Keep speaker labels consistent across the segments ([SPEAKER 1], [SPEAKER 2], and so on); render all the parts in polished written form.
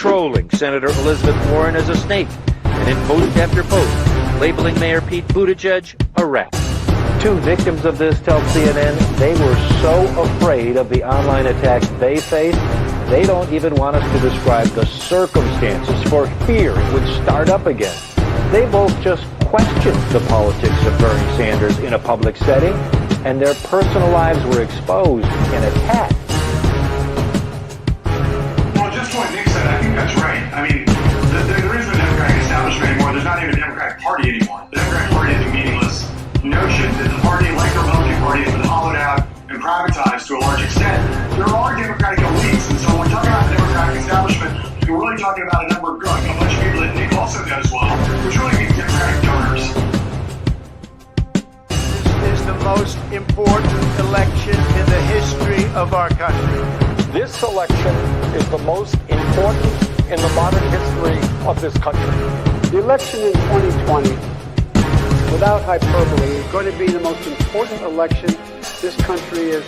[SPEAKER 1] trolling Senator Elizabeth Warren as a snake, and in post after post, labeling Mayor Pete Buttigieg a rat. Two victims of this tell CNN they were so afraid of the online attacks they faced, they don't even want us to describe the circumstances for fear it would start up again. They both just questioned the politics of Bernie Sanders in a public setting, and their personal lives were exposed and attacked.
[SPEAKER 2] Well, just what Nick said, I think that's right. I mean, there is no Democratic establishment anymore. There's not even a Democratic Party anymore. The Democratic Party is a meaningless notion. That the party, like the Republican Party, has been hollowed out and privatized to a large extent. There are Democratic elites, and so when we're talking about the Democratic establishment, we're really talking about a number of, a bunch of people that Nick also knows well, which really means Democratic donors.
[SPEAKER 3] This is the most important election in the history of our country.
[SPEAKER 4] This election is the most important in the modern history of this country.
[SPEAKER 5] The election in 2020, without hyperbole, is going to be the most important election this country has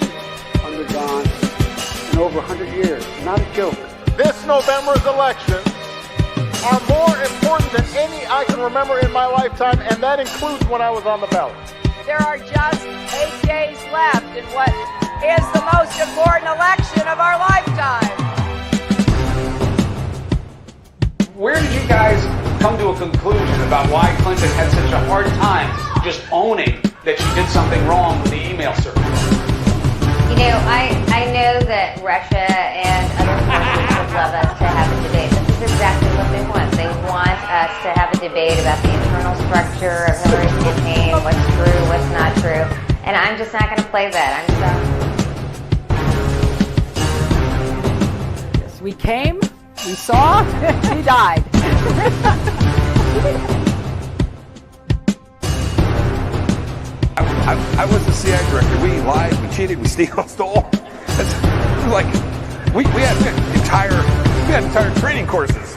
[SPEAKER 5] undergone in over 100 years. Not a joke.
[SPEAKER 4] This November's elections are more important than any I can remember in my lifetime, and that includes when I was on the ballot.
[SPEAKER 6] There are just 8 days left in what is the most important election of our lifetime.
[SPEAKER 7] Where did you guys come to a conclusion about why Clinton had such a hard time just owning that she did something wrong with the email server?
[SPEAKER 8] You know, I know that Russia and other countries would love us to have a debate. This is exactly what they want. They want us to have a debate about the internal structure of Hillary's campaign, what's true, what's not true. And I'm just not going to play that. I'm sorry.
[SPEAKER 9] Yes, we came, we saw, we died.
[SPEAKER 10] I was the CIA director. We lied, we cheated, we stole. It's like we had entire training courses.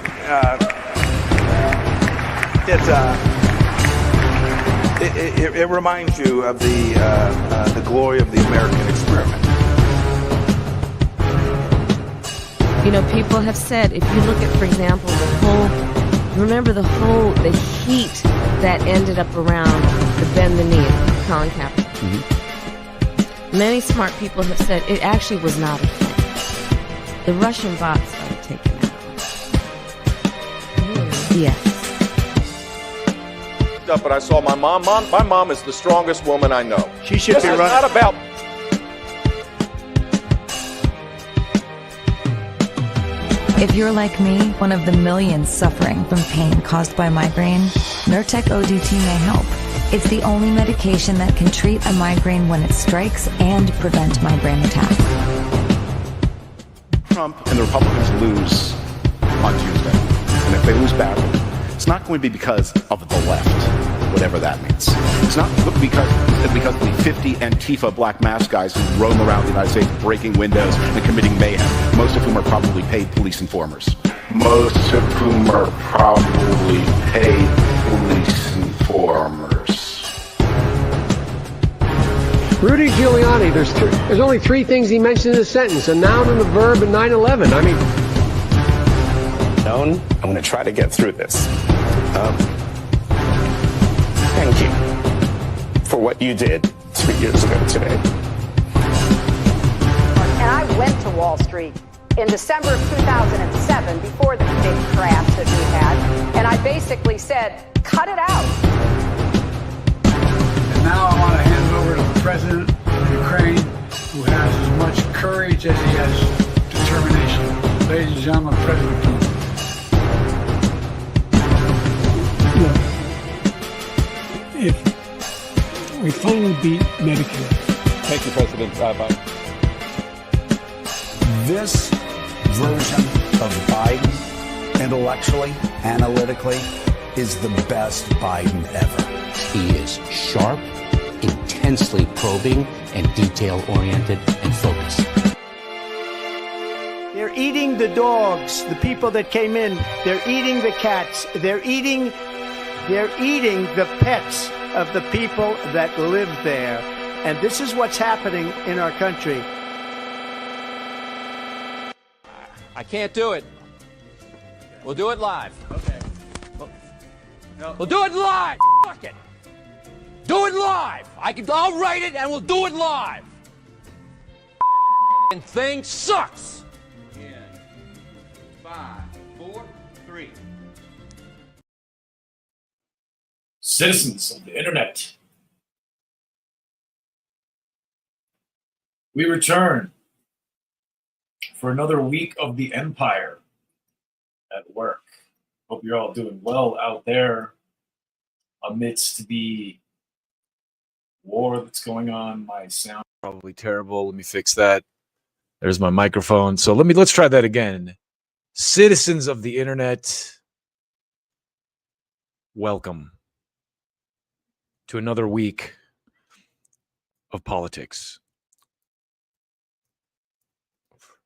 [SPEAKER 10] It reminds you of the glory of the American experiment.
[SPEAKER 11] You know, people have said, if you look at, for example, the heat that ended up around the bend the knee, Colin Kaepernick. Mm-hmm. Many smart people have said it actually was not a thing. The Russian bots started taking out. Yes.
[SPEAKER 4] But I saw my mom. My mom is the strongest woman I know.
[SPEAKER 3] She should be running.
[SPEAKER 4] This is not about.
[SPEAKER 12] If you're like me, one of the millions suffering from pain caused by migraine, Nurtec ODT may help. It's the only medication that can treat a migraine when it strikes and prevent migraine attacks.
[SPEAKER 13] Trump and the Republicans lose on Tuesday, and if they lose badly, it's not going to be because of the left, whatever that means. It's not because of the 50 Antifa black mask guys who roam around the United States breaking windows and committing mayhem, most of whom are probably paid police informers.
[SPEAKER 14] Most of whom are probably paid police informers.
[SPEAKER 5] Rudy Giuliani, there's only three things he mentioned in a sentence, a noun and a verb and 9/11. I mean...
[SPEAKER 15] I'm going to try to get through this. Thank you for what you did 3 years ago today.
[SPEAKER 6] And I went to Wall Street in December of 2007, before the big crash that we had, and I basically said, cut it out.
[SPEAKER 16] And now I want to hand it over to the president of Ukraine, who has as much courage as he has determination. Ladies and gentlemen, President Putin.
[SPEAKER 17] Look, if we finally beat Medicare.
[SPEAKER 10] Thank you, President Biden.
[SPEAKER 18] This version of Biden, intellectually, analytically, is the best Biden ever.
[SPEAKER 19] He is sharp, intensely probing, and detail-oriented and focused.
[SPEAKER 3] They're eating the dogs, the people that came in. They're eating the cats. They're eating the pets of the people that live there. And this is what's happening in our country.
[SPEAKER 4] I can't do it.
[SPEAKER 20] We'll do it live.
[SPEAKER 21] Okay.
[SPEAKER 20] We'll do it live. Fuck it. Do it live. I'll write it and we'll do it live. Thing sucks.
[SPEAKER 21] In 5, 4, 3.
[SPEAKER 22] Citizens of the internet, we return for another week of the Empire at work. Hope you're all doing well out there amidst the war that's going on. My sound probably terrible. Let me fix that. There's my microphone. So let's try that again. Citizens of the internet, welcome to another week of politics.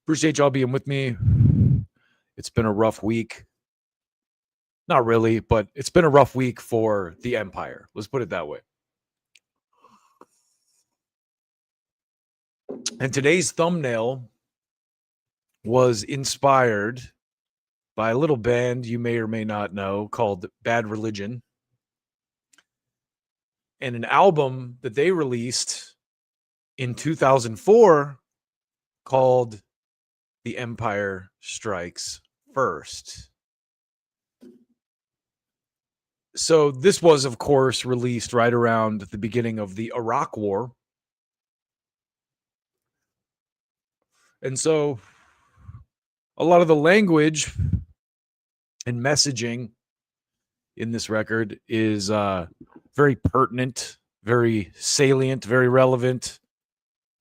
[SPEAKER 22] Appreciate y'all being with me. It's been a rough week. Not really, but it's been a rough week for the Empire. Let's put it that way. And today's thumbnail was inspired by a little band you may or may not know called Bad Religion, and an album that they released in 2004 called The Empire Strikes First. So this was, of course, released right around the beginning of the Iraq War. And so a lot of the language and messaging in this record is very pertinent, very salient, very relevant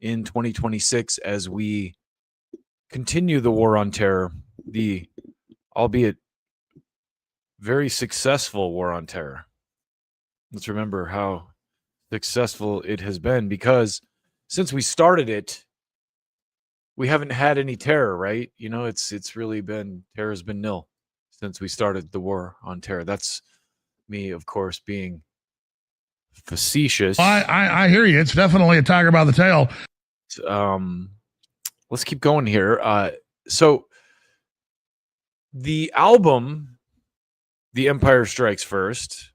[SPEAKER 22] in 2026 as we continue the war on terror, the albeit very successful war on terror. Let's remember how successful it has been, because since we started it, we haven't had any terror, right? You know, it's really been, terror has been nil since we started the war on terror. That's me, of course, being facetious.
[SPEAKER 23] I hear you. It's definitely a tiger by the tail.
[SPEAKER 22] Let's keep going here. So the album, The Empire Strikes First,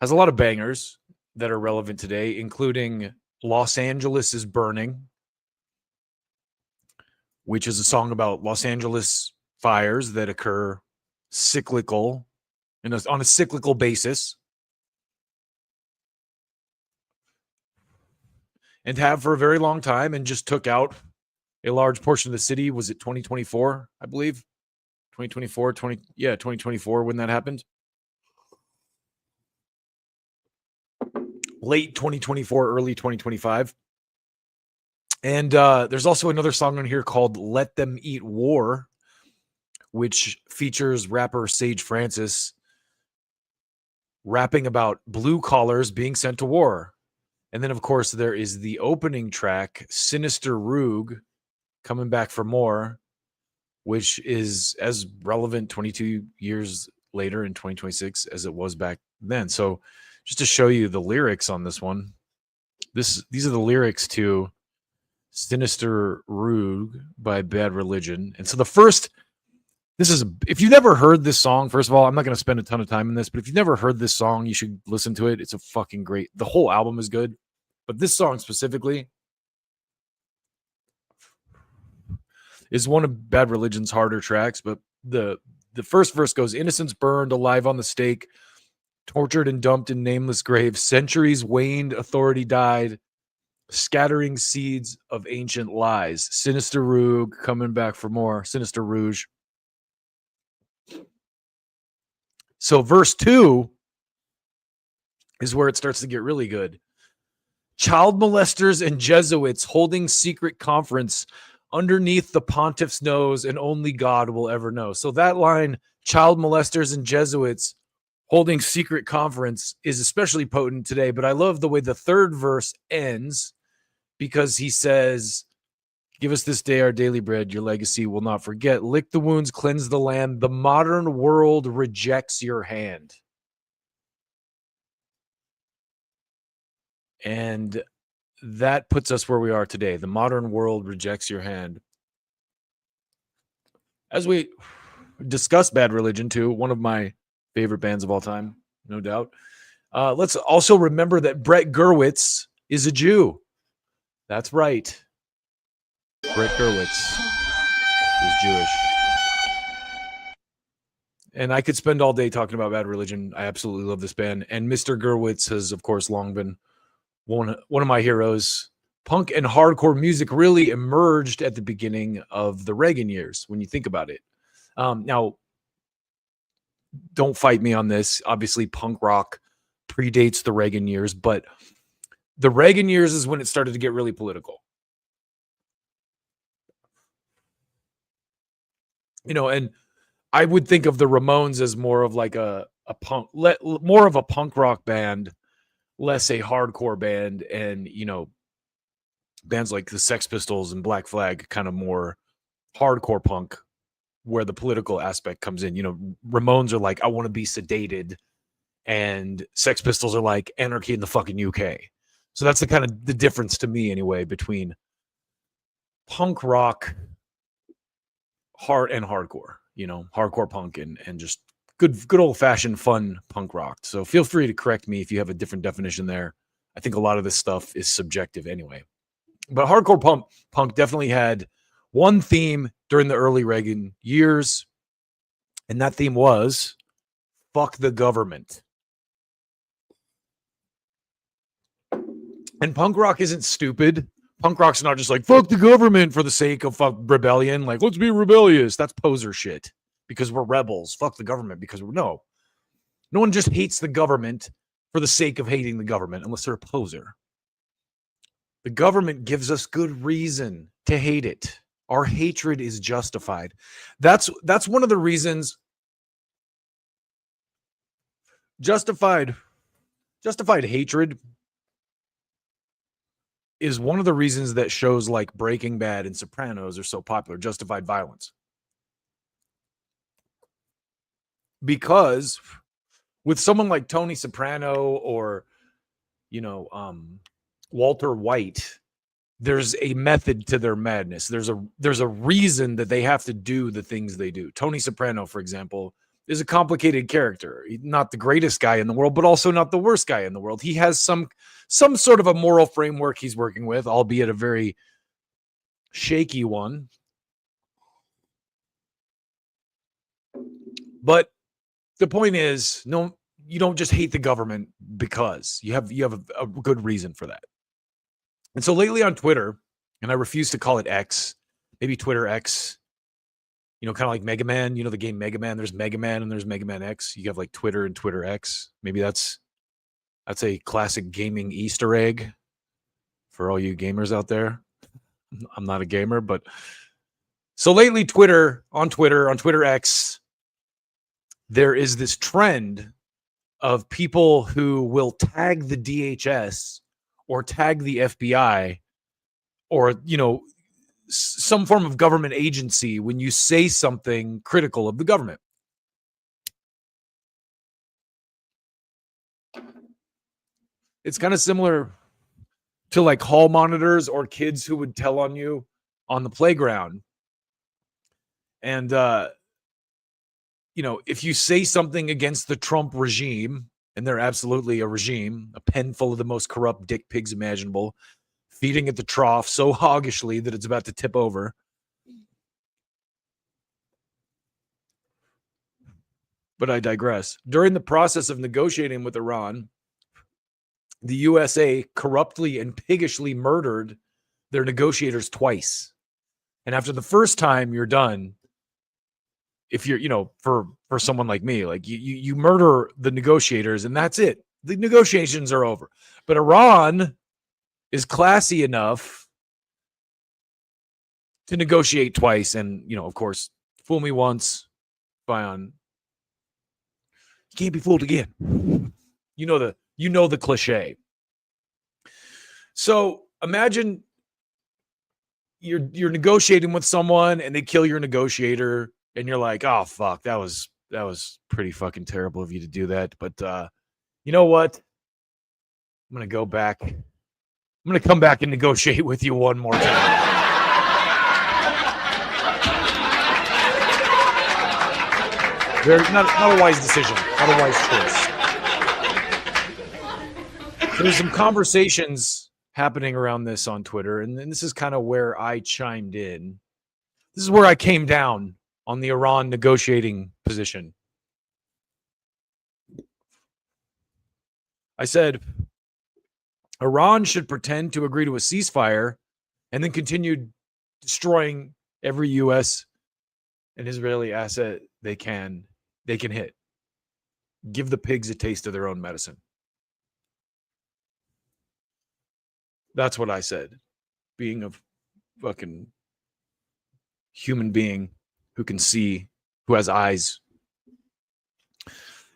[SPEAKER 22] has a lot of bangers that are relevant today, including Los Angeles is Burning, which is a song about Los Angeles fires that occur cyclical, on a cyclical basis, and have for a very long time, and just took out a large portion of the city. Was it 2024, I believe? 2024 when that happened. Late 2024, early 2025. And there's also another song on here called Let Them Eat War, which features rapper Sage Francis rapping about blue collars being sent to war. And then, of course, there is the opening track, Sinister Roog, Coming Back for More, which is as relevant 22 years later in 2026 as it was back then. So just to show you the lyrics on this one, these are the lyrics to Sinister Roog by Bad Religion. And so if you've never heard this song, first of all, I'm not going to spend a ton of time in this, but if you've never heard this song, you should listen to it. It's a fucking great, the whole album is good, but this song specifically is one of Bad Religion's harder tracks. But the first verse goes, innocents burned alive on the stake, tortured and dumped in nameless graves, centuries waned, authority died, scattering seeds of ancient lies. Sinister Roog, coming back for more. Sinister Rouge. So verse 2 is where it starts to get really good. Child molesters and Jesuits holding secret conference underneath the pontiff's nose, and only God will ever know. So that line, child molesters and Jesuits holding secret conference, is especially potent today. But I love the way the third verse ends, because he says, give us this day our daily bread, your legacy we'll not forget. Lick the wounds, cleanse the land. The modern world rejects your hand. And that puts us where we are today. The modern world rejects your hand. As we discuss Bad Religion too. One of my favorite bands of all time, no doubt. Let's also remember that Brett Gurewitz is a Jew. That's right. Brett Gurewitz is Jewish. And I could spend all day talking about Bad Religion. I absolutely love this band. And Mr. Gurewitz has, of course, long been one of my heroes. Punk and hardcore music really emerged at the beginning of the Reagan years, when you think about it. Now, don't fight me on this. Obviously, punk rock predates the Reagan years, but the Reagan years is when it started to get really political. And I would think of the Ramones as more of like a punk, more of a punk rock band, less a hardcore band, and bands like the Sex Pistols and Black Flag kind of more hardcore punk, where the political aspect comes in. Ramones are like, I want to be sedated, and Sex Pistols are like anarchy in the fucking UK. So that's the difference to me anyway between punk rock, hard and hardcore. Hardcore punk and just good old fashioned fun punk rock. So feel free to correct me if you have a different definition there. I think a lot of this stuff is subjective anyway. But hardcore punk definitely had one theme during the early Reagan years, and that theme was fuck the government. And punk rock isn't stupid. Punk rock's not just like, fuck the government for the sake of fuck rebellion. Like, let's be rebellious. That's poser shit because we're rebels. Fuck the government because no one just hates the government for the sake of hating the government unless they're a poser. The government gives us good reason to hate it. Our hatred is justified. That's one of the reasons. Justified hatred is one of the reasons that shows like Breaking Bad and Sopranos are so popular. Justified violence. Because with someone like Tony Soprano or, Walter White, there's a method to their madness. There's a reason that they have to do the things they do. Tony Soprano, for example, is a complicated character. He's not the greatest guy in the world, but also not the worst guy in the world. He has some sort of a moral framework he's working with, albeit a very shaky one. But the point is, no, you don't just hate the government because you have a good reason for that. And so lately on Twitter, and I refuse to call it X, maybe Twitter X, kind of like Mega Man, the game Mega Man, there's Mega Man and there's Mega Man X. You have like Twitter and Twitter X. Maybe that's a classic gaming Easter egg for all you gamers out there. I'm not a gamer, but so lately on Twitter X, there is this trend of people who will tag the DHS or tag the FBI or, some form of government agency when you say something critical of the government. It's kind of similar to like hall monitors or kids who would tell on you on the playground. And, if you say something against the Trump regime, and they're absolutely a regime, a pen full of the most corrupt dick pigs imaginable, feeding at the trough so hoggishly that it's about to tip over. But I digress. During the process of negotiating with Iran, the USA corruptly and piggishly murdered their negotiators twice. And after the first time, you're done. If you're, for someone like me, like you murder the negotiators and that's it. The negotiations are over. But Iran is classy enough to negotiate twice. And, of course, fool me once, spy on. You can't be fooled again. You know the cliche. So imagine you're negotiating with someone and they kill your negotiator. And you're like, oh, fuck, that was pretty fucking terrible of you to do that. But you know what? I'm going to go back. I'm going to come back and negotiate with you one more time. Very not a wise decision, not a wise choice. So there's some conversations happening around this on Twitter, and this is kind of where I chimed in. This is where I came down on the Iran negotiating position. I said, Iran should pretend to agree to a ceasefire and then continue destroying every U.S. and Israeli asset they can hit. Give the pigs a taste of their own medicine. That's what I said. Being a fucking human being who can see, who has eyes.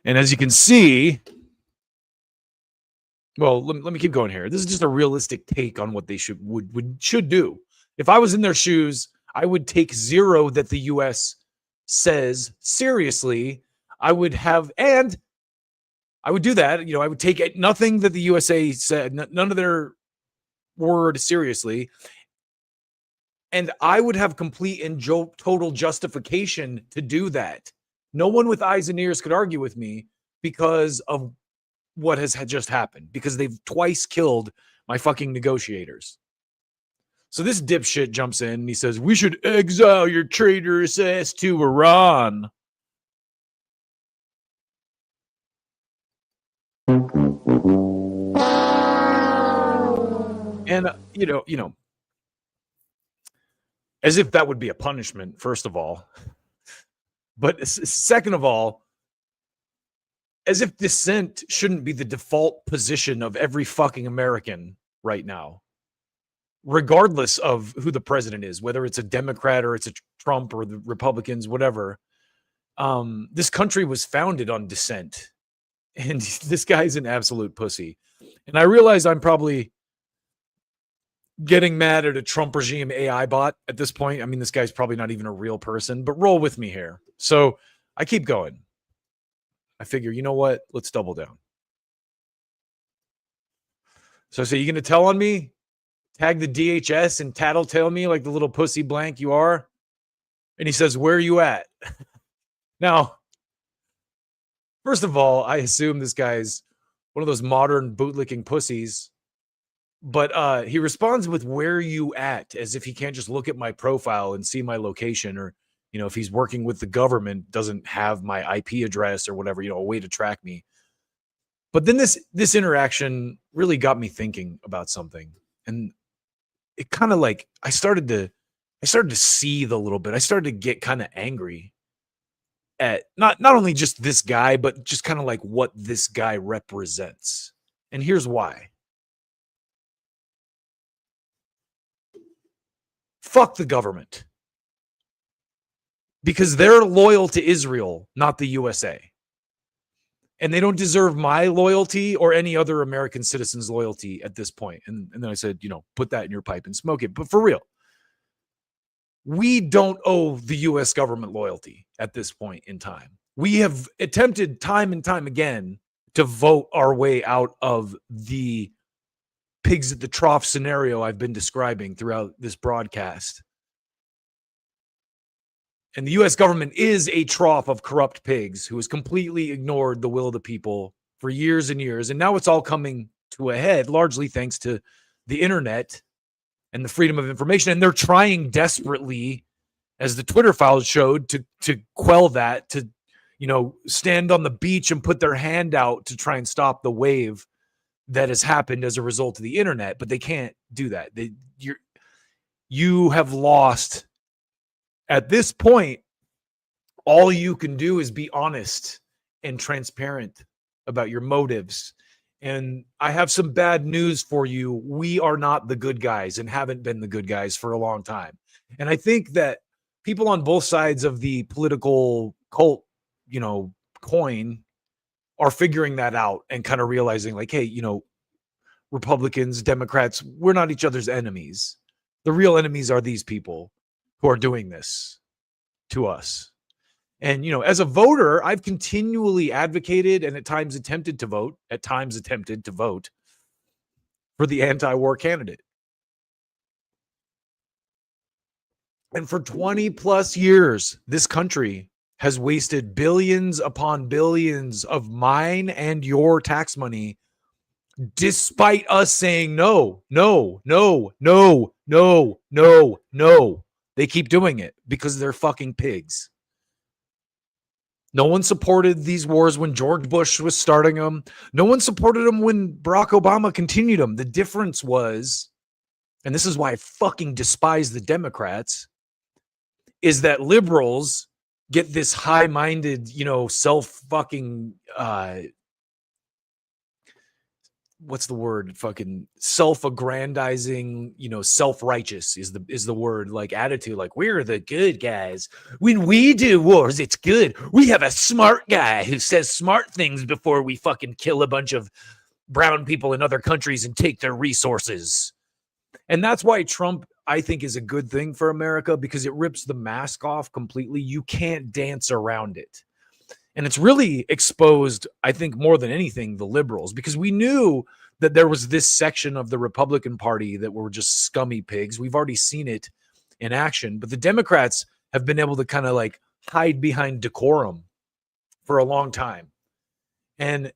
[SPEAKER 22] And as you can see, well, let me keep going here. This is just a realistic take on what they should do. If I was in their shoes, I would take zero that the U.S. says seriously. I would do that. I would take nothing that the USA said, none of their word seriously. And I would have complete and total justification to do that. No one with eyes and ears could argue with me because of what has just happened, because they've twice killed my fucking negotiators. So this dipshit jumps in and he says, we should exile your traitorous ass to Iran. And, as if that would be a punishment, first of all. But second of all, as if dissent shouldn't be the default position of every fucking American right now, regardless of who the president is, whether it's a Democrat or it's a Trump or the Republicans, whatever. This country was founded on dissent. And this guy's an absolute pussy. And I realize I'm probably getting mad at a Trump regime AI bot at this point. I mean, this guy's probably not even a real person, but roll with me here. So I keep going. I figure, you know what? Let's double down. So I say, you going to tell on me? Tag the DHS and tattletale me like the little pussy blank you are? And he says, where are you at? Now, first of all, I assume this guy's one of those modern bootlicking pussies. But he responds with where you at, as if he can't just look at my profile and see my location, or, if he's working with the government, doesn't have my IP address or whatever, a way to track me. But then this interaction really got me thinking about something. And it kind of like, I started to seethe a little bit. I started to get kind of angry at not only just this guy, but just kind of like what this guy represents. And here's why. Fuck the government. Because they're loyal to Israel, not the USA. And they don't deserve my loyalty or any other American citizen's loyalty at this point. And then I said, put that in your pipe and smoke it. But for real, we don't owe the US government loyalty at this point in time. We have attempted time and time again to vote our way out of the pigs at the trough scenario I've been describing throughout this broadcast. And the U.S. government is a trough of corrupt pigs who has completely ignored the will of the people for years and years. And now it's all coming to a head, largely thanks to the internet and the freedom of information. And they're trying desperately, as the Twitter files showed, to quell that, to, stand on the beach and put their hand out to try and stop the wave that has happened as a result of the internet. But they can't do that. You have lost. At this point, all you can do is be honest and transparent about your motives. And I have some bad news for you. We are not the good guys and haven't been the good guys for a long time. And I think that people on both sides of the political cult, coin are figuring that out and kind of realizing like, hey, Republicans, Democrats, we're not each other's enemies. The real enemies are these people who are doing this to us. And, as a voter, I've continually advocated and at times attempted to vote for the anti-war candidate. And for 20 plus years, this country has wasted billions upon billions of mine and your tax money, despite us saying no, no, no, no, no, no, no. They keep doing it because they're fucking pigs. No one supported these wars when George Bush was starting them. No one supported them when Barack Obama continued them. The difference was, and this is why I fucking despise the Democrats, is that liberals get this high-minded, self-fucking, what's the word? Fucking self-aggrandizing, self-righteous is the word, like attitude, like we're the good guys. When we do wars, it's good. We have a smart guy who says smart things before we fucking kill a bunch of brown people in other countries and take their resources. And that's why Trump, I think, is a good thing for America, because it rips the mask off completely. You can't dance around it. And it's really exposed, I think, more than anything, the liberals, because we knew that there was this section of the Republican Party that were just scummy pigs. We've already seen it in action, but the Democrats have been able to kind of like hide behind decorum for a long time. And,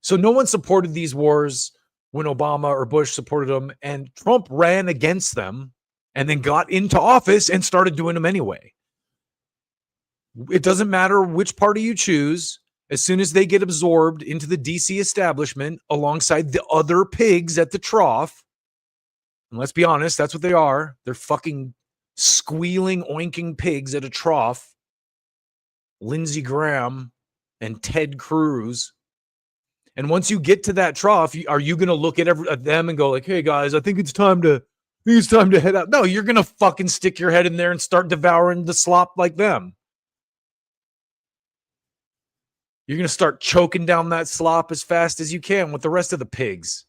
[SPEAKER 22] so no one supported these wars when Obama or Bush supported them, and Trump ran against them and then got into office and started doing them anyway. It doesn't matter which party you choose. As soon as they get absorbed into the DC establishment alongside the other pigs at the trough, and let's be honest, that's what they are. They're fucking squealing, oinking pigs at a trough. Lindsey Graham and Ted Cruz. And once you get to that trough, are you going to look at them and go like, hey guys, I think it's time to head out? No, you're going to fucking stick your head in there and start devouring the slop like them. You're going to start choking down that slop as fast as you can with the rest of the pigs.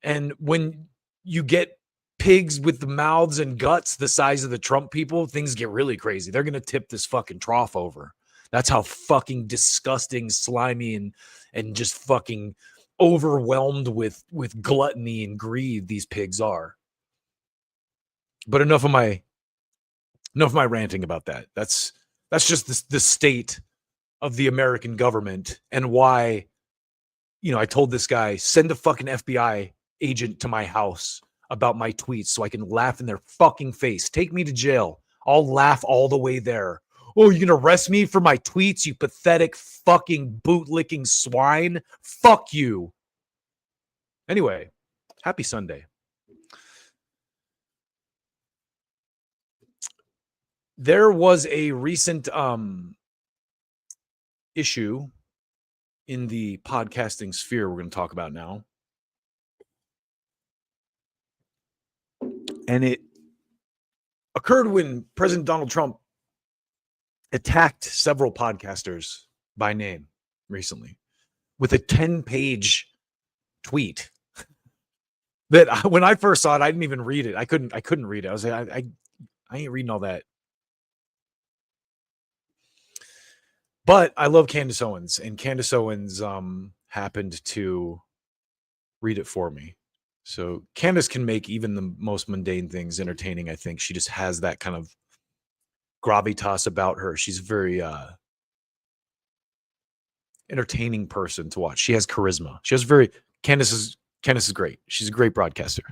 [SPEAKER 22] And when you get pigs with the mouths and guts the size of the Trump people, things get really crazy. They're going to tip this fucking trough over. That's how fucking disgusting, slimy, and just fucking overwhelmed with gluttony and greed these pigs are. But enough of my ranting about that. That's just the state of the American government, and why, I told this guy, send a fucking FBI agent to my house about my tweets so I can laugh in their fucking face. Take me to jail. I'll laugh all the way there. Oh, you're going to arrest me for my tweets, you pathetic fucking boot-licking swine? Fuck you. Anyway, happy Sunday. There was a recent issue in the podcasting sphere we're going to talk about now. And it occurred when President Donald Trump attacked several podcasters by name recently with a 10-page tweet that when I first saw it, I didn't even read it. I couldn't read it. I was like, I ain't reading all that. But I love Candace Owens, and Candace Owens happened to read it for me. So Candace can make even the most mundane things entertaining, I think. She just has that kind of gravitas about her. She's a very entertaining person to watch. She has charisma. Candace is great. She's a great broadcaster.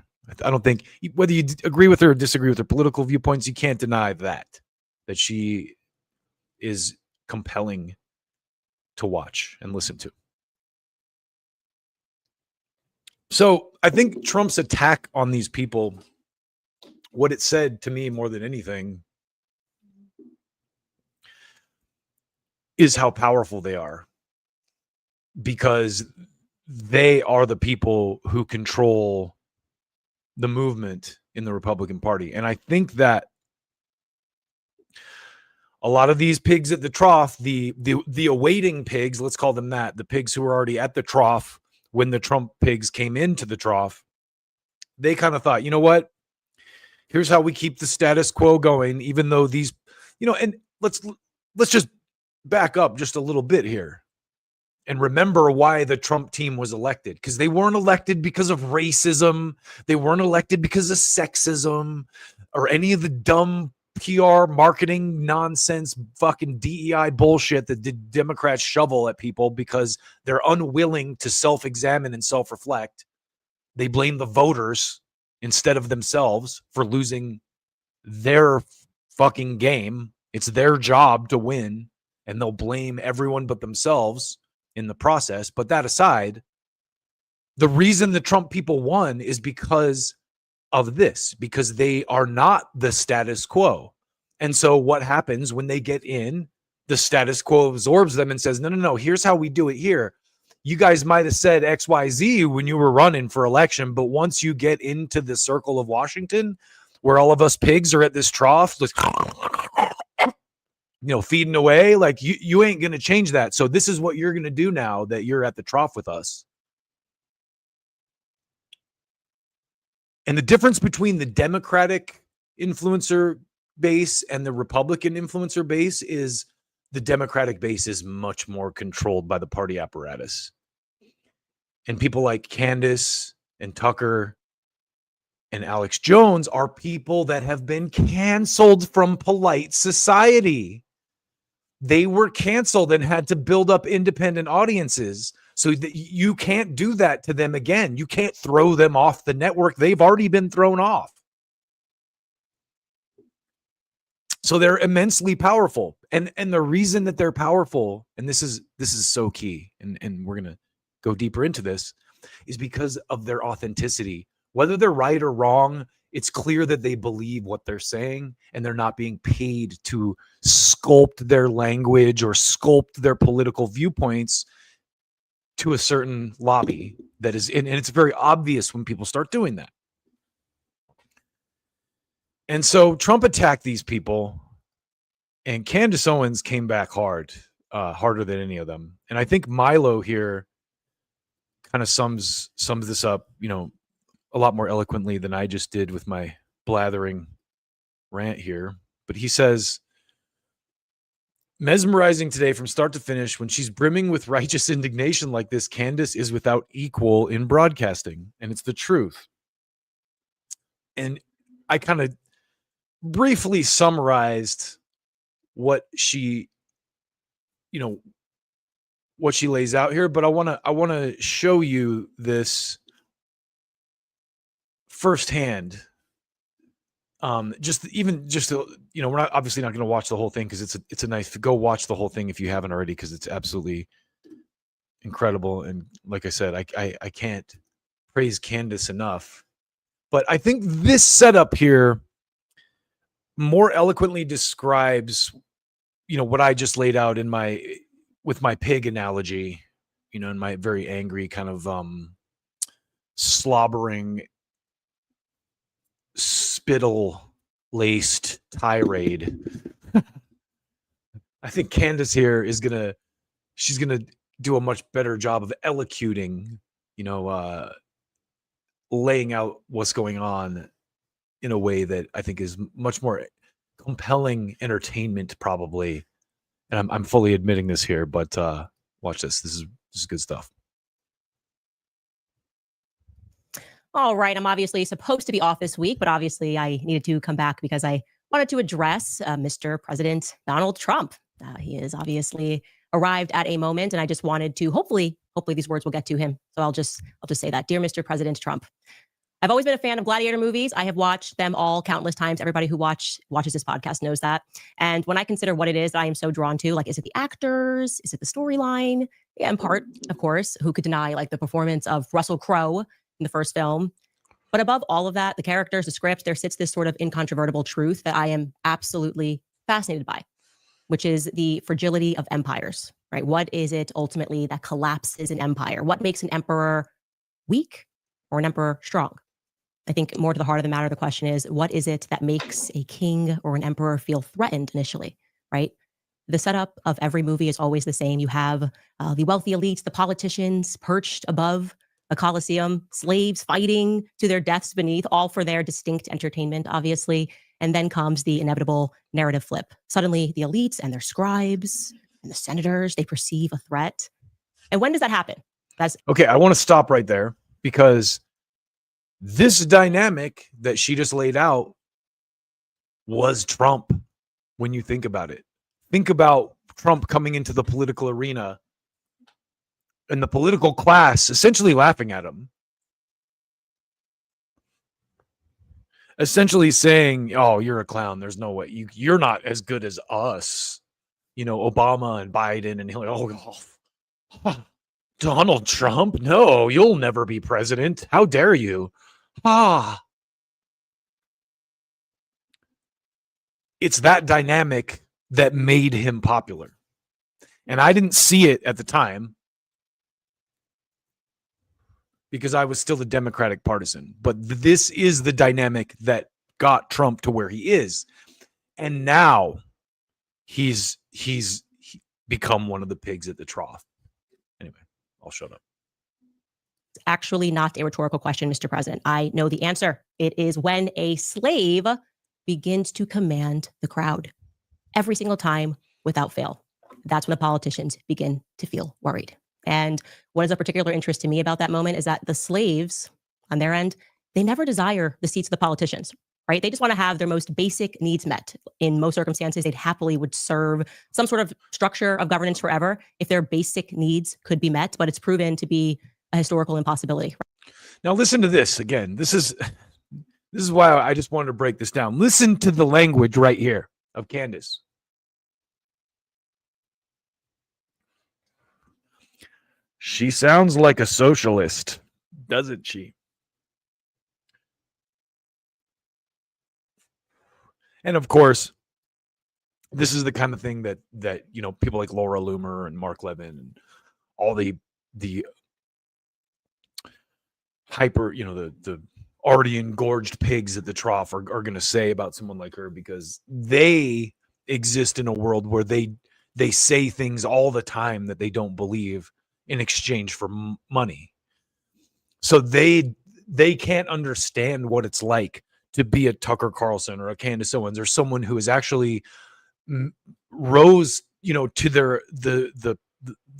[SPEAKER 22] I don't think, whether you agree with her or disagree with her political viewpoints, you can't deny that she is compelling to watch and listen to. So I think Trump's attack on these people, what it said to me more than anything, is how powerful they are, because they are the people who control the movement in the Republican Party. And I think that a lot of these pigs at the trough, the awaiting pigs, let's call them that, the pigs who were already at the trough when the Trump pigs came into the trough, they kind of thought, you know what? Here's how we keep the status quo going, even though these, and let's just back up just a little bit here and remember why the Trump team was elected. Because they weren't elected because of racism. They weren't elected because of sexism or any of the dumb PR marketing nonsense, fucking DEI bullshit that the Democrats shovel at people because they're unwilling to self-examine and self-reflect. They blame the voters instead of themselves for losing their fucking game. It's their job to win, and they'll blame everyone but themselves in the process. But that aside, the reason the Trump people won is because of this, because they are not the status quo. And so what happens when they get in, the status quo absorbs them and says, no, here's how we do it here. You guys might have said XYZ when you were running for election, but once you get into the circle of Washington, where all of us pigs are at this trough, feeding away, like you ain't going to change that. So this is what you're going to do now that you're at the trough with us. And the difference between the Democratic influencer base and the Republican influencer base is the Democratic base is much more controlled by the party apparatus. And people like Candace and Tucker and Alex Jones are people that have been canceled from polite society. They were canceled and had to build up independent audiences. So that you can't do that to them again. You can't throw them off the network. They've already been thrown off. So they're immensely powerful. And the reason that they're powerful, and this is so key, and we're going to go deeper into this, is because of their authenticity. Whether they're right or wrong, it's clear that they believe what they're saying, and they're not being paid to sculpt their language or sculpt their political viewpoints to a certain lobby that is, and it's very obvious when people start doing that. And so Trump attacked these people, and Candace Owens came back hard, harder than any of them. And I think Milo here kind of sums this up, a lot more eloquently than I just did with my blathering rant here. But he says, mesmerizing today from start to finish. When she's brimming with righteous indignation like this, Candace is without equal in broadcasting. And it's the truth. And I kind of briefly summarized what she lays out here, but I want to show you this firsthand. We're not obviously not going to watch the whole thing because it's a nice, go watch the whole thing if you haven't already, because it's absolutely incredible. And like I said, I can't praise Candace enough, but I think this setup here more eloquently describes, what I just laid out with my pig analogy, in my very angry kind of slobbering, spittle-laced tirade. I think Candace here she's gonna do a much better job of elocuting, laying out what's going on in a way that I think is much more compelling entertainment, probably. And I'm fully admitting this here, but watch this. This is good stuff.
[SPEAKER 1] All right. I'm obviously supposed to be off this week, but obviously I needed to come back because I wanted to address Mr. President Donald Trump. He has obviously arrived at a moment, and I just wanted to hopefully these words will get to him. So I'll just say that. Dear Mr. President Trump, I've always been a fan of gladiator movies. I have watched them all countless times. Everybody who watches this podcast knows that. And when I consider what it is that I am so drawn to, like, is it the actors? Is it the storyline? Yeah, in part, of course. Who could deny, like, the performance of Russell Crowe in the first film? But above all of that, the characters, the script, there sits this sort of incontrovertible truth that I am absolutely fascinated by, which is the fragility of empires, right? What is it ultimately that collapses an empire? What makes an emperor weak or an emperor strong? I think more to the heart of the matter, the question is, what is it that makes a king or an emperor feel threatened initially, right? The setup of every movie is always the same. You have the wealthy elites, the politicians perched above a coliseum, slaves fighting to their deaths beneath, all for their distinct entertainment, obviously. And then comes the inevitable narrative flip. Suddenly, the elites and their scribes and the senators, they perceive a threat. And when does that happen?
[SPEAKER 22] Okay, I want to stop right there, because this dynamic that she just laid out was Trump when you think about it. Think about Trump coming into the political arena and the political class essentially laughing at him. Essentially saying, oh, you're a clown. There's no way. You're not as good as us. You know, Obama and Biden and Donald Trump? No, you'll never be president. How dare you? It's that dynamic that made him popular. And I didn't see it at the time because I was still a Democratic partisan. But this is the dynamic that got Trump to where he is. And now he's become one of the pigs at the trough. Anyway, I'll shut up.
[SPEAKER 1] It's actually not a rhetorical question, Mr. President. I know the answer. It is when a slave begins to command the crowd every single time without fail. That's when the politicians begin to feel worried. And what is of particular interest to me about that moment is that the slaves on their end, they never desire the seats of the politicians, right? They just want to have their most basic needs met. In most circumstances, they'd happily would serve some sort of structure of governance forever if their basic needs could be met, but it's proven to be a historical impossibility.
[SPEAKER 22] Now listen to this again. This is why I just wanted to break this down. Listen to the language right here of Candace. She sounds like a socialist, doesn't she? And of course, this is the kind of thing that you know, people like Laura Loomer and Mark Levin and all the hyper, you know, the already engorged pigs at the trough are going to say about someone like her, because they exist in a world where they say things all the time that they don't believe in exchange for money. So they can't understand what it's like to be a Tucker Carlson or a Candace Owens or someone who has actually rose, you know, to the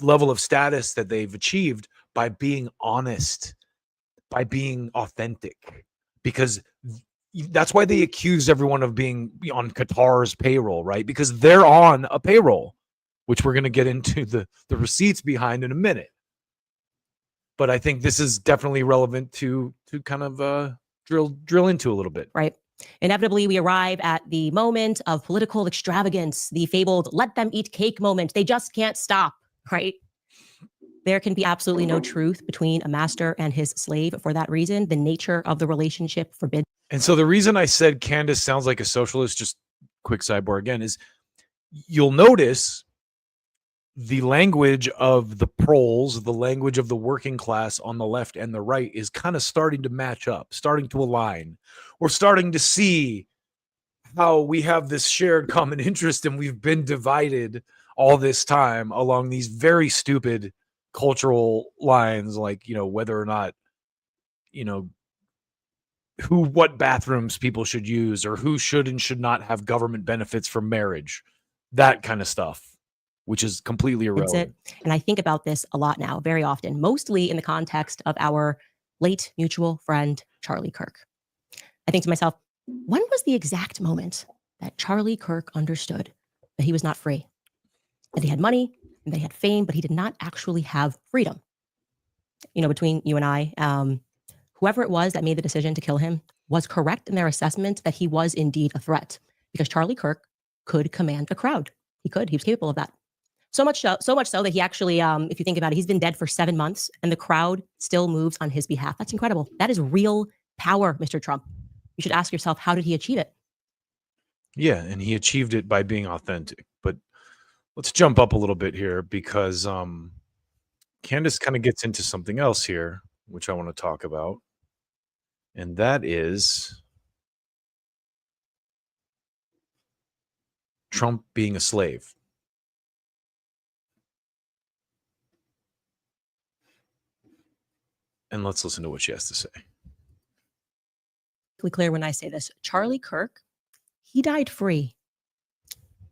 [SPEAKER 22] level of status that they've achieved by being honest, by being authentic, because that's why they accuse everyone of being on Qatar's payroll, right? Because they're on a payroll, which we're going to get into the receipts behind in a minute. But I think this is definitely relevant to kind of drill into a little bit.
[SPEAKER 1] Right. Inevitably, we arrive at the moment of political extravagance, the fabled let them eat cake moment. They just can't stop, right? There can be absolutely no truth between a master and his slave. For that reason, the nature of the relationship forbids.
[SPEAKER 22] And so the reason I said Candace sounds like a socialist, just quick sidebar again, is you'll notice the language of the proles, the language of the working class on the left and the right is kind of starting to match up, starting to align. We're starting to see how we have this shared common interest, and we've been divided all this time along these very stupid cultural lines, like, you know, whether or not, you know, what bathrooms people should use, or who should and should not have government benefits for marriage, that kind of stuff, which is completely irrelevant.
[SPEAKER 1] And I think about this a lot now, very often, mostly in the context of our late mutual friend, Charlie Kirk. I think to myself, when was the exact moment that Charlie Kirk understood that he was not free? That he had money and they had fame, but he did not actually have freedom. You know, between you and I, whoever it was that made the decision to kill him was correct in their assessment that he was indeed a threat, because Charlie Kirk could command a crowd. He was capable of that. So much so that he actually, if you think about it, he's been dead for 7 months and the crowd still moves on his behalf. That's incredible. That is real power, Mr. Trump. You should ask yourself, how did he achieve it?
[SPEAKER 22] Yeah, and he achieved it by being authentic. But let's jump up a little bit here, because Candace kind of gets into something else here, which I want to talk about. And that is Trump being a slave. And let's listen to what she has to say.
[SPEAKER 1] Clear when I say this, Charlie Kirk, he died free.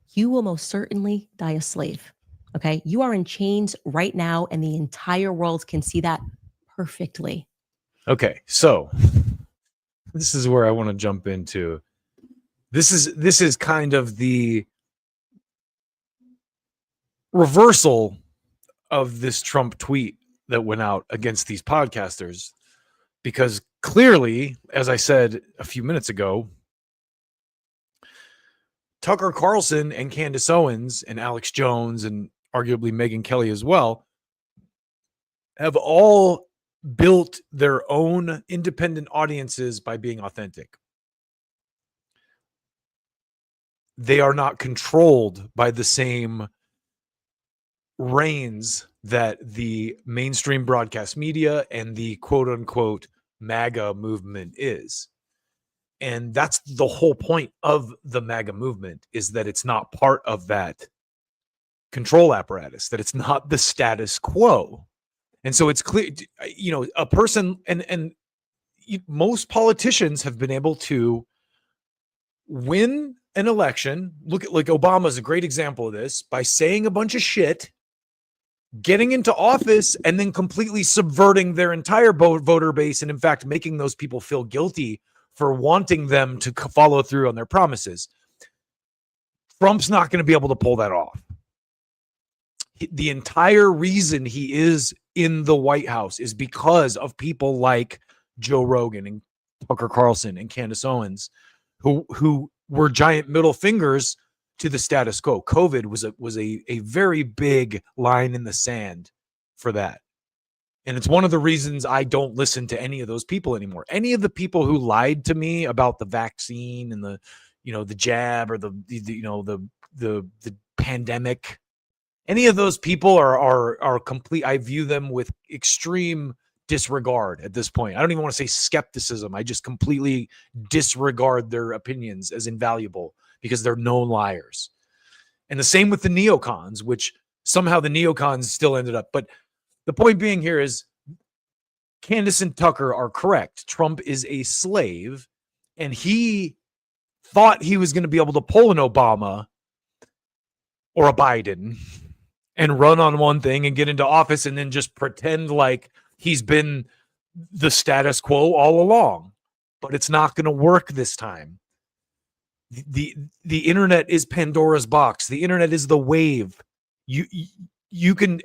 [SPEAKER 1] You will most certainly die a slave. Okay. You are in chains right now, and the entire world can see that perfectly.
[SPEAKER 22] Okay. So this is where I want to jump into This is kind of the reversal of this Trump tweet that went out against these podcasters, because clearly, as I said a few minutes ago, Tucker Carlson and Candace Owens and Alex Jones and arguably Megyn Kelly as well have all built their own independent audiences by being authentic. They are not controlled by the same reins that the mainstream broadcast media and the quote unquote MAGA movement is. And that's the whole point of the MAGA movement, is that it's not part of that control apparatus, that it's not the status quo. And so it's clear, a person, and most politicians have been able to win an election. Look at, like, Obama's a great example of this, by saying a bunch of shit, getting into office, and then completely subverting their entire voter base, and in fact making those people feel guilty for wanting them to follow through on their promises. Trump's not going to be able to pull that off. The entire reason he is in the White House is because of people like Joe Rogan and Tucker Carlson and Candace Owens, who were giant middle fingers to the status quo. COVID was a very big line in the sand for that. And it's one of the reasons I don't listen to any of those people anymore. Any of the people who lied to me about the vaccine and the jab or the pandemic, any of those people are complete. I view them with extreme disregard at this point. I don't even want to say skepticism. I just completely disregard their opinions as invaluable because they're known liars. And the same with the neocons, which somehow the neocons still ended up. But the point being here is Candace and Tucker are correct. Trump is a slave, and he thought he was going to be able to pull an Obama or a Biden and run on one thing and get into office and then just pretend like he's been the status quo all along. But it's not going to work this time. The internet is Pandora's box. The internet is the wave. You can,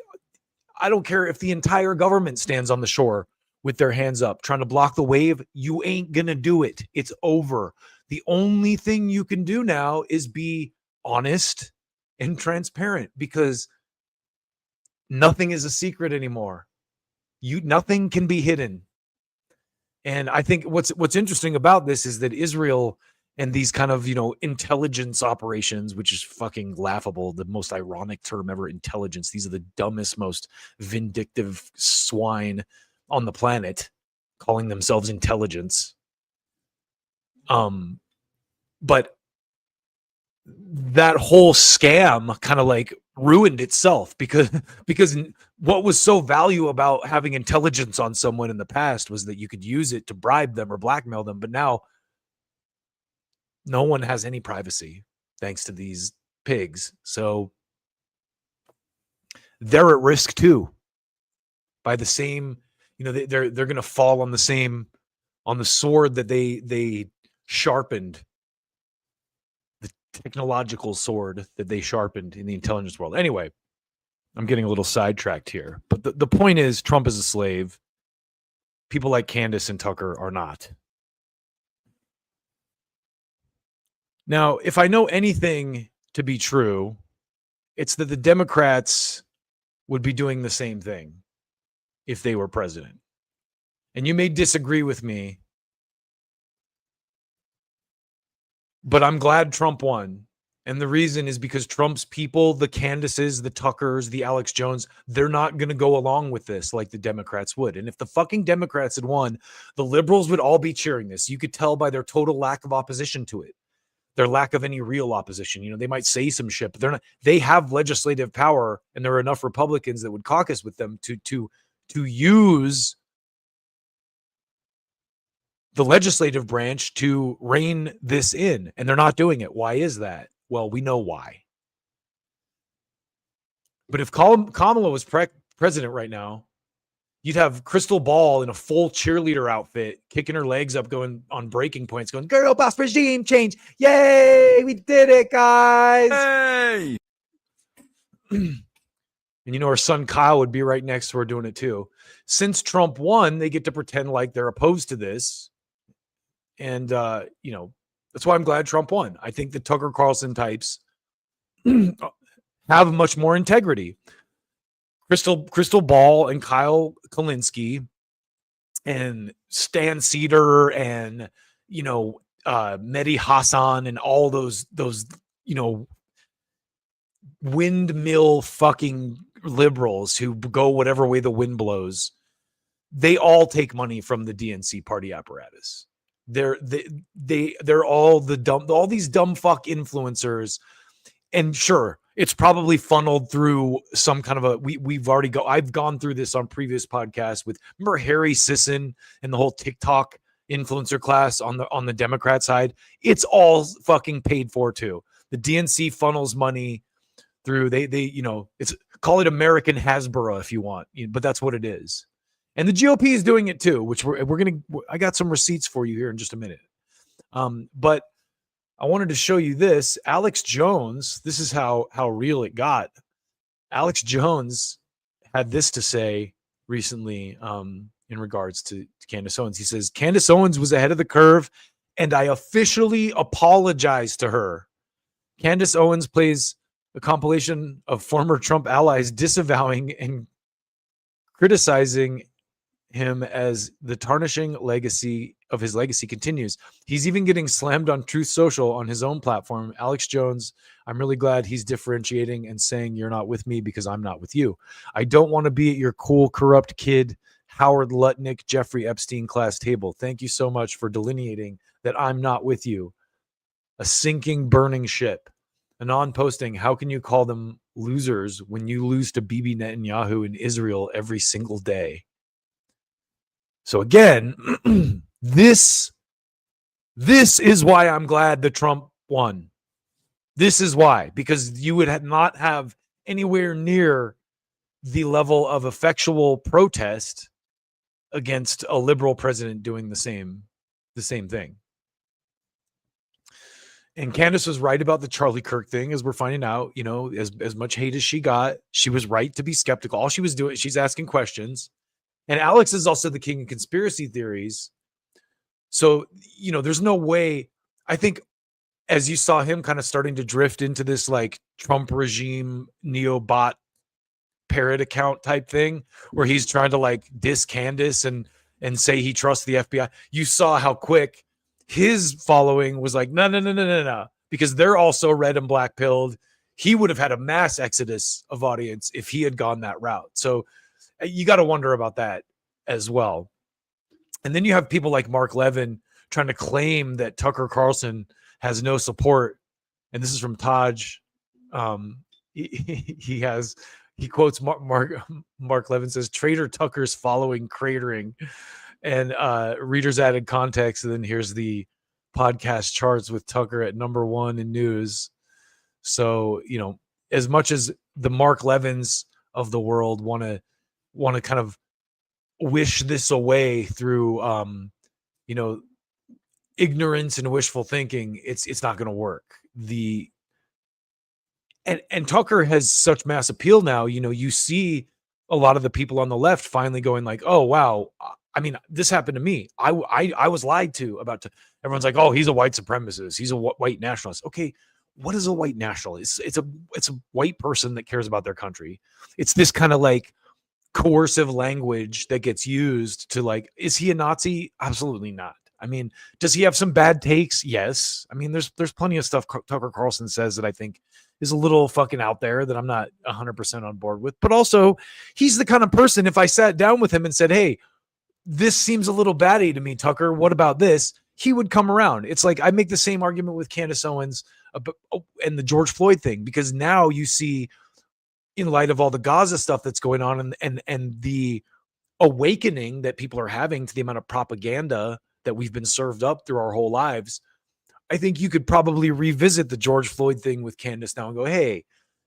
[SPEAKER 22] I don't care if the entire government stands on the shore with their hands up trying to block the wave, you ain't going to do it. It's over. The only thing you can do now is be honest and transparent, because nothing is a secret anymore. Nothing can be hidden. And I think what's interesting about this is that Israel and these kind of, intelligence operations, which is fucking laughable, the most ironic term ever, intelligence. These are the dumbest, most vindictive swine on the planet, calling themselves intelligence. But that whole scam kind of like ruined itself because what was so valuable about having intelligence on someone in the past was that you could use it to bribe them or blackmail them. But now no one has any privacy thanks to these pigs. So they're at risk too. By the same, they're going to fall on the sword that they sharpened, the technological sword that they sharpened in the intelligence world. Anyway, I'm getting a little sidetracked here, but the point is, Trump is a slave. People like Candace and Tucker are not. Now, if I know anything to be true, it's that the Democrats would be doing the same thing if they were president. And you may disagree with me, but I'm glad Trump won. And the reason is because Trump's people, the Candaces, the Tuckers, the Alex Jones, they're not going to go along with this like the Democrats would. And if the fucking Democrats had won, the liberals would all be cheering this. You could tell by their total lack of opposition to it. Their lack of any real opposition. They might say some shit, but they have legislative power, and there are enough Republicans that would caucus with them to use the legislative branch to rein this in, and they're not doing it. Why is that? Well, we know why. But if Kamala was president right now, You'd have Crystal Ball in a full cheerleader outfit, kicking her legs up, going on breaking points, going, girl boss regime change. Yay, we did it, guys.
[SPEAKER 2] Hey.
[SPEAKER 22] And her son Kyle would be right next to her doing it too. Since Trump won, they get to pretend like they're opposed to this. And, that's why I'm glad Trump won. I think the Tucker Carlson types have much more integrity. Crystal Ball and Kyle Kalinske and Stan Cedar and, Mehdi Hassan and all those, windmill fucking liberals who go whatever way the wind blows. They all take money from the DNC party apparatus. They're all all these dumb fuck influencers. And sure, it's probably funneled through some kind of I've gone through this on previous podcasts with, remember Harry Sisson and the whole TikTok influencer class on the Democrat side. It's all fucking paid for too. The DNC funnels money through it's call it American Hasbro if you want, but that's what it is. And the GOP is doing it too, which I got some receipts for you here in just a minute. But I wanted to show you this. Alex Jones, this is how real it got. Alex Jones had this to say recently in regards to Candace Owens. He says, Candace Owens was ahead of the curve, and I officially apologized to her. Candace Owens plays a compilation of former Trump allies disavowing and criticizing him as the tarnishing legacy of his legacy continues. He's even getting slammed on Truth Social on his own platform. Alex Jones, I'm really glad he's differentiating and saying you're not with me because I'm not with you. I don't want to be at your cool, corrupt kid, Howard Lutnick, Jeffrey Epstein class table. Thank you so much for delineating that I'm not with you. A sinking, burning ship. Anon posting, how can you call them losers when you lose to Bibi Netanyahu in Israel every single day? So again, this is why I'm glad that Trump won. This is why, because you would not have anywhere near the level of effectual protest against a liberal president doing the same thing. And Candace was right about the Charlie Kirk thing, as we're finding out. As much hate as she got, she was right to be skeptical. All she was doing, she's asking questions. And Alex is also the king of conspiracy theories. So, there's no way. I think as you saw him kind of starting to drift into this like Trump regime neo-bot parrot account type thing, where he's trying to like diss Candace and say he trusts the FBI. You saw how quick his following was like, no, because they're also red and black pilled. He would have had a mass exodus of audience if he had gone that route. So you got to wonder about that as well. And then you have people like Mark Levin trying to claim that Tucker Carlson has no support. And this is from Taj. He quotes Mark Levin says, Traitor Tucker's following cratering. And readers added context. And then here's the podcast charts with Tucker at number 1 in news. So, as much as the Mark Levins of the world want to kind of wish this away through, ignorance and wishful thinking, it's not going to work. And Tucker has such mass appeal now. You see a lot of the people on the left finally going like, oh, wow. I mean, this happened to me. I was lied to about. Everyone's like, oh, he's a white supremacist. He's a white nationalist. Okay, what is a white nationalist? It's a white person that cares about their country. It's this kind of like coercive language that gets used to like, is he a Nazi? Absolutely not. I mean, does he have some bad takes? Yes. I mean, there's plenty of stuff Tucker Carlson says that I think is a little fucking out there that I'm not 100% on board with. But also, he's the kind of person, if I sat down with him and said, hey, this seems a little batty to me, Tucker, what about this? He would come around. It's like I make the same argument with Candace Owens and the George Floyd thing, because now you see, in light of all the Gaza stuff that's going on and the awakening that people are having to the amount of propaganda that we've been served up through our whole lives, I think you could probably revisit the George Floyd thing with Candace now and go, hey,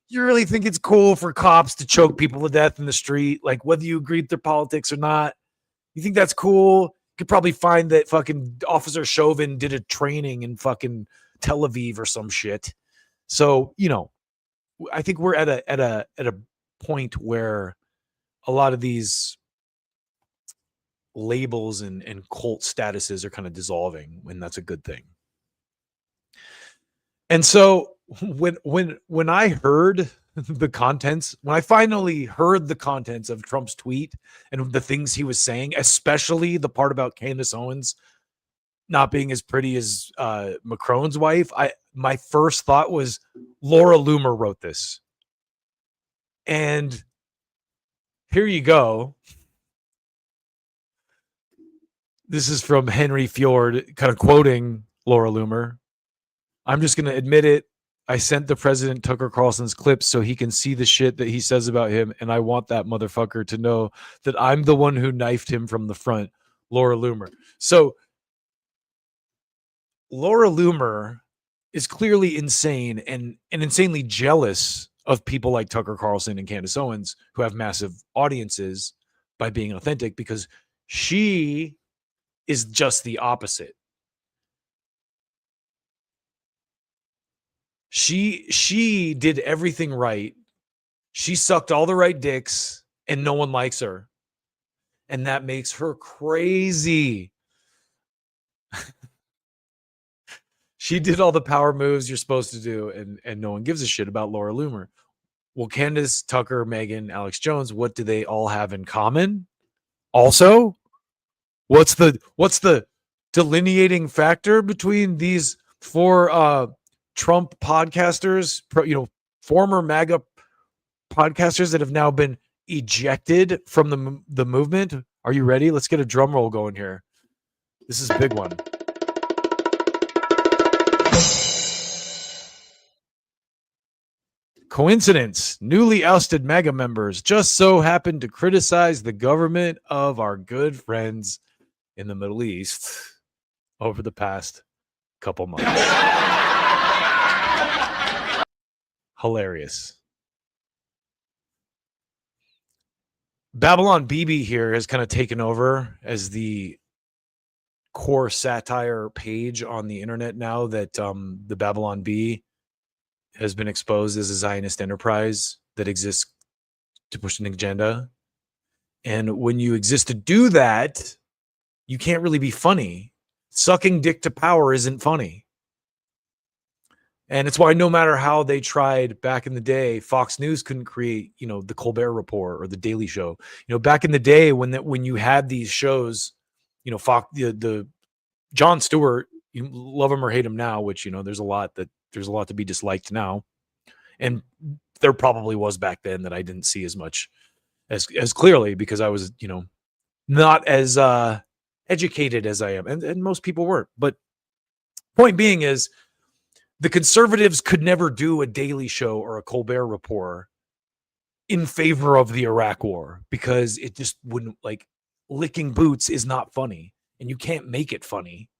[SPEAKER 22] You really think it's cool for cops to choke people to death in the street? Like, whether you agree with their politics or not, you think that's cool? You could probably find that fucking Officer Chauvin did a training in fucking Tel Aviv or some shit. So, I think we're at a point where a lot of these labels and cult statuses are kind of dissolving, and that's a good thing. And so when I heard the contents, when I finally heard the contents of Trump's tweet and the things he was saying, especially the part about Candace Owens not being as pretty as Macron's wife, my first thought was Laura Loomer wrote this. And here you go. This is from Henry Fjord, kind of quoting Laura Loomer. I'm just going to admit it. I sent the president Tucker Carlson's clips so he can see the shit that he says about him, and I want that motherfucker to know that I'm the one who knifed him from the front, Laura Loomer. So Laura Loomer is clearly insane and insanely jealous of people like Tucker Carlson and Candace Owens who have massive audiences by being authentic, because she is just the opposite. She did everything right. She sucked all the right dicks and no one likes her. And that makes her crazy. She did all the power moves you're supposed to do, and no one gives a shit about Laura Loomer. Well, Candace, Tucker, Megan, Alex Jones, what do they all have in common? Also, what's the delineating factor between these four Trump podcasters, former MAGA podcasters that have now been ejected from the movement? Are you ready? Let's get a drum roll going here. This is a big one. Coincidence. Newly ousted MAGA members just so happened to criticize the government of our good friends in the Middle East over the past couple months. Hilarious. Babylon BB here has kind of taken over as the core satire page on the internet now that the Babylon Bee has been exposed as a Zionist enterprise that exists to push an agenda. And when you exist to do that, you can't really be funny. Sucking dick to power isn't funny. And it's why no matter how they tried back in the day, Fox News couldn't create, the Colbert Report or the Daily Show. Back in the day when you had these shows, Fox, the Jon Stewart, you love him or hate him now, which, there's a lot to be disliked now. And there probably was back then that I didn't see as much as clearly because I was, not as educated as I am. And most people weren't. But point being is, the conservatives could never do a Daily Show or a Colbert Report in favor of the Iraq War because it just wouldn't, licking boots is not funny, and you can't make it funny.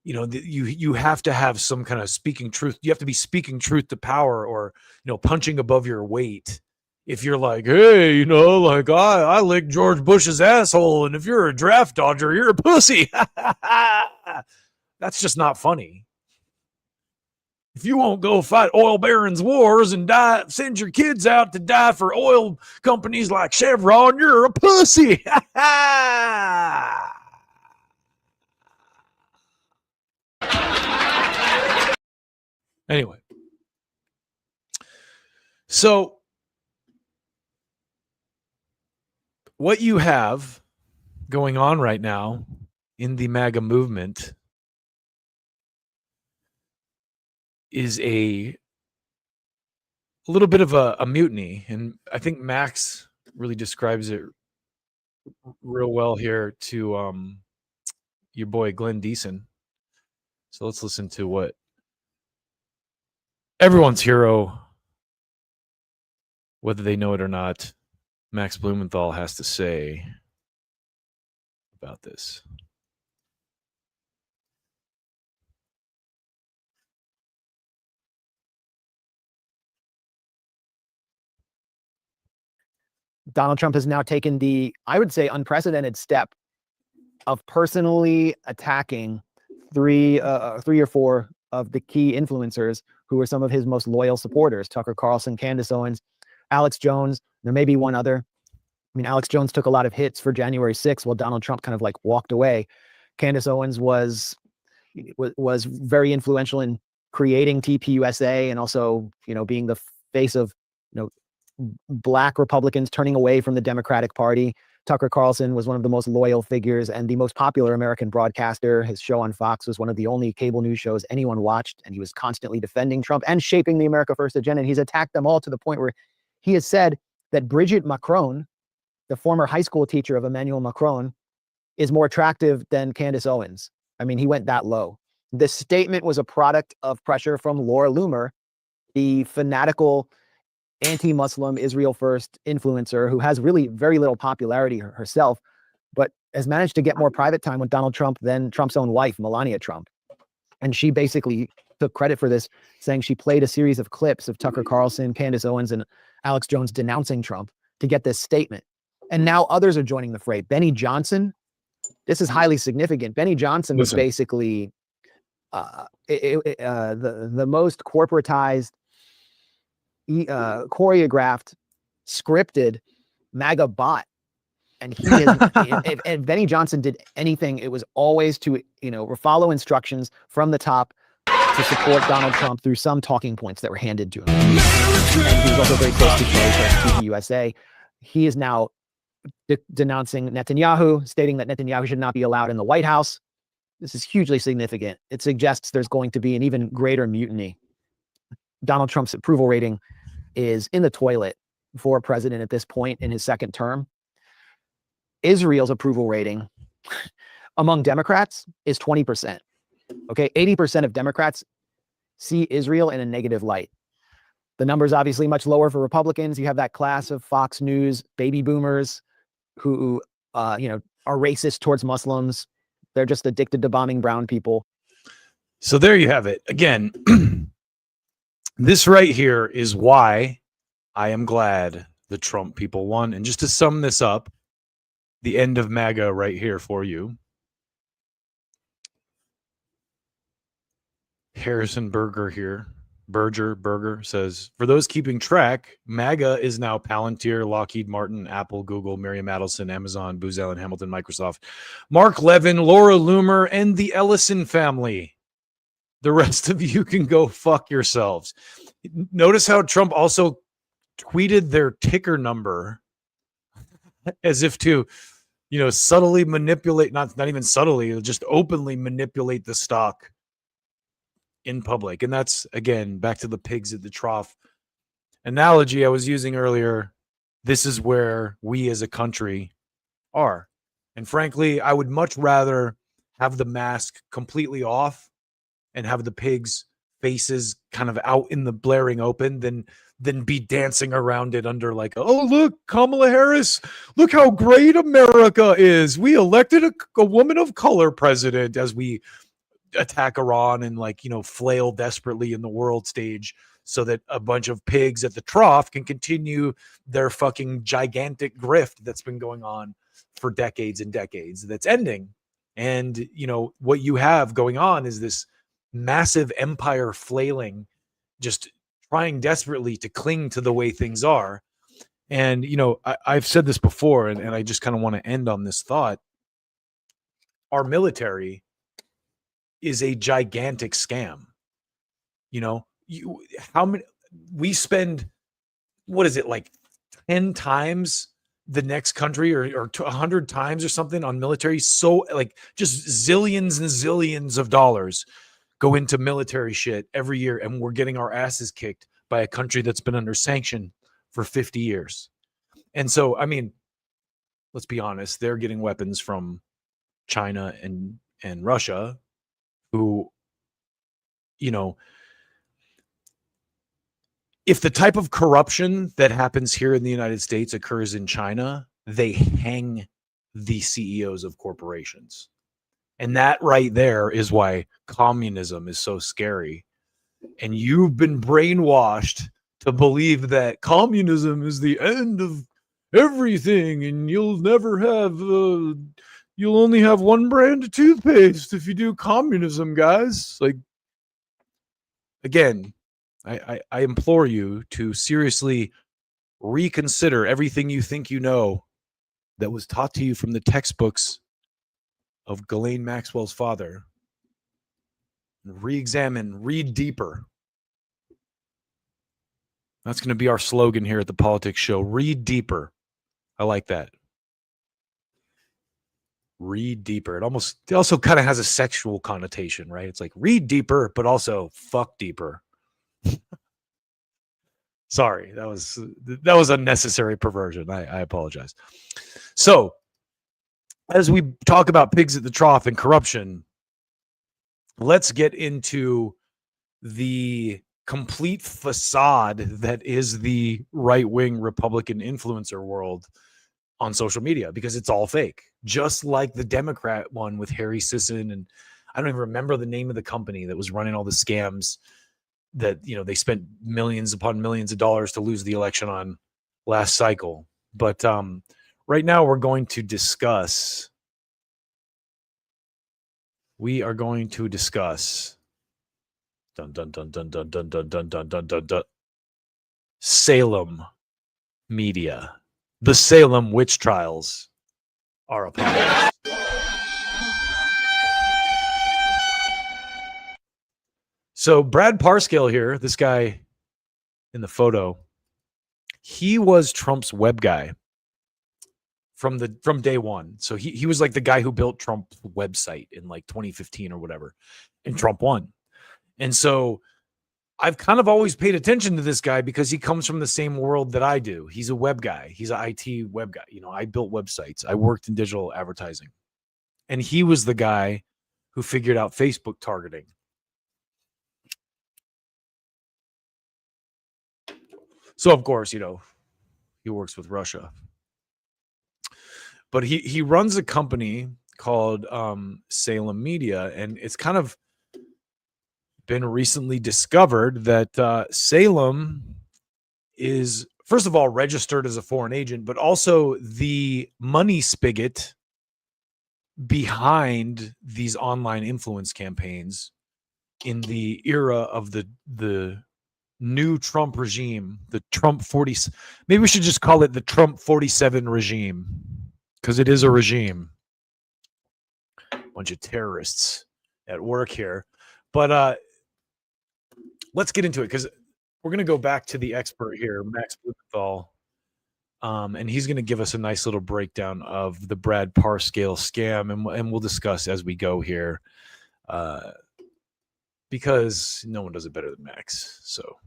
[SPEAKER 22] You have to have some kind of speaking truth. You have to be speaking truth to power, or punching above your weight. If you're like, hey, I licked George Bush's asshole, and if you're a draft dodger, you're a pussy. That's just not funny. If you won't go fight oil barons' wars and send your kids out to die for oil companies like Chevron, you're a pussy. Anyway. So what you have going on right now in the MAGA movement is a little bit of a mutiny. And I think Max really describes it real well here to your boy Glenn Deason. So let's listen to what everyone's hero, whether they know it or not, Max Blumenthal has to say about this.
[SPEAKER 2] Donald Trump has now taken the, I would say, unprecedented step of personally attacking three or four of the key influencers who were some of his most loyal supporters: Tucker Carlson, Candace Owens, Alex Jones. There may be one other. I mean, Alex Jones took a lot of hits for January 6th while Donald Trump kind of like walked away. Candace Owens was very influential in creating TPUSA and also, being the face of, Black Republicans turning away from the Democratic Party. Tucker Carlson was one of the most loyal figures and the most popular American broadcaster. His show on Fox was one of the only cable news shows anyone watched, and he was constantly defending Trump and shaping the America First agenda. And he's attacked them all to the point where he has said that Brigitte Macron, the former high school teacher of Emmanuel Macron, is more attractive than Candace Owens. I mean, he went that low. This statement was a product of pressure from Laura Loomer, the fanatical anti-Muslim Israel First influencer who has really very little popularity herself, but has managed to get more private time with Donald Trump than Trump's own wife, Melania Trump. And she basically took credit for this, saying she played a series of clips of Tucker Carlson, Candace Owens, and Alex Jones denouncing Trump to get this statement. And now others are joining the fray. Benny Johnson, this is highly significant. Benny Johnson was basically the most corporatized, choreographed, scripted MAGA bot. And he is, if Benny Johnson did anything, it was always to, follow instructions from the top to support Donald Trump through some talking points that were handed to him. And he was also very close to TPUSA. He is now denouncing Netanyahu, stating that Netanyahu should not be allowed in the White House. This is hugely significant. It suggests there's going to be an even greater mutiny. Donald Trump's approval rating is in the toilet for president at this point in his second term. Israel's approval rating among Democrats is 20%. Okay, 80% of Democrats see Israel in a negative light. The number is obviously much lower for Republicans. You have that class of Fox News baby boomers who, are racist towards Muslims. They're just addicted to bombing brown people.
[SPEAKER 22] So there you have it. Again, this right here is why I am glad the Trump people won. And just to sum this up, the end of MAGA right here for you. Harrison Berger says, for those keeping track, MAGA is now Palantir, Lockheed Martin, Apple, Google, Merriam Adelson, Amazon, Booz Allen Hamilton, Microsoft, Mark Levin, Laura Loomer, and the Ellison family. The rest of you can go fuck yourselves. Notice how Trump also tweeted their ticker number as if to, subtly manipulate, not even subtly, just openly manipulate the stock in public. And that's, again, back to the pigs at the trough analogy I was using earlier. This is where we as a country are. And frankly, I would much rather have the mask completely off and have the pigs' faces kind of out in the blaring open than be dancing around it under like, oh, look, Kamala Harris, look how great America is. We elected a woman of color president, as we attack Iran and flail desperately in the world stage so that a bunch of pigs at the trough can continue their fucking gigantic grift that's been going on for decades and decades that's ending. And, what you have going on is this massive empire flailing, just trying desperately to cling to the way things are. And, I've said this before, and I just kind of want to end on this thought. Our military is a gigantic scam. How many we spend, what is it, like 10 times the next country or 100 times or something on military? So just zillions and zillions of dollars go into military shit every year, and we're getting our asses kicked by a country that's been under sanction for 50 years. And so, I mean, let's be honest, they're getting weapons from China and Russia, who, if the type of corruption that happens here in the United States occurs in China, they hang the CEOs of corporations. And that right there is why communism is so scary. And you've been brainwashed to believe that communism is the end of everything, and you'll never have you'll only have one brand of toothpaste if you do communism, guys. Like, again, I implore you to seriously reconsider everything you think you know that was taught to you from the textbooks of Ghislaine Maxwell's father. Re-examine, read deeper. That's going to be our slogan here at the Politics Show. Read deeper. I like that. Read deeper. It also kind of has a sexual connotation, right? It's like read deeper, but also fuck deeper. Sorry, that was unnecessary perversion. I apologize. So, as we talk about pigs at the trough and corruption, let's get into the complete facade that is the right-wing Republican influencer world on social media, because it's all fake. Just like the Democrat one with Harry Sisson, and I don't even remember the name of the company that was running all the scams that, you know, they spent millions upon millions of dollars to lose the election on last cycle. But right now we're going to discuss dun dun dun dun dun dun dun dun dun dun dun dun Salem media. The Salem witch trials are upon us. So Brad Parscale here, this guy in the photo, he was Trump's web guy from day one. So he was like the guy who built Trump's website in like 2015 or whatever, and Trump won. And so I've kind of always paid attention to this guy because he comes from the same world that I do. He's a web guy. He's an IT web guy. You know, I built websites. I worked in digital advertising. And he was the guy who figured out Facebook targeting. So, of course, you know, he works with Russia. But he runs a company called Salem Media, and it's kind of been recently discovered that Salem is, first of all, registered as a foreign agent, but also the money spigot behind these online influence campaigns in the era of the new Trump regime, the Trump 40. Maybe we should just call it the Trump 47 regime, because it is a regime. Bunch of terrorists at work here. But let's get into it, because we're going to go back to the expert here, Max Blumenthal, and he's going to give us a nice little breakdown of the Brad Parscale scam, and we'll discuss as we go here, because no one does it better than Max. So.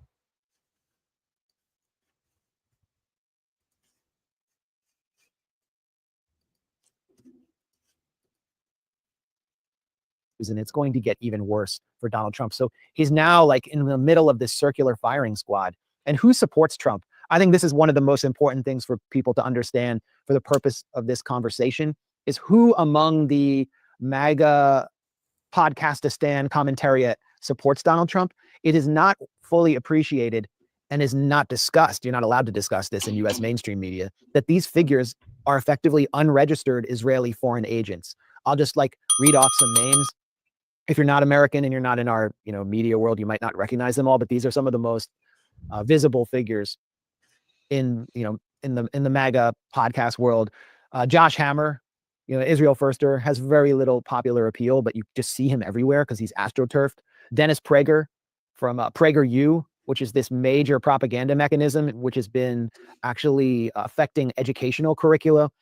[SPEAKER 2] And it's going to get even worse for Donald Trump. So he's now like in the middle of this circular firing squad. And who supports Trump? I think this is one of the most important things for people to understand for the purpose of this conversation, is who among the MAGA podcastistan commentariat supports Donald Trump. It is not fully appreciated and is not discussed. You're not allowed to discuss this in US mainstream media, that these figures are effectively unregistered Israeli foreign agents. I'll just like read off some names. If you're not American and you're not in our, you know, media world, you might not recognize them all, but these are some of the most visible figures in, you know, in the MAGA podcast world. Josh Hammer, you know, Israel Firster, has very little popular appeal, but you just see him everywhere because he's astroturfed. Dennis Prager from PragerU, which is this major propaganda mechanism, which has been actually affecting educational curricula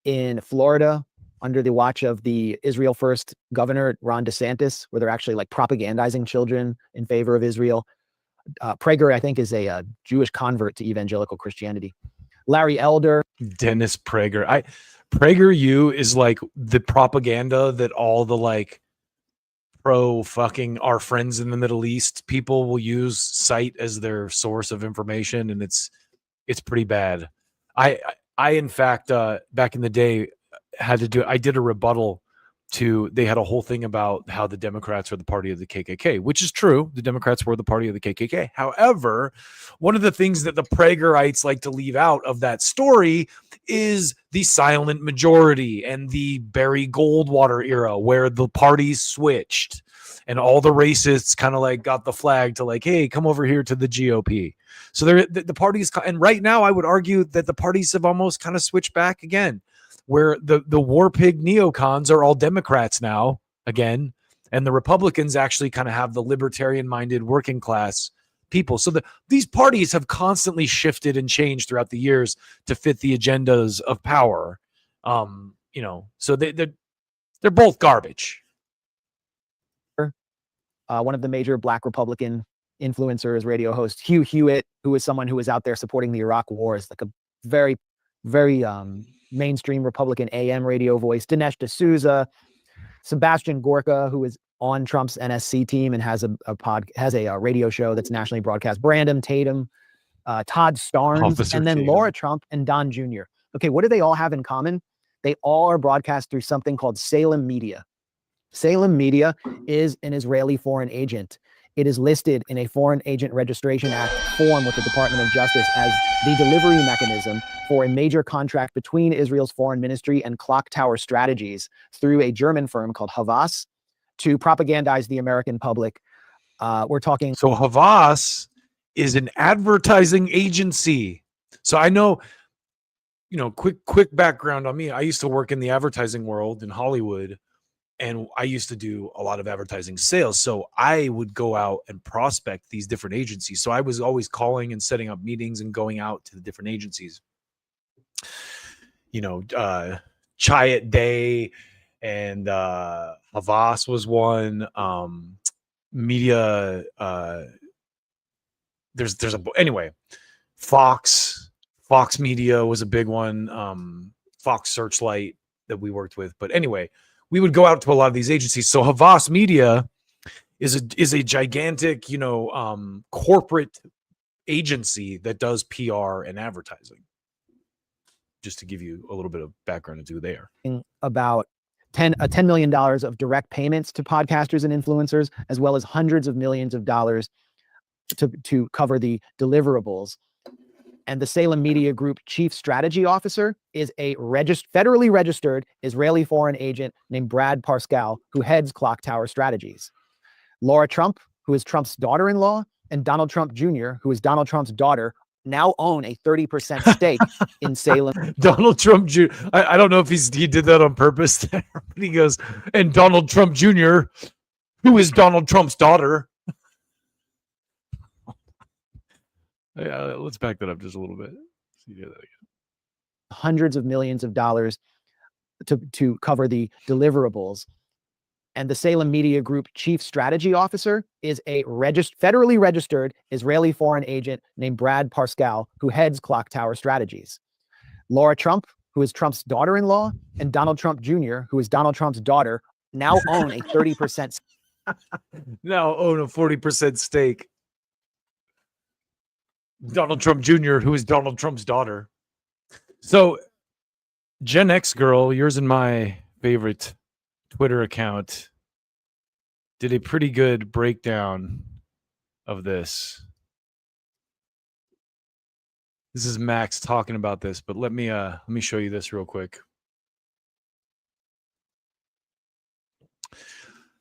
[SPEAKER 2] in Florida under the watch of the Israel First governor, Ron DeSantis, where they're actually like propagandizing children in favor of Israel. Prager, I think, is a Jewish convert to evangelical Christianity. Larry Elder.
[SPEAKER 22] Dennis Prager. PragerU is like the propaganda that all the like pro fucking our friends in the Middle East people will use, cite as their source of information, and it's pretty bad. I in fact back in the day I did a rebuttal to, they had a whole thing about how the Democrats are the party of the KKK, which is true. The Democrats were the party of the KKK. However, one of the things that the Pragerites like to leave out of that story is the silent majority and the Barry Goldwater era where the parties switched and all the racists kind of like got the flag to like, hey, come over here to the GOP. So the parties, and right now I would argue that the parties have almost kind of switched back again, where the war pig neocons are all Democrats now again, and the Republicans actually kind of have the libertarian-minded working class people. So these parties have constantly shifted and changed throughout the years to fit the agendas of power. So they're both garbage.
[SPEAKER 2] One of the major Black Republican influencers, radio host Hugh Hewitt, who is someone who was out there supporting the Iraq War, is like a very, very mainstream Republican AM radio voice. Dinesh D'Souza, Sebastian Gorka, who is on Trump's NSC team and has a radio show that's nationally broadcast. Brandon Tatum, Todd Starnes,
[SPEAKER 22] Officer
[SPEAKER 2] and then
[SPEAKER 22] Tatum.
[SPEAKER 2] Laura Trump and Don Jr. Okay, what do they all have in common? They all are broadcast through something called Salem Media. Salem Media is an Israeli foreign agent. It is listed in a Foreign Agent Registration Act form with the Department of Justice as the delivery mechanism for a major contract between Israel's foreign ministry and Clock Tower Strategies through a German firm called Havas to propagandize the American public. We're talking.
[SPEAKER 22] So Havas is an advertising agency. So I know, quick background on me. I used to work in the advertising world in Hollywood, and I used to do a lot of advertising sales. So I would go out and prospect these different agencies. So I was always calling and setting up meetings and going out to the different agencies. Chiat Day and Havas was one. Media. Anyway, Fox Media was a big one. Fox Searchlight that we worked with. But anyway, we would go out to a lot of these agencies. So Havas Media is a gigantic, corporate agency that does PR and advertising. Just to give you a little bit of background into who they are.
[SPEAKER 2] About $10 million of direct payments to podcasters and influencers, as well as hundreds of millions of dollars to cover the deliverables. And the Salem Media Group chief strategy officer is a federally registered Israeli foreign agent named Brad Parscale, who heads Clock Tower Strategies. Laura Trump, who is Trump's daughter-in-law, and Donald Trump Jr., who is Donald Trump's daughter, now own a 30% stake in Salem.
[SPEAKER 22] Donald Trump Jr. I don't know if he did that on purpose there, but he goes, and Donald Trump Jr., who is Donald Trump's daughter. Yeah, let's back that up just a little bit. So you hear that again.
[SPEAKER 2] Hundreds of millions of dollars to cover the deliverables. And the Salem Media Group chief strategy officer is a federally registered Israeli foreign agent named Brad Parscale, who heads Clock Tower Strategies. Laura Trump, who is Trump's daughter-in-law, and Donald Trump Jr., who is Donald Trump's daughter, now own a 30%.
[SPEAKER 22] Now own a 40% stake. Donald Trump Jr., who is Donald Trump's daughter. So, Gen X girl, yours and my favorite Twitter account, did a pretty good breakdown of this. This is Max talking about this, but let me show you this real quick.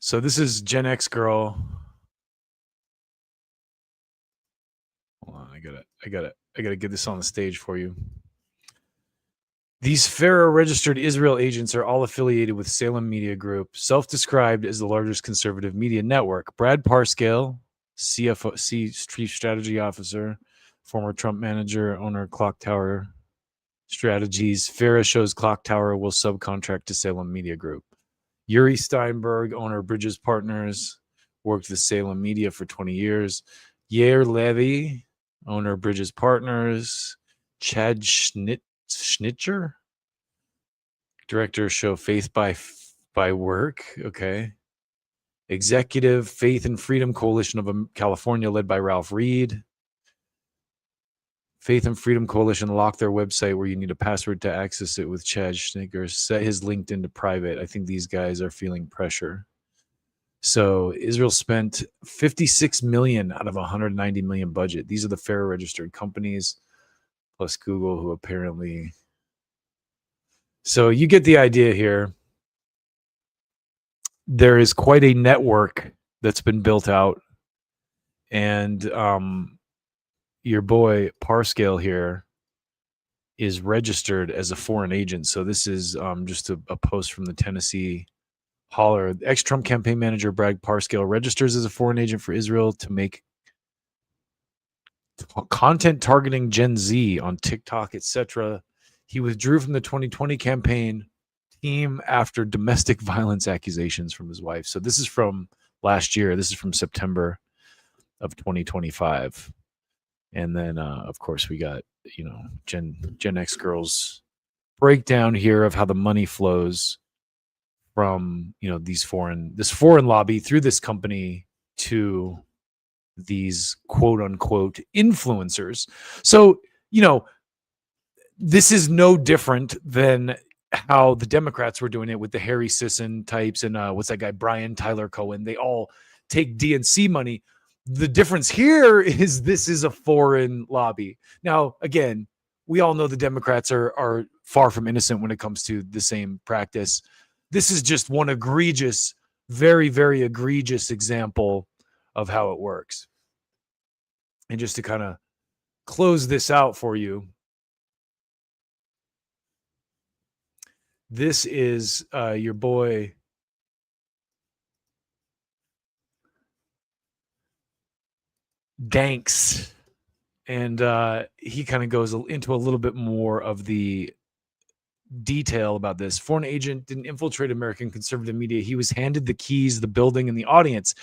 [SPEAKER 22] So this is Gen X girl. Hold on, I gotta get this on the stage for you. These FARA registered Israel agents are all affiliated with Salem Media Group, self-described as the largest conservative media network. Brad Parscale, Chief Strategy Officer, former Trump manager, owner of Clock Tower Strategies. FARA shows Clock Tower will subcontract to Salem Media Group. Yuri Steinberg, owner of Bridges Partners, worked with Salem Media for 20 years. Yair Levy, owner of Bridges Partners. Chad Schnitzer, director show Faith by Work. Okay. Executive Faith and Freedom Coalition of California, led by Ralph Reed. Faith and Freedom Coalition locked their website where you need a password to access it with Chad Schnitzer. Set his LinkedIn to private. I think these guys are feeling pressure. So Israel spent $56 million out of $190 million budget. These are the FARA registered companies, plus Google, who apparently So you get the idea here. There is quite a network that's been built out, and your boy Parscale here is registered as a foreign agent. So this is just a post from the Tennessee Holler. Ex-Trump campaign manager Brad Parscale registers as a foreign agent for Israel to make content targeting Gen Z on TikTok, etc. He withdrew from the 2020 campaign team after domestic violence accusations from his wife. So this is from last year. This is from September of 2025. And then, of course, we got, Gen X girls breakdown here of how the money flows from, this foreign lobby through this company to these quote unquote influencers. So, this is no different than how the Democrats were doing it with the Harry Sisson types and what's that guy, Brian Tyler Cohen. They all take DNC money. The difference here is this is a foreign lobby. Now, again, we all know the Democrats are far from innocent when it comes to the same practice. This is just one egregious, very, very egregious example of how it works. And just to kind of close this out for you, this is your boy Danks, and he kind of goes into a little bit more of the detail about this. Foreign agent didn't infiltrate American conservative media. He was handed the keys, the building, and the audience.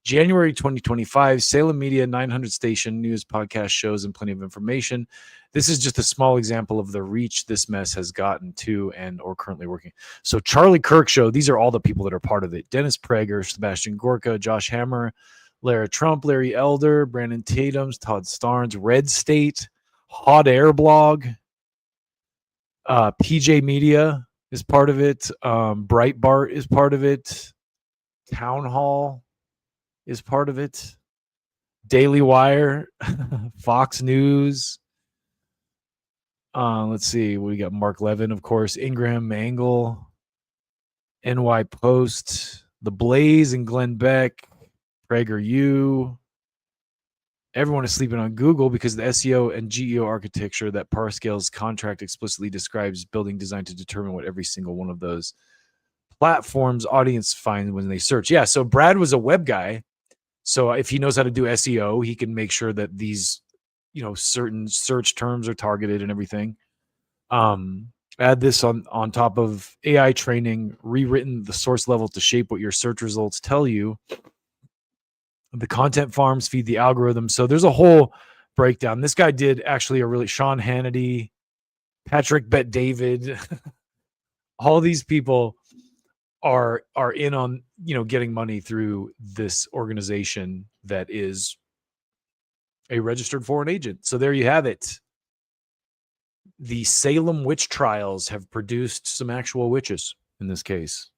[SPEAKER 22] January 2025, Salem Media, 900 station, news, podcast, shows, and plenty of information. This is just a small example of the reach this mess has gotten to and or currently working. So Charlie Kirk Show, these are all the people that are part of it. Dennis Prager, Sebastian Gorka, Josh Hammer, Lara Trump, Larry Elder, Brandon Tatums, Todd Starnes, Red State, Hot Air Blog, PJ Media is part of it. Breitbart is part of it. Town Hall is part of it. Daily Wire, Fox News. Let's see. We got Mark Levin, of course, Ingram Angle, NY Post, The Blaze and Glenn Beck, PragerU. Everyone is sleeping on Google because the SEO and GEO architecture that Parscale's contract explicitly describes building designed to determine what every single one of those platforms audience find when they search. Yeah, so Brad was a web guy. So if he knows how to do SEO, he can make sure that these, certain search terms are targeted and everything. Add this on top of AI training, rewritten the source level to shape what your search results tell you. The content farms feed the algorithm. So there's a whole breakdown. This guy did actually Sean Hannity, Patrick Bet David, all these people are in on, getting money through this organization that is a registered foreign agent. So there you have it. The Salem witch trials have produced some actual witches in this case.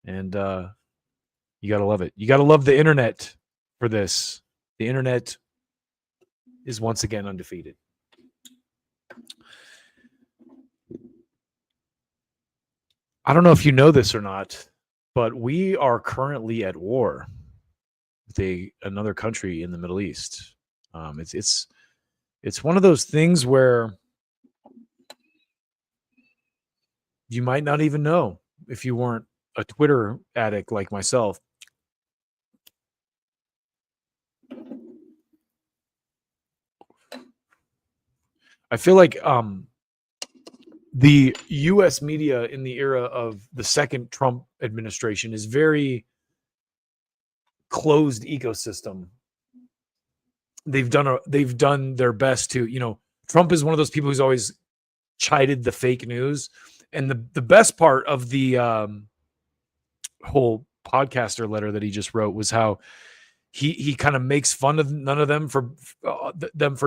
[SPEAKER 22] And you got to love it. You got to love the internet for this. The internet is once again undefeated. I don't know if you know this or not, but we are currently at war with another country in the Middle East. It's one of those things where you might not even know if you weren't a Twitter addict like myself. I feel like the U.S. media in the era of the second Trump administration is very closed ecosystem. They've done their best to, Trump is one of those people who's always chided the fake news. And the best part of the whole podcaster letter that he just wrote was how he kind of makes fun of none of them for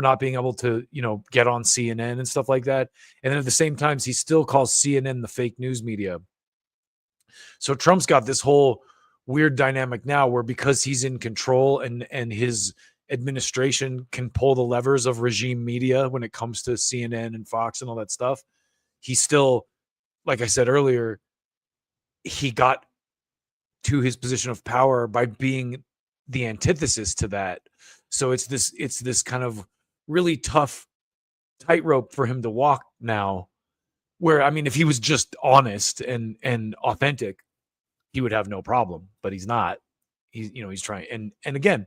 [SPEAKER 22] not being able to, get on CNN and stuff like that. And then at the same time, he still calls CNN the fake news media. So Trump's got this whole weird dynamic now where because he's in control and his administration can pull the levers of regime media when it comes to CNN and Fox and all that stuff, he still like I said earlier, he got to his position of power by being the antithesis to that. So it's this kind of really tough tightrope for him to walk now, where, I mean, if he was just honest and authentic, he would have no problem, but he's not. He's trying. And again,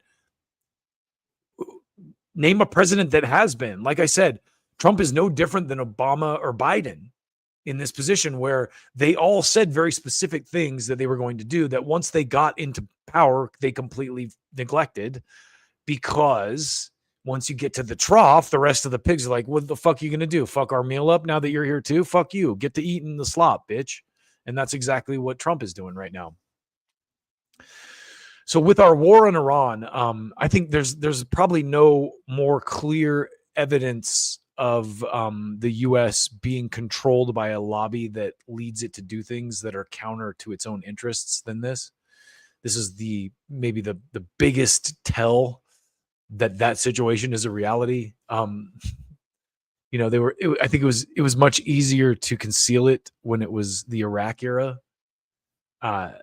[SPEAKER 22] name a president that has been. Like I said, Trump is no different than Obama or Biden in this position, where they all said very specific things that they were going to do that once they got into power, they completely neglected, because once you get to the trough, the rest of the pigs are like, what the fuck are you going to do? Fuck our meal up now that you're here too? Fuck you. Get to eating the slop, bitch. And that's exactly what Trump is doing right now. So with our war in Iran, I think there's probably no more clear evidence of the U.S. being controlled by a lobby that leads it to do things that are counter to its own interests than this. This is maybe the biggest tell that situation is a reality. I think it was much easier to conceal it when it was the Iraq era. And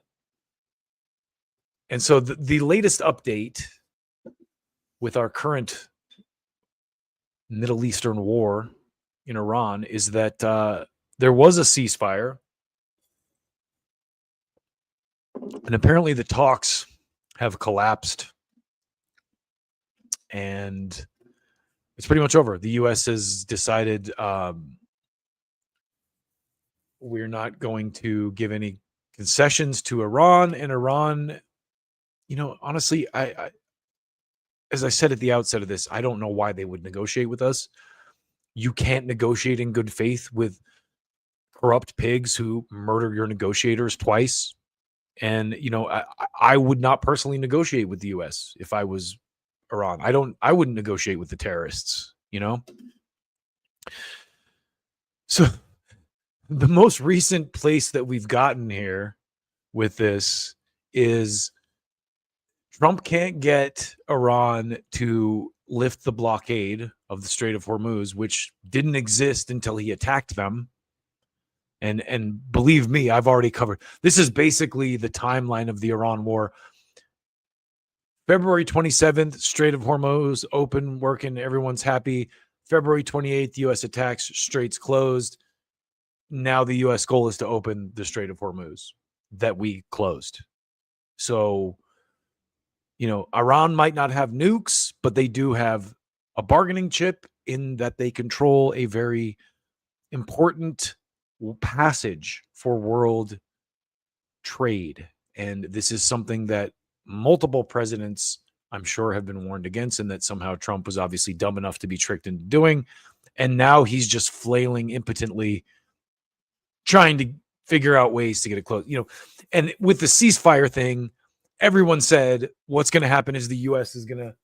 [SPEAKER 22] so the latest update with our current Middle Eastern war in Iran is that there was a ceasefire, and apparently the talks have collapsed, and it's pretty much over. The U.S. has decided we're not going to give any concessions to Iran, and Iran, honestly, I as I said at the outset of this, I don't know why they would negotiate with us. You can't negotiate in good faith with corrupt pigs who murder your negotiators twice. And, I would not personally negotiate with the U.S. if I was Iran. I wouldn't negotiate with the terrorists, So the most recent place that we've gotten here with this is Trump can't get Iran to lift the blockade of the Strait of Hormuz, which didn't exist until he attacked them. And believe me, I've already covered. This is basically the timeline of the Iran war. February 27th, Strait of Hormuz open, working, everyone's happy. February 28th, U.S. attacks, straits closed. Now the U.S. goal is to open the Strait of Hormuz that we closed. So, Iran might not have nukes, but they do have a bargaining chip in that they control a very important passage for world trade. And this is something that multiple presidents, I'm sure, have been warned against, and that somehow Trump was obviously dumb enough to be tricked into doing. And now he's just flailing impotently, trying to figure out ways to get it closed. And with the ceasefire thing, everyone said what's going to happen is the U.S. is going to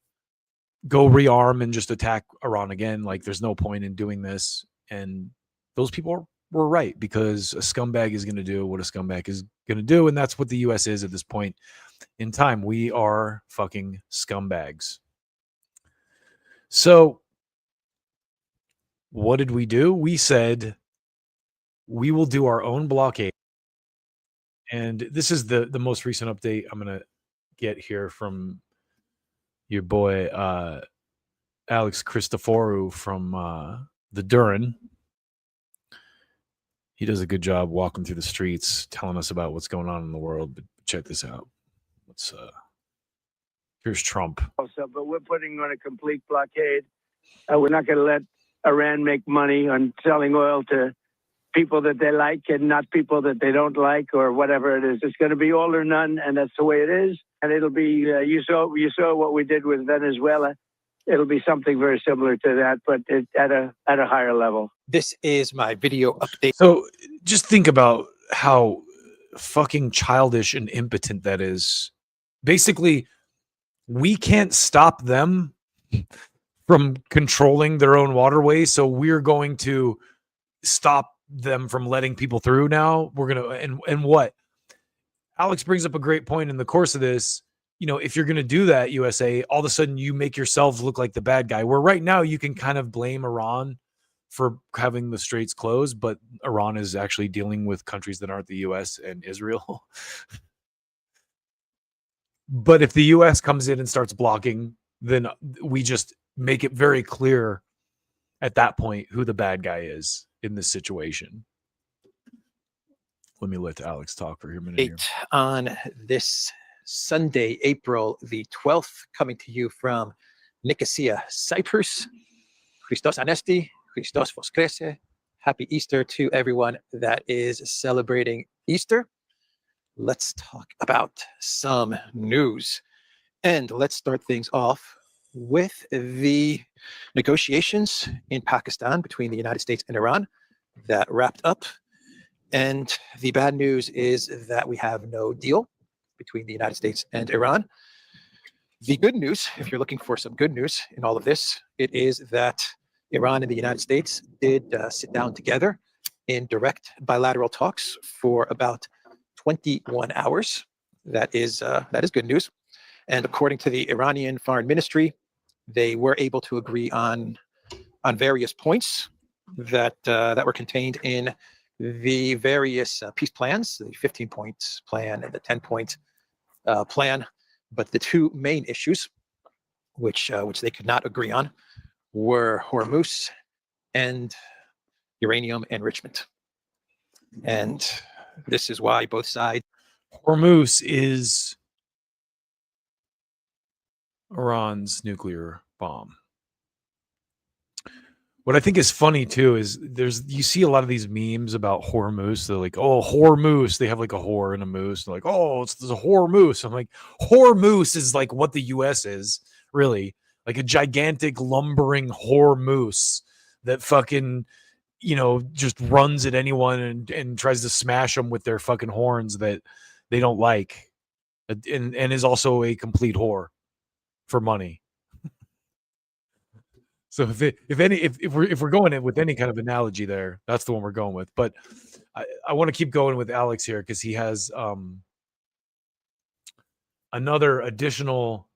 [SPEAKER 22] go rearm and just attack Iran again. Like, there's no point in doing this. And those people were right, because a scumbag is going to do what a scumbag is going to do. And that's what the U.S. is at this point in time. We are fucking scumbags. So what did we do? We said we will do our own blockade. And this is the most recent update I'm going to get here from your boy, Alex Christoforou from the Durin. He does a good job walking through the streets, telling us about what's going on in the world. But check this out. Here's Trump.
[SPEAKER 5] Also, but we're putting on a complete blockade. We're not going to let Iran make money on selling oil to people that they like and not people that they don't like, or whatever it is. It's going to be all or none, and that's the way it is. And it'll be, you saw what we did with Venezuela. It'll be something very similar to that, but at a higher level.
[SPEAKER 7] This is my video update.
[SPEAKER 22] So just think about how fucking childish and impotent that is. Basically, we can't stop them from controlling their own waterways, so we're going to stop them from letting people through now. We're going to, and what? Alex brings up a great point in the course of this. If you're going to do that, USA, all of a sudden you make yourselves look like the bad guy, where right now you can kind of blame Iran for having the straits closed, but Iran is actually dealing with countries that aren't the US and Israel. But if the US comes in and starts blocking, then we just make it very clear at that point who the bad guy is in this situation. Let me let Alex talk for a minute here.
[SPEAKER 7] On this Sunday, April the 12th, coming to you from Nicosia, Cyprus. Christos Anesti, Christos Voskrese. Happy Easter to everyone that is celebrating Easter. Let's talk about some news. And let's start things off with the negotiations in Pakistan between the United States and Iran that wrapped up. And the bad news is that we have no deal between the United States and Iran. The good news, if you're looking for some good news in all of this, it is that Iran and the United States did sit down together in direct bilateral talks for about 21 hours. That is good news. And according to the Iranian Foreign Ministry, they were able to agree on various points that were contained in the various peace plans, the 15-point plan and the 10-point plan. But the two main issues, which they could not agree on, were Hormuz and uranium enrichment. And this is why both sides.
[SPEAKER 22] Hormuz is Iran's nuclear bomb. What I think is funny too is you see a lot of these memes about Hormuz. They're like, oh, Hormuz. They have like a whore and a moose. They're like, oh, there's a Hormuz. I'm like, Hormuz is like what the U.S. is, really. Like a gigantic lumbering Hormuz that fucking, just runs at anyone and tries to smash them with their fucking horns that they don't like. And is also a complete whore for money. So if we're going in with any kind of analogy there, that's the one we're going with. But I want to keep going with Alex here because he has another additional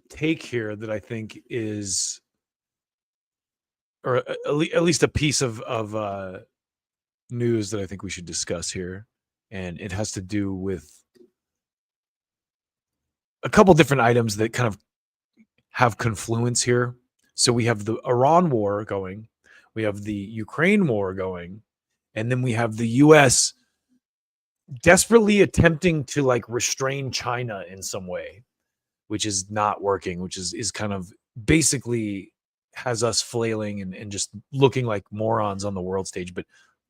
[SPEAKER 22] take here that I think is, or at least a piece of news that I think we should discuss here, and it has to do with a couple different items that kind of have confluence here. So we have the Iran war going, we have the Ukraine war going, and then we have the US desperately attempting to like restrain China in some way, which is not working, which is kind of basically has us flailing and just looking like morons on the world stage. But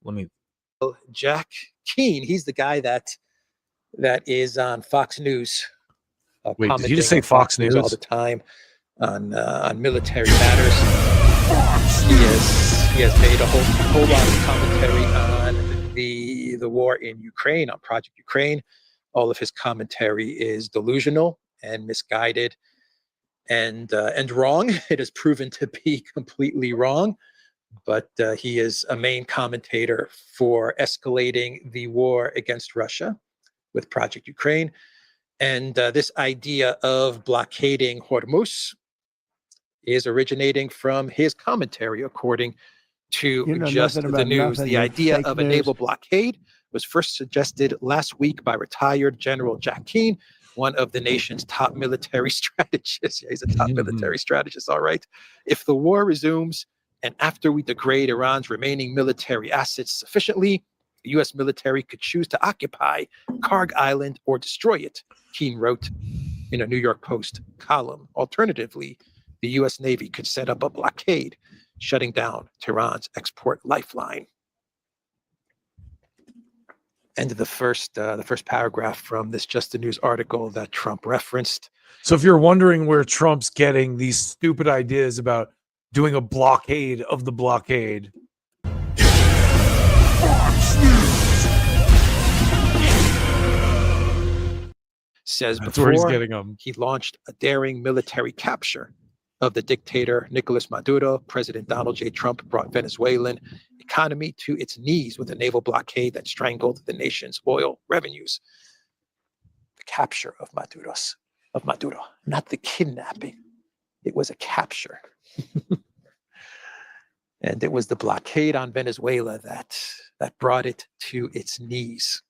[SPEAKER 22] let me.
[SPEAKER 7] Jack Keane, he's the guy that is on Fox News.
[SPEAKER 22] Wait, did you just say Fox News
[SPEAKER 7] all the time on military matters? He has made a whole lot of commentary on the war in Ukraine, on Project Ukraine. All of his commentary is delusional and misguided and wrong. It has proven to be completely wrong. But he is a main commentator for escalating the war against Russia with Project Ukraine. And this idea of blockading Hormuz is originating from his commentary, according to Just the News. The idea of a naval blockade was first suggested last week by retired General Jack Keane, one of the nation's top military strategists. Yeah, he's a top military strategist, all right. If the war resumes, and after we degrade Iran's remaining military assets sufficiently, the U.S. military could choose to occupy Karg Island or destroy it, Keane wrote in a New York Post column. Alternatively, the U.S. Navy could set up a blockade, shutting down Tehran's export lifeline. End of the first paragraph from this Just the News article that Trump referenced.
[SPEAKER 22] So if you're wondering where Trump's getting these stupid ideas about doing a blockade of the blockade,
[SPEAKER 7] says
[SPEAKER 22] that's
[SPEAKER 7] before
[SPEAKER 22] where he's getting them.
[SPEAKER 7] He launched a daring military capture of the dictator Nicolas Maduro. President Donald J. Trump brought Venezuelan economy to its knees with a naval blockade that strangled the nation's oil revenues. The capture of Maduro, not the kidnapping. It was a capture. And it was the blockade on Venezuela that brought it to its knees.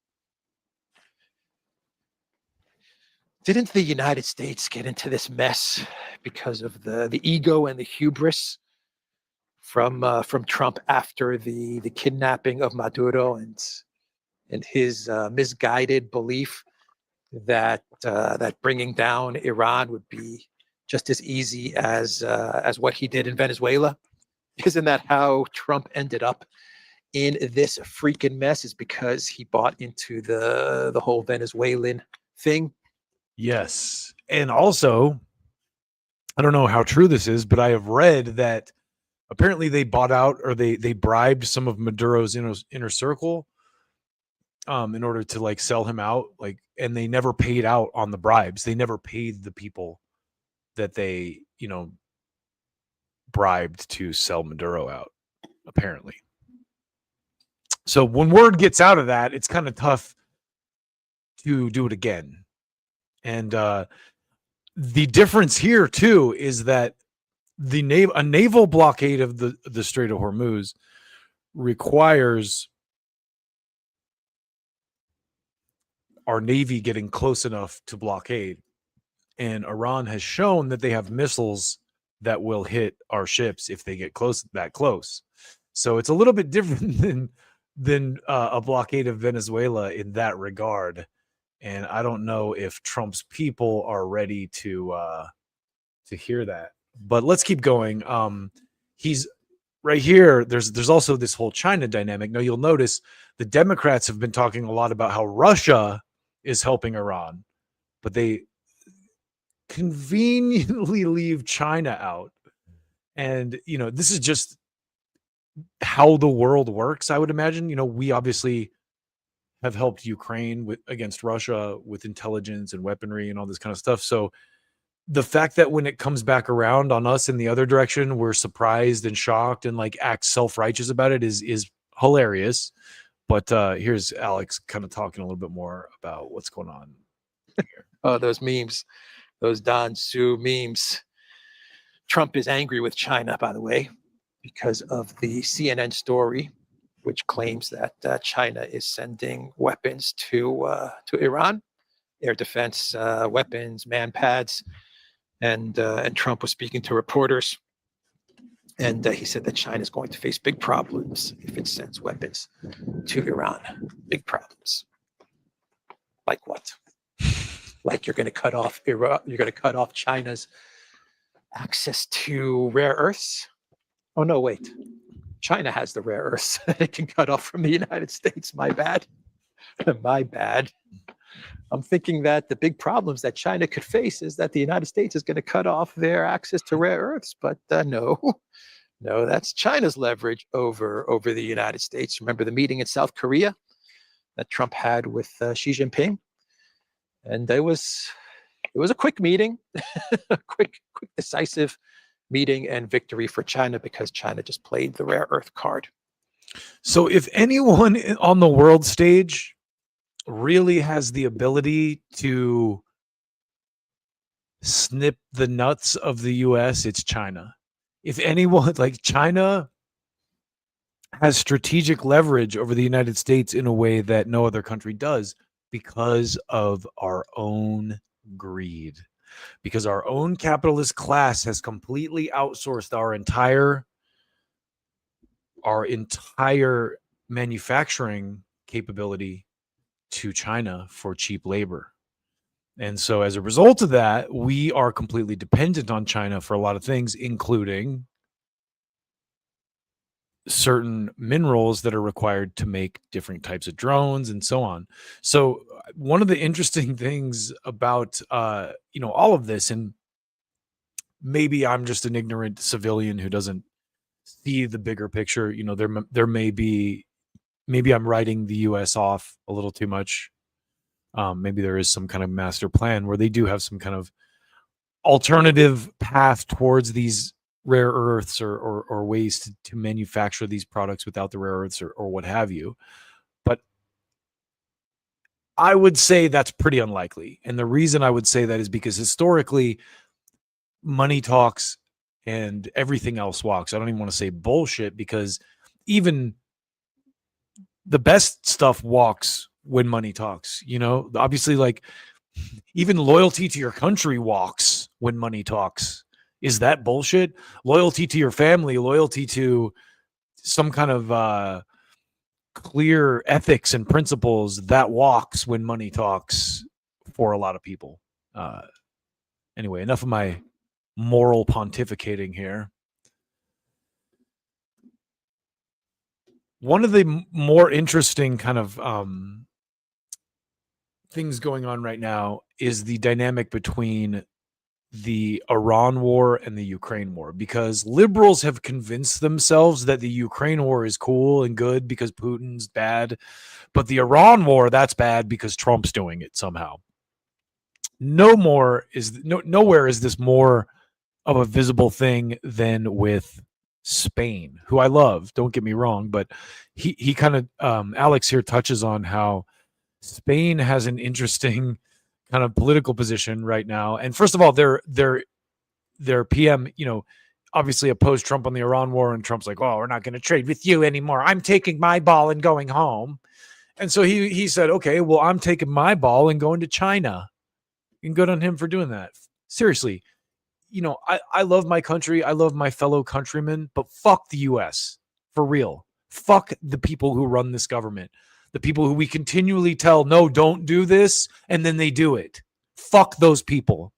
[SPEAKER 7] Didn't the United States get into this mess because of the ego and the hubris from Trump after the kidnapping of Maduro and his misguided belief that bringing down Iran would be just as easy as what he did in Venezuela? Isn't that how Trump ended up in this freaking mess? Is because he bought into the whole Venezuelan thing?
[SPEAKER 22] Yes. And also, I don't know how true this is, but I have read that apparently they bought out or they bribed some of Maduro's inner circle in order to like sell him out, like, and they never paid out on the bribes. They never paid the people that they, bribed to sell Maduro out, apparently. So when word gets out of that, it's kind of tough to do it again. And the difference here too is that a naval blockade of the Strait of Hormuz requires our Navy getting close enough to blockade. And Iran has shown that they have missiles that will hit our ships if they get that close. So it's a little bit different than a blockade of Venezuela in that regard. And I don't know if Trump's people are ready to hear that. But let's keep going. He's right here. There's also this whole China dynamic. Now you'll notice the Democrats have been talking a lot about how Russia is helping Iran, but they conveniently leave China out. And this is just how the world works, I would imagine. We obviously have helped Ukraine against Russia with intelligence and weaponry and all this kind of stuff. So the fact that when it comes back around on us in the other direction, we're surprised and shocked and like act self-righteous about it is hilarious. But here's Alex kind of talking a little bit more about what's going on here.
[SPEAKER 7] Oh, those memes, those Don Su memes. Trump is angry with China, by the way, because of the CNN story, which claims that China is sending weapons to Iran, air defense weapons, manpads, and Trump was speaking to reporters, and he said that China is going to face big problems if it sends weapons to Iran. Big problems. Like what? Like you're going to cut off Iran? You're going to cut off China's access to rare earths? Oh no, wait. China has the rare earths that it can cut off from the United States. My bad. My bad. I'm thinking that the big problems that China could face is that the United States is going to cut off their access to rare earths. But no, that's China's leverage over the United States. Remember the meeting in South Korea that Trump had with Xi Jinping? And it was a quick meeting, a quick, decisive meeting and victory for China because China just played the rare earth card.
[SPEAKER 22] So if anyone on the world stage really has the ability to snip the nuts of the US, it's China. If anyone, like China has strategic leverage over the United States in a way that no other country does because of our own greed. Because our own capitalist class has completely outsourced our entire manufacturing capability to China for cheap labor. And so as a result of that, we are completely dependent on China for a lot of things, including certain minerals that are required to make different types of drones and so on. So one of the interesting things about all of this, and maybe I'm just an ignorant civilian who doesn't see the bigger picture, there may be, maybe I'm writing the US off a little too much. Maybe there is some kind of master plan where they do have some kind of alternative path towards these rare earths or ways to manufacture these products without the rare earths or what have you. But I would say that's pretty unlikely. And the reason I would say that is because historically money talks and everything else walks. I don't even want to say bullshit, because even the best stuff walks when money talks. You know, obviously, like, even loyalty to your country walks when money talks. Is that bullshit? Loyalty to your family, loyalty to some kind of clear ethics and principles, that walks when money talks for a lot of people. Anyway, enough of my moral pontificating here. One of the more interesting kind of things going on right now is the dynamic between the Iran war and the Ukraine war, because liberals have convinced themselves that the Ukraine war is cool and good because Putin's bad, but the Iran war, that's bad because Trump's doing it somehow. Nowhere is this more of a visible thing than with Spain, who I love, don't get me wrong, but he kind of Alex here touches on how Spain has an interesting kind of political position right now. And first of all, their PM, you know, obviously opposed Trump on the Iran war, and Trump's like, "Oh, we're not going to trade with you anymore. I'm taking my ball and going home." And so he said, "Okay, well, I'm taking my ball and going to China." And good on him for doing that. Seriously, you know, I love my country. I love my fellow countrymen, but fuck the US. For real. Fuck the people who run this government. The people who we continually tell, no, don't do this, and then they do it. Fuck those people.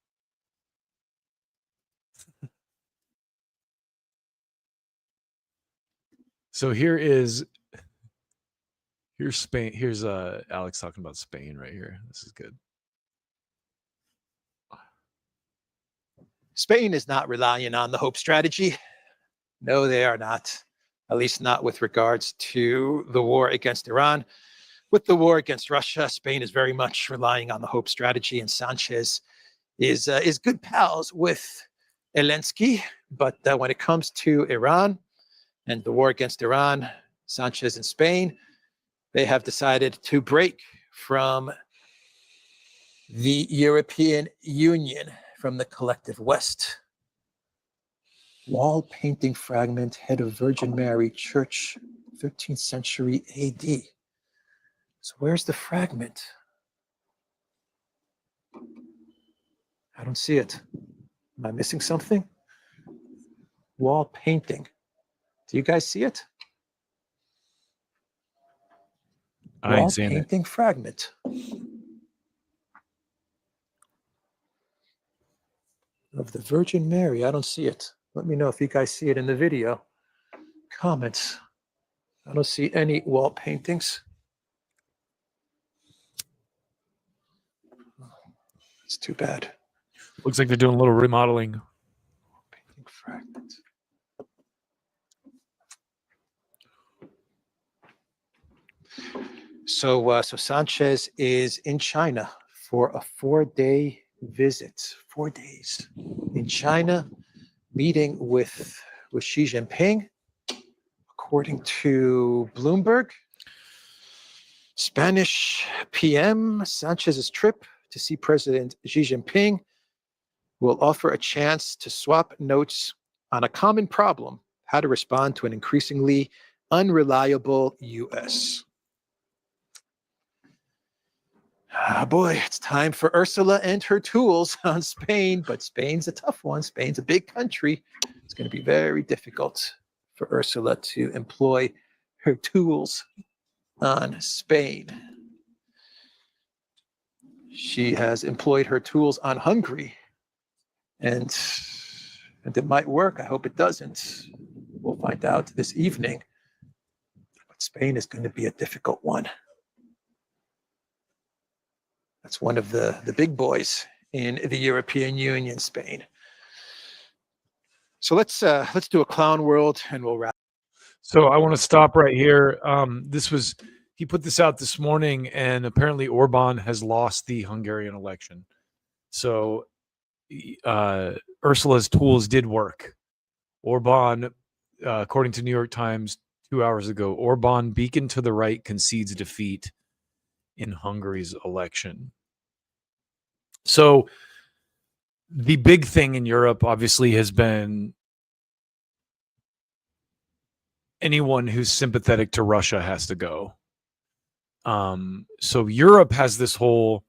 [SPEAKER 22] So here's Spain. Here's Alex talking about Spain right here. This is good.
[SPEAKER 7] Spain is not relying on the hope strategy. No, they are not. At least not with regards to the war against Iran. With the war against Russia, Spain is very much relying on the hope strategy, and Sanchez is good pals with Zelensky. But when it comes to Iran and the war against Iran, Sanchez and Spain, they have decided to break from the European Union, from the collective West. Wall painting fragment, head of Virgin Mary Church, 13th century AD. So where's the fragment? I don't see it. Am I missing something? Wall painting. Do you guys see it?
[SPEAKER 22] I ain't
[SPEAKER 7] Wall
[SPEAKER 22] seeing it.
[SPEAKER 7] painting fragment. Of the Virgin Mary. I don't see it. Let me know if you guys see it in the video. Comments. I don't see any wall paintings. It's too bad.
[SPEAKER 22] Looks like they're doing a little remodeling.
[SPEAKER 7] Painting fragment. So Sanchez is in China for a 4-day visit. 4 days in China, meeting with Xi Jinping. According to Bloomberg, Spanish PM, Sanchez's trip to see President Xi Jinping will offer a chance to swap notes on a common problem: how to respond to an increasingly unreliable U.S. Ah, boy, it's time for Ursula and her tools on Spain, but Spain's a tough one. Spain's a big country. It's going to be very difficult for Ursula to employ her tools on Spain. She has employed her tools on Hungary, and it might work. I hope it doesn't. We'll find out this evening. But Spain is going to be a difficult one. That's one of the big boys in the European Union, Spain. So let's do a clown world, and we'll wrap.
[SPEAKER 22] So I want to stop right here. He put this out this morning, and apparently Orban has lost the Hungarian election. So Ursula's tools did work. Orban, according to New York Times 2 hours ago, Orban, beacon to the right, concedes defeat in Hungary's election. So the big thing in Europe obviously has been anyone who's sympathetic to Russia has to go. So Europe has this whole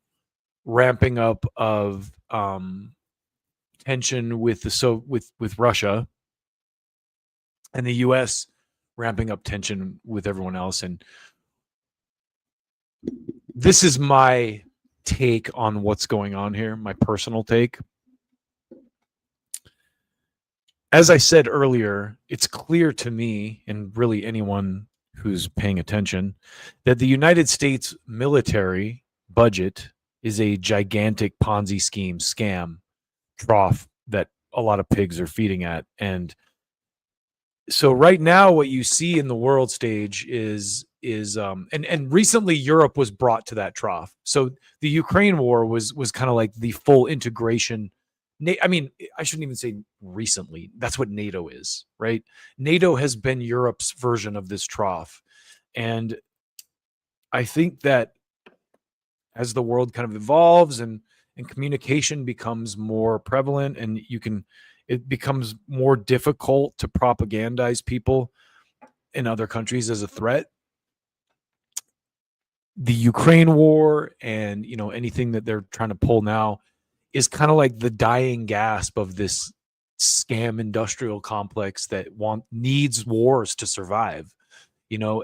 [SPEAKER 22] ramping up of tension with with Russia, and the US ramping up tension with everyone else. And this is my take on what's going on here, my personal take. As I said earlier, it's clear to me, and really anyone who's paying attention, that the United States military budget is a gigantic Ponzi scam trough that a lot of pigs are feeding at. And so right now what you see in the world stage is and recently Europe was brought to that trough. So the Ukraine war was kind of like the full integration. I mean, I shouldn't even say recently. That's what NATO is, right? NATO has been Europe's version of this trough. And I think that as the world kind of evolves and communication becomes more prevalent, and it becomes more difficult to propagandize people in other countries as a threat, the Ukraine war and, anything that they're trying to pull now is kind of like the dying gasp of this scam industrial complex that needs wars to survive.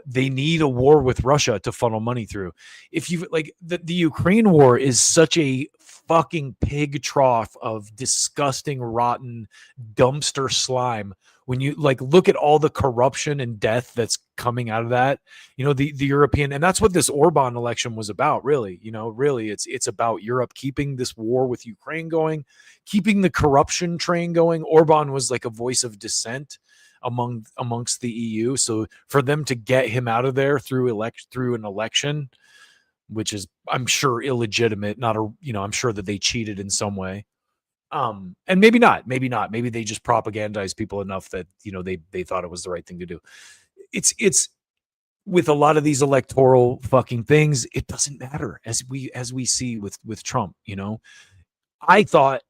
[SPEAKER 22] They need a war with Russia to funnel money through. If you like, the Ukraine war is such a fucking pig trough of disgusting, rotten dumpster slime. When you look at all the corruption and death that's coming out of that, the European, and that's what this Orban election was about, really. Really, it's about Europe keeping this war with Ukraine going, keeping the corruption train going. Orban was like a voice of dissent amongst the EU. So for them to get him out of there through an election, which is, I'm sure, illegitimate, I'm sure that they cheated in some way. And maybe not. Maybe they just propagandized people enough that, they thought it was the right thing to do. It's with a lot of these electoral fucking things, it doesn't matter, as we see with Trump. I thought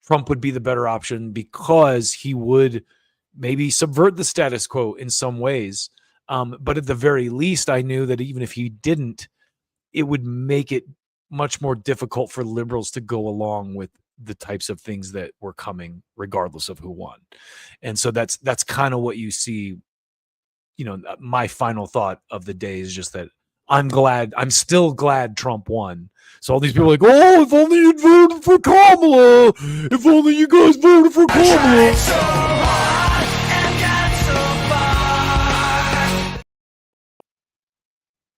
[SPEAKER 22] Trump would be the better option because he would maybe subvert the status quo in some ways. But at the very least, I knew that even if he didn't, it would make it much more difficult for liberals to go along with the types of things that were coming, regardless of who won. And so that's kind of what you see. My final thought of the day is just that I'm still glad Trump won. So all these people are like, oh, if only you'd voted for Kamala. If only you guys voted for Kamala.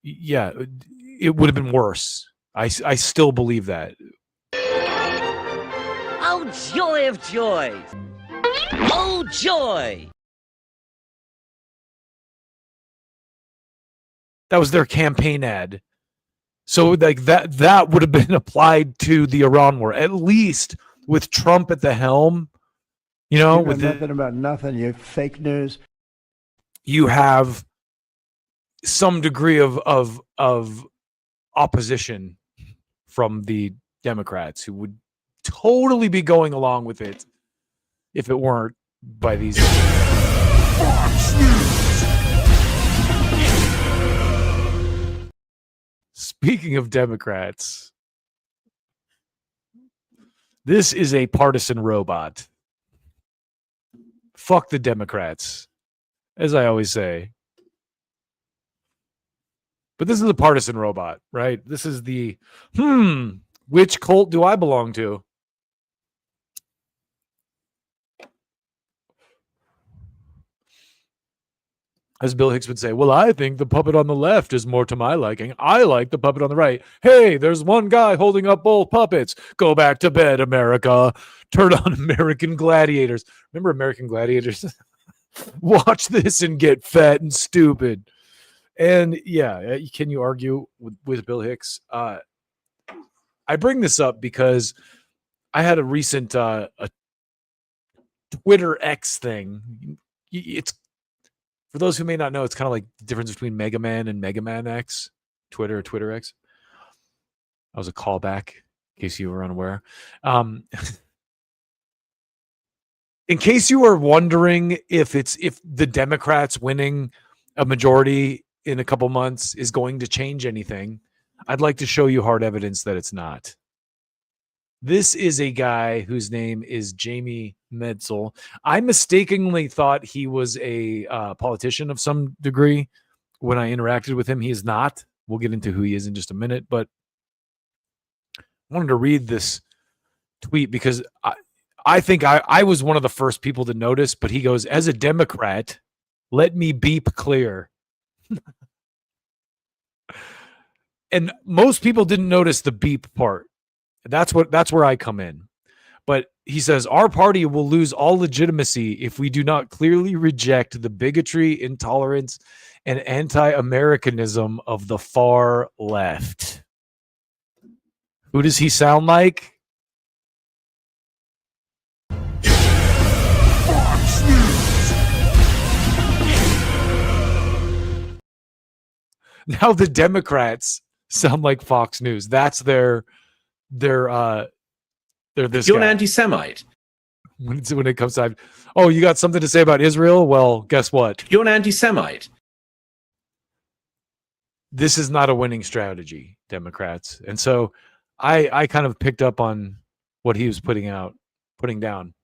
[SPEAKER 22] Yeah, it would have been worse. I still believe that.
[SPEAKER 8] Oh, joy of joys. Oh, joy.
[SPEAKER 22] That was their campaign ad. So like that would have been applied to the Iran war, at least with Trump at the helm.
[SPEAKER 3] With nothing about nothing, you fake news.
[SPEAKER 22] You have some degree of opposition from the Democrats who would totally be going along with it if it weren't by these. Speaking of Democrats, this is a partisan robot. Fuck the Democrats, as I always say. But this is a partisan robot, right? This is the, which cult do I belong to? As Bill Hicks would say, well, I think the puppet on the left is more to my liking. I like the puppet on the right. Hey, there's one guy holding up both puppets. Go back to bed, America. Turn on American Gladiators. Remember American Gladiators? Watch this and get fat and stupid. And yeah, can you argue with Bill Hicks? I bring this up because I had a recent a Twitter X thing. It's, for those who may not know, it's kind of like the difference between Mega Man and Mega Man X, Twitter or Twitter X. That was a callback, in case you were unaware. in case you were wondering if the Democrats winning a majority in a couple months is going to change anything, I'd like to show you hard evidence that it's not. This is a guy whose name is Jamie Medsel. I mistakenly thought he was a politician of some degree when I interacted with him. He is not. We'll get into who he is in just a minute, but I wanted to read this tweet because I think I was one of the first people to notice, but he goes, as a Democrat, let me beep clear. And most people didn't notice the beep part. That's where I come in. But he says, our party will lose all legitimacy if we do not clearly reject the bigotry, intolerance, and anti-Americanism of the far left. Who does he sound like? Now the Democrats sound like Fox News. That's they're this
[SPEAKER 9] You're
[SPEAKER 22] guy.
[SPEAKER 9] an anti-Semite.
[SPEAKER 22] When it comes to, oh, you got something to say about Israel? Well, guess what?
[SPEAKER 9] You're an anti-Semite.
[SPEAKER 22] This is not a winning strategy, Democrats. And so I kind of picked up on what he was putting down.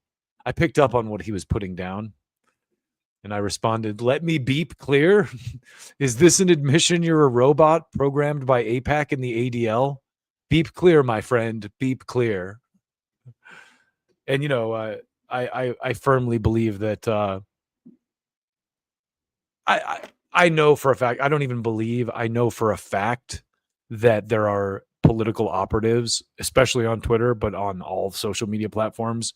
[SPEAKER 22] I picked up on what he was putting down. And I responded, let me beep clear. Is this an admission you're a robot programmed by AIPAC and the ADL? Beep clear, my friend. Beep clear. And, I firmly believe that I know for a fact, I don't even believe, I know for a fact that there are political operatives, especially on Twitter, but on all social media platforms,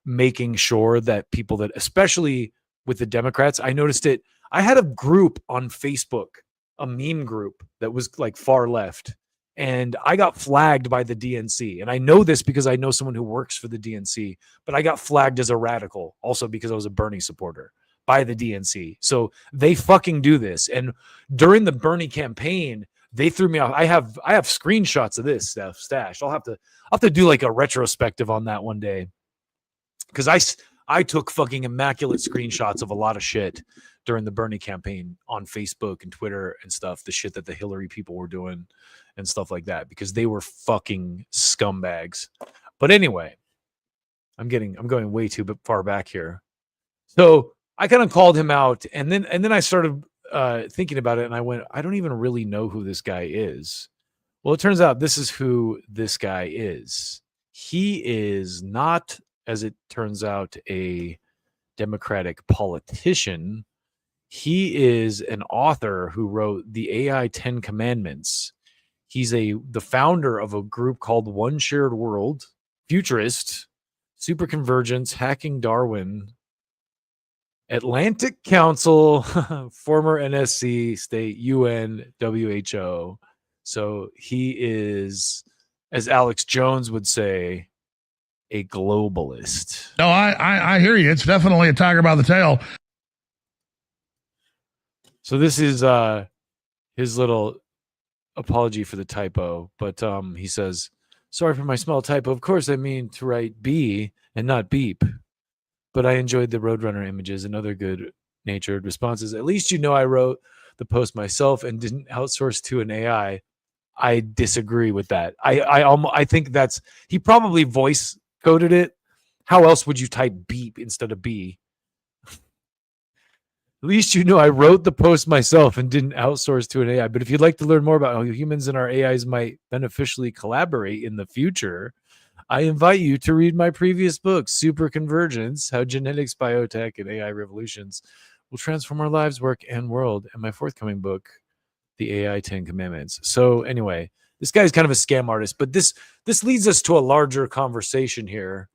[SPEAKER 22] making sure that people that, especially with the Democrats, I noticed it. I had a group on Facebook, a meme group that was like far left, and I got flagged by the DNC. And I know this because I know someone who works for the DNC, but I got flagged as a radical also because I was a Bernie supporter by the DNC. So they fucking do this. And during the Bernie campaign, they threw me off. I have screenshots of this stuff stashed. I'll have to do like a retrospective on that one day. Because I took fucking immaculate screenshots of a lot of shit during the Bernie campaign on Facebook and Twitter and stuff, the shit that the Hillary people were doing and stuff like that, because they were fucking scumbags. But anyway, I'm going way too far back here. So I kind of called him out, and then I started thinking about it, and I went, I don't even really know who this guy is. Well, it turns out this is who this guy is. He is not, as it turns out, a Democratic politician. He is an author who wrote the AI 10 Commandments. He's the founder of a group called One Shared World, Futurist, Superconvergence, Hacking Darwin, Atlantic Council, former NSC, state UN, WHO. So he is, as Alex Jones would say, a globalist.
[SPEAKER 23] No, I hear you. It's definitely a tiger by the tail.
[SPEAKER 22] So this is his little apology for the typo, but he says, sorry for my small typo. Of course, I mean to write B and not beep, but I enjoyed the Roadrunner images and other good-natured responses. At least you know I wrote the post myself and didn't outsource to an AI. I disagree with that. I think that's, he probably voice coded it. How else would you type beep instead of B? At least you know I wrote the post myself and didn't outsource to an AI. But if you'd like to learn more about how humans and our AIs might beneficially collaborate in the future, I invite you to read my previous book, Superconvergence, How Genetics, Biotech, and AI Revolutions Will Transform Our Lives, Work, and World, and my forthcoming book, The AI 10 Commandments. So anyway, this guy's kind of a scam artist, but this leads us to a larger conversation here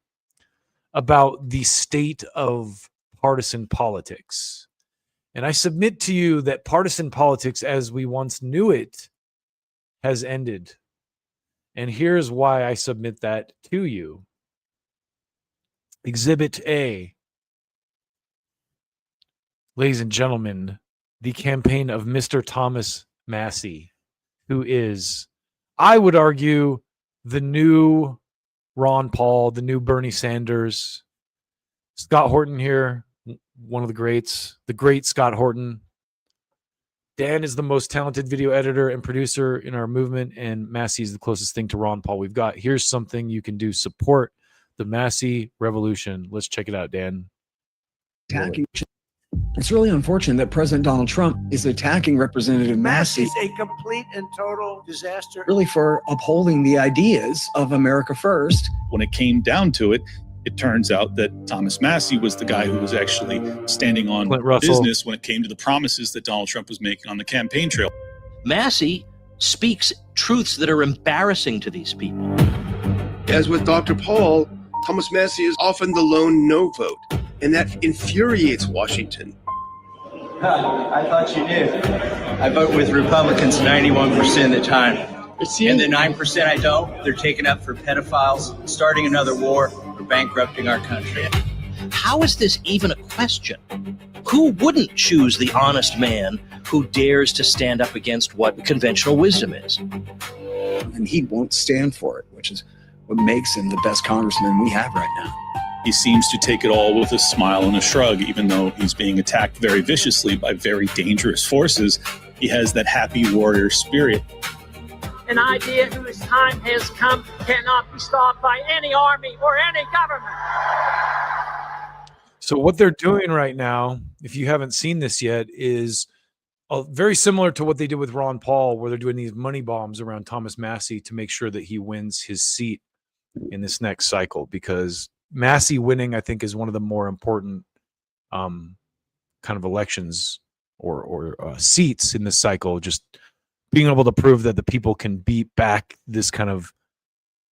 [SPEAKER 22] about the state of partisan politics. And I submit to you that partisan politics as we once knew it has ended. And here's why I submit that to you. Exhibit A. Ladies and gentlemen, the campaign of Mr. Thomas Massie, who is, I would argue, the new Ron Paul, the new Bernie Sanders, Scott Horton here, one of the greats, the great Scott Horton. Dan is the most talented video editor and producer in our movement, and Massie is the closest thing to Ron Paul we've got. Here's something you can do. Support the Massie revolution. Let's check it out, Dan.
[SPEAKER 11] Attacking. It's really unfortunate that President Donald Trump is attacking Representative Massie.
[SPEAKER 3] Is a complete and total disaster.
[SPEAKER 11] Really for upholding the ideas of America First.
[SPEAKER 12] When it came down to it, it turns out that Thomas Massie was the guy who was actually standing on business when it came to the promises that Donald Trump was making on the campaign trail.
[SPEAKER 8] Massie speaks truths that are embarrassing to these people.
[SPEAKER 13] As with Dr. Paul, Thomas Massie is often the lone no vote, and that infuriates Washington.
[SPEAKER 24] I thought you knew. I vote with Republicans 91% of the time. And the 9% I don't, they're taken up for pedophiles, starting another war, or bankrupting our country.
[SPEAKER 8] How is this even a question? Who wouldn't choose the honest man who dares to stand up against what conventional wisdom is?
[SPEAKER 11] And he won't stand for it, which is what makes him the best congressman we have right now.
[SPEAKER 12] He seems to take it all with a smile and a shrug, even though he's being attacked very viciously by very dangerous forces. He has that happy warrior spirit.
[SPEAKER 25] An idea whose time has come cannot be stopped by any army or any government.
[SPEAKER 22] So what they're doing right now, if you haven't seen this yet, is very similar to what they did with Ron Paul, where they're doing these money bombs around Thomas Massie to make sure that he wins his seat in this next cycle, because Massie winning, I think, is one of the more important kind of elections or seats in this cycle. Just being able to prove that the people can beat back this kind of,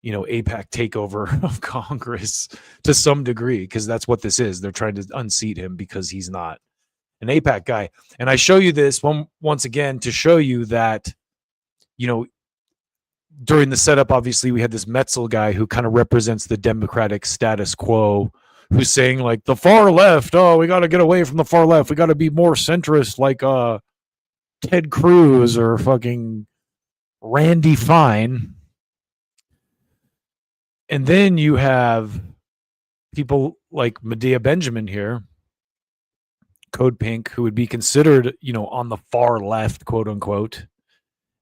[SPEAKER 22] AIPAC takeover of Congress to some degree, because that's what this is. They're trying to unseat him because he's not an AIPAC guy. And I show you this once again to show you that, during the setup, obviously, we had this Metzel guy who kind of represents the Democratic status quo, who's saying, like, the far left, we got to get away from the far left. We got to be more centrist, like Ted Cruz or fucking Randy Fine. And then you have people like Medea Benjamin here, Code Pink, who would be considered, on the far left, quote unquote.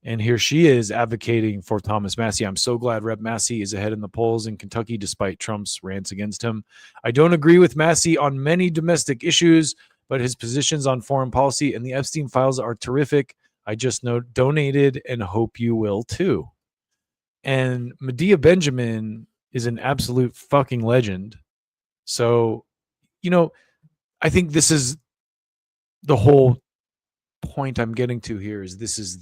[SPEAKER 22] And here she is advocating for Thomas Massie. I'm so glad Rep. Massie is ahead in the polls in Kentucky, despite Trump's rants against him. I don't agree with Massie on many domestic issues, but his positions on foreign policy and the Epstein files are terrific. I just donated and hope you will too. And Medea Benjamin is an absolute fucking legend. So, I think this is the whole point I'm getting to here, is this is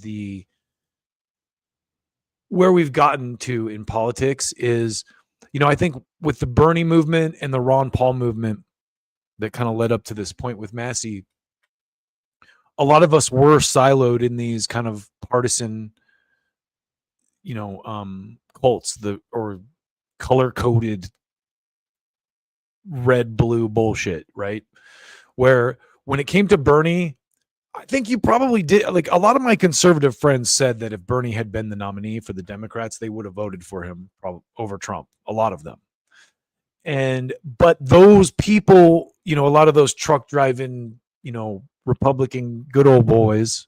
[SPEAKER 22] where we've gotten to in politics is, I think with the Bernie movement and the Ron Paul movement that kind of led up to this point with Massie, a lot of us were siloed in these kind of partisan, cults, or color-coded red-blue bullshit, right? Where when it came to Bernie, I think you probably did. Like, a lot of my conservative friends said that if Bernie had been the nominee for the Democrats, they would have voted for him over Trump. A lot of them. But those people, a lot of those truck driving, Republican good old boys,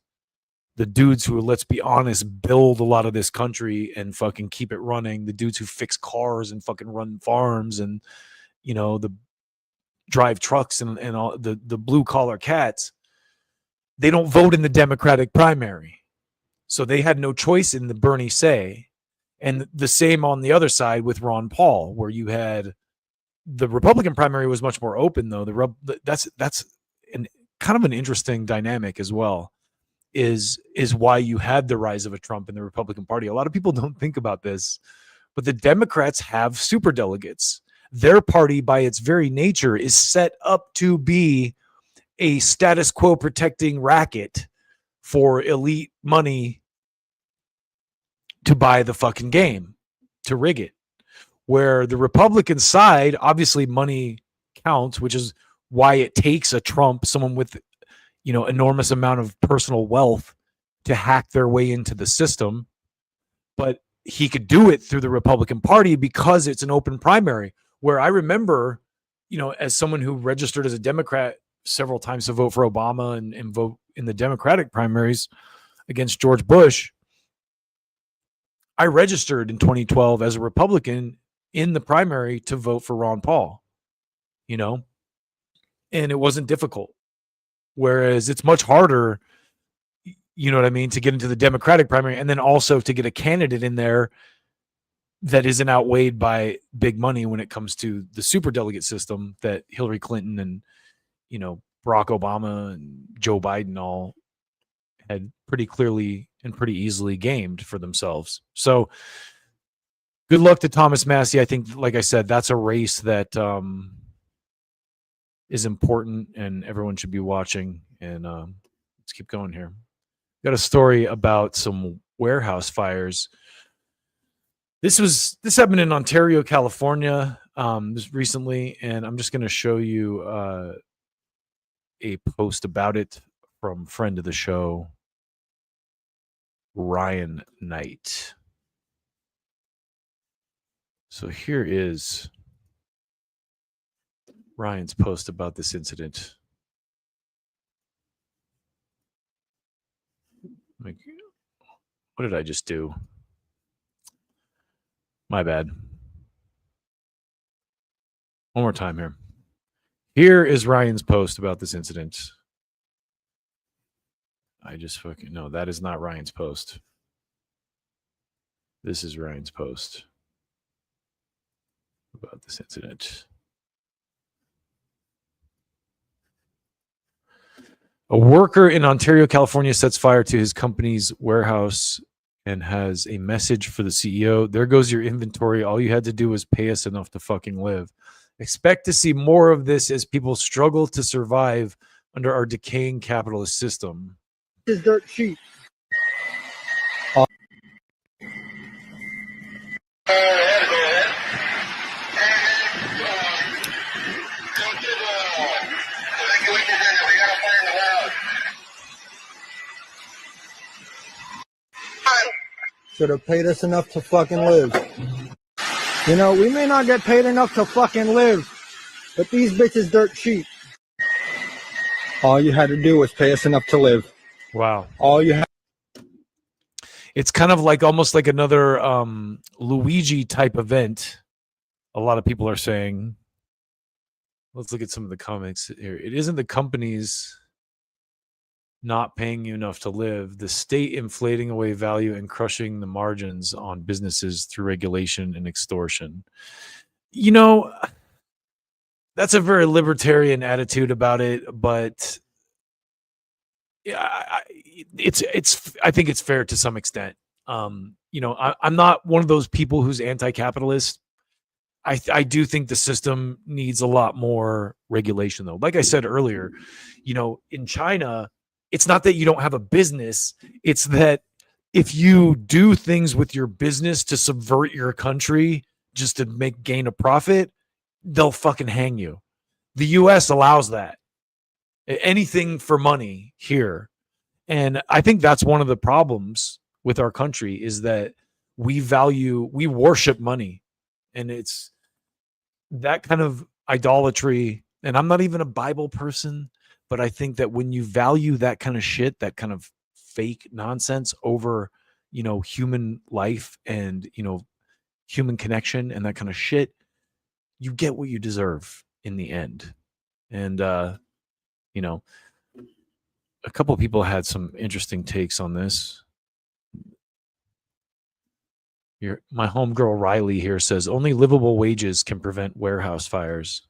[SPEAKER 22] the dudes who, let's be honest, build a lot of this country and fucking keep it running, the dudes who fix cars and fucking run farms and, the drive trucks and all the blue collar cats, they don't vote in the Democratic primary. So they had no choice in the Bernie say. And the same on the other side with Ron Paul, where you had the Republican primary was much more open, though. That's kind of an interesting dynamic as well, is why you had the rise of a Trump in the Republican Party. A lot of people don't think about this, but the Democrats have superdelegates. Their party, by its very nature, is set up to be a status quo protecting racket for elite money to buy the fucking game, to rig it. Where the Republican side, obviously money counts, which is why it takes a Trump, someone with, enormous amount of personal wealth, to hack their way into the system. But he could do it through the Republican Party because it's an open primary. Where I remember, as someone who registered as a Democrat several times to vote for Obama and vote in the Democratic primaries against George Bush, I registered in 2012 as a Republican in the primary to vote for Ron Paul, and it wasn't difficult. Whereas it's much harder, you know what I mean, to get into the Democratic primary and then also to get a candidate in there that isn't outweighed by big money when it comes to the superdelegate system that Hillary Clinton and, Barack Obama and Joe Biden all had pretty clearly and pretty easily gamed for themselves. So good luck to Thomas Massie. I think, like I said, that's a race that is important and everyone should be watching. And let's keep going here. Got a story about some warehouse fires. This happened in Ontario, California, just recently, and I'm just going to show you a post about it from friend of the show, Ryan Knight. So here is Ryan's post about this incident. What did I just do? My bad. One more time here. Here is Ryan's post about this incident. No, that is not Ryan's post. This is Ryan's post about this incident. A worker in Ontario, California sets fire to his company's warehouse and has a message for the CEO. There goes your inventory. All you had to do was pay us enough to fucking live. Expect to see more of this as people struggle to survive under our decaying capitalist system.
[SPEAKER 6] This is dirt cheap. Should have paid us enough to fucking live. We may not get paid enough to fucking live, but these bitches dirt cheap. All you had to do was pay us enough to live.
[SPEAKER 22] Wow.
[SPEAKER 6] All you had.
[SPEAKER 22] It's kind of like almost like another Luigi type event. A lot of people are saying. Let's look at some of the comments here. It isn't the companies not paying you enough to live, the state inflating away value and crushing the margins on businesses through regulation and extortion. That's a very libertarian attitude about it, but I think it's fair to some extent. I'm not one of those people who's anti-capitalist. I do think the system needs a lot more regulation, though. Like I said earlier, in China, it's not that you don't have a business. It's that if you do things with your business to subvert your country just to gain a profit, they'll fucking hang you. The U.S. allows that. Anything for money here. And I think that's one of the problems with our country is that we worship money. And it's that kind of idolatry. And I'm not even a Bible person, but I think that when you value that kind of shit, that kind of fake nonsense over, human life and, human connection and that kind of shit, you get what you deserve in the end. And, a couple of people had some interesting takes on this. My homegirl Riley here says, only livable wages can prevent warehouse fires.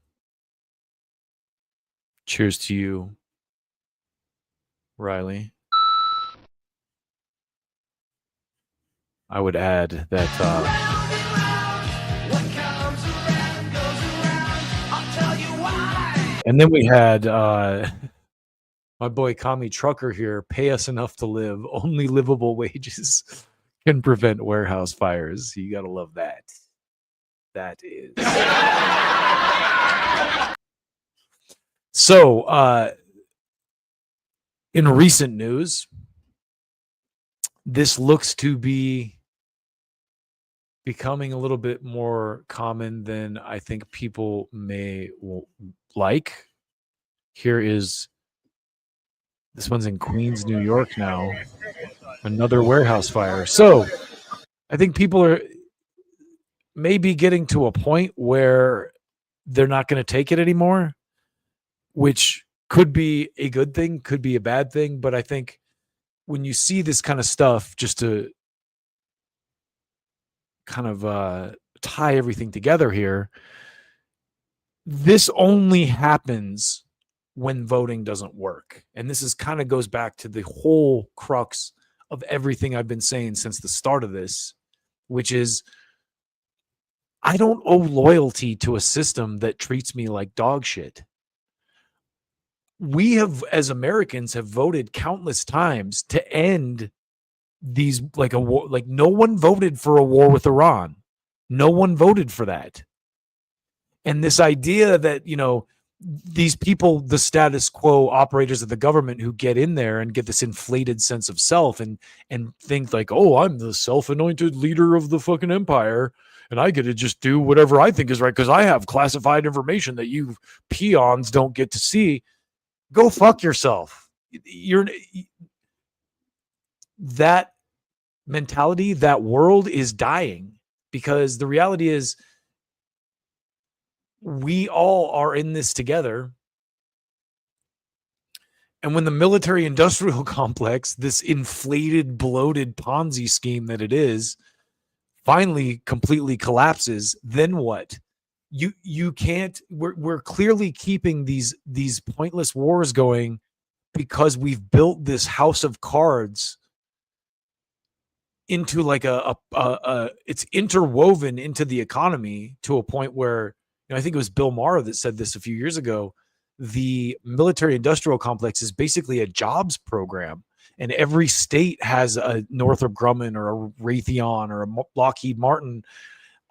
[SPEAKER 22] Cheers to you, Riley. I would add that and then we had my boy Kami Trucker here, pay us enough to live. Only livable wages can prevent warehouse fires. You gotta love that. That is. So, in recent news, this looks to be becoming a little bit more common than I think people may like. Here is this one's in Queens, New York now. Another warehouse fire. So I think people are maybe getting to a point where they're not going to take it anymore, which could be a good thing, could be a bad thing. But I think when you see this kind of stuff, just to kind of tie everything together here, this only happens when voting doesn't work. And this is kind of goes back to the whole crux of everything I've been saying since the start of this, which is I don't owe loyalty to a system that treats me like dog shit. We have, as Americans, have voted countless times to end these, like a war. Like, no one voted for a war with Iran. No one voted for that. And this idea that, you know, these people, the status quo operators of the government who get in there and get this inflated sense of self and think like, oh, I'm the self-anointed leader of the fucking empire and I get to just do whatever I think is right because I have classified information that you peons don't get to see. Go fuck yourself. That mentality, that world is dying, because the reality is we all are in this together. And when the military industrial complex, this inflated, bloated Ponzi scheme that it is, finally completely collapses, then what? You can't, we're clearly keeping these pointless wars going because we've built this house of cards into like it's interwoven into the economy to a point where, you know, I think it was Bill Maher that said this a few years ago. The military industrial complex is basically a jobs program, and every state has a Northrop Grumman or a Raytheon or a Lockheed Martin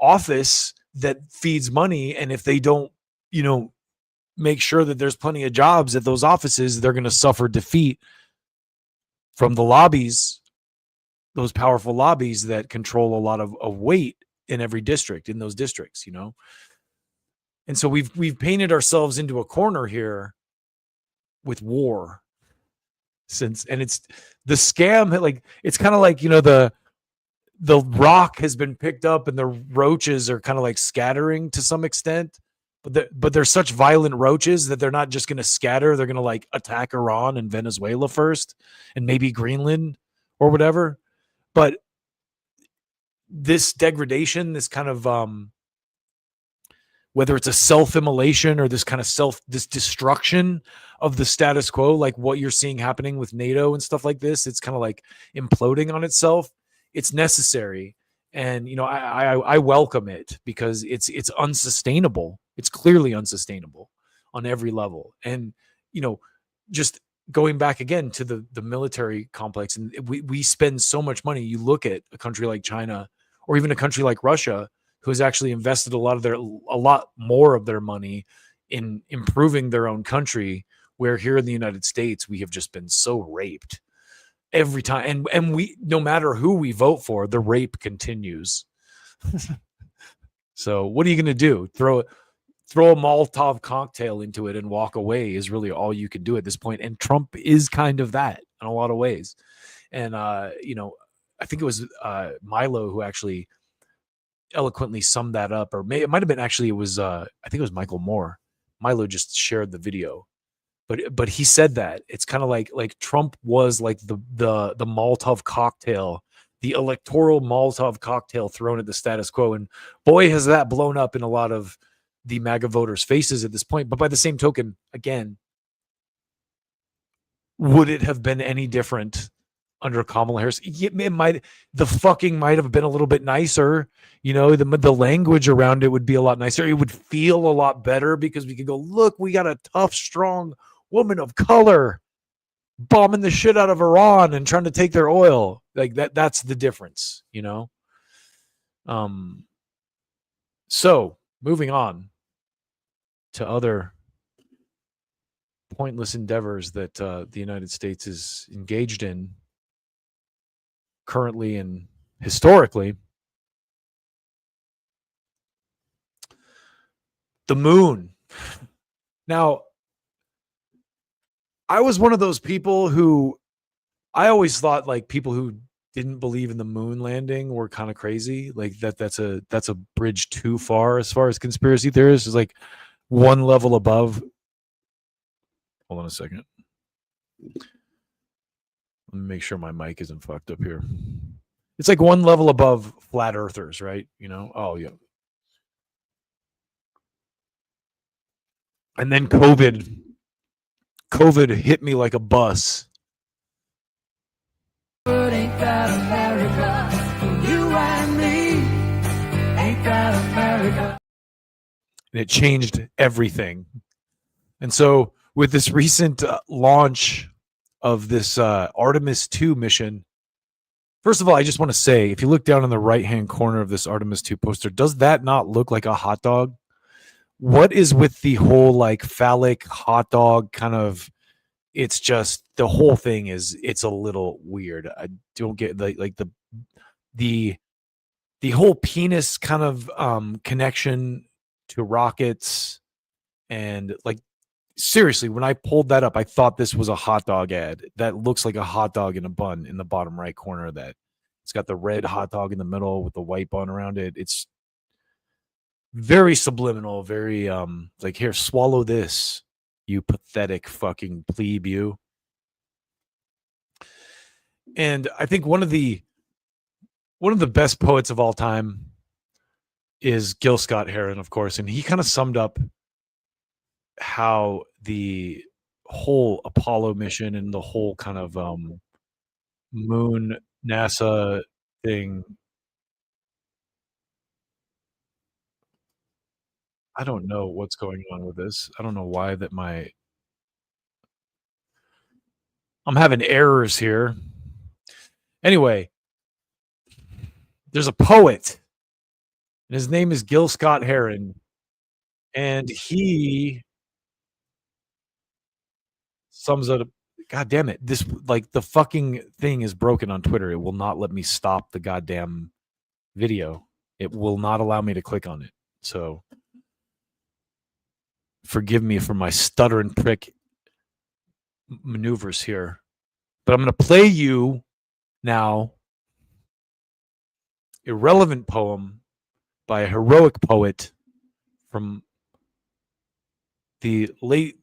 [SPEAKER 22] office that feeds money. And if they don't, you know, make sure that there's plenty of jobs at those offices, they're going to suffer defeat from the lobbies, those powerful lobbies that control a lot of weight in every district, in those districts, you know? And so we've painted ourselves into a corner here with war and it's the scam. Like, it's kind of like, you know, the rock has been picked up and the roaches are kind of like scattering to some extent, but they're such violent roaches that they're not just going to scatter. They're going to like attack Iran and Venezuela first and maybe Greenland or whatever. But this degradation, this kind of, whether it's a self-immolation or this kind of this destruction of the status quo, like what you're seeing happening with NATO and stuff like this, it's kind of like imploding on itself. It's necessary. And, you know, I welcome it because it's unsustainable. It's clearly unsustainable on every level. And, you know, just going back again to the military complex, and we spend so much money. You look at a country like China or even a country like Russia, who has actually invested a lot more of their money in improving their own country, where here in the United States, we have just been so raped every time. And we, no matter who we vote for, the rape continues. So what are you going to do? Throw a Molotov cocktail into it and walk away is really all you can do at this point. And Trump is kind of that in a lot of ways. And, you know, I think it was Milo who actually eloquently summed that up, or it might have been actually, it was I think it was Michael Moore. Milo just shared the video, but he said that it's kind of like Trump was like the Molotov cocktail, the electoral Molotov cocktail thrown at the status quo, and boy has that blown up in a lot of the MAGA voters' faces at this point. But by the same token, again, would it have been any different under Kamala Harris? The fucking might have been a little bit nicer. You know, the language around it would be a lot nicer. It would feel a lot better because we could go, look, we got a tough, strong woman of color bombing the shit out of Iran and trying to take their oil. Like that's the difference, you know? So moving on to other pointless endeavors that the United States is engaged in currently and historically. the moon. Now, I was one of those people who I always thought like people who didn't believe in the moon landing were kind of crazy. Like that's a bridge too far as conspiracy theorists. Is like one level above. Hold on a second. Let me make sure my mic isn't fucked up here. It's like one level above flat earthers, right? You know? Oh, yeah. And then COVID hit me like a bus.
[SPEAKER 10] Ain't that America? You and me. Ain't that America?
[SPEAKER 22] And it changed everything. And so with this recent launch of this Artemis 2 mission, first of all, I just want to say, if you look down in the right-hand corner of this Artemis 2 poster, does that not look like a hot dog? What is with the whole like phallic hot dog kind of, it's just, the whole thing is, it's a little weird. I don't get the whole penis kind of connection to rockets. And like, seriously, when I pulled that up, I thought this was a hot dog ad. That looks like a hot dog in a bun in the bottom right corner of that. It's got the red hot dog in the middle with the white bun around it. It's very subliminal, very like, here, swallow this, you pathetic fucking plebe, you. And I think one of the best poets of all time is Gil Scott-Heron, of course, and he kind of summed up how the whole Apollo mission and the whole kind of moon NASA thing. I don't know what's going on with this. I don't know why that I'm having errors here. Anyway, there's a poet, and his name is Gil Scott-Heron, and he sums up. God damn it! This, like, the fucking thing is broken on Twitter. It will not let me stop the goddamn video. It will not allow me to click on it. So forgive me for my stutter and prick maneuvers here. But I'm going to play you now irrelevant poem by a heroic poet from the late,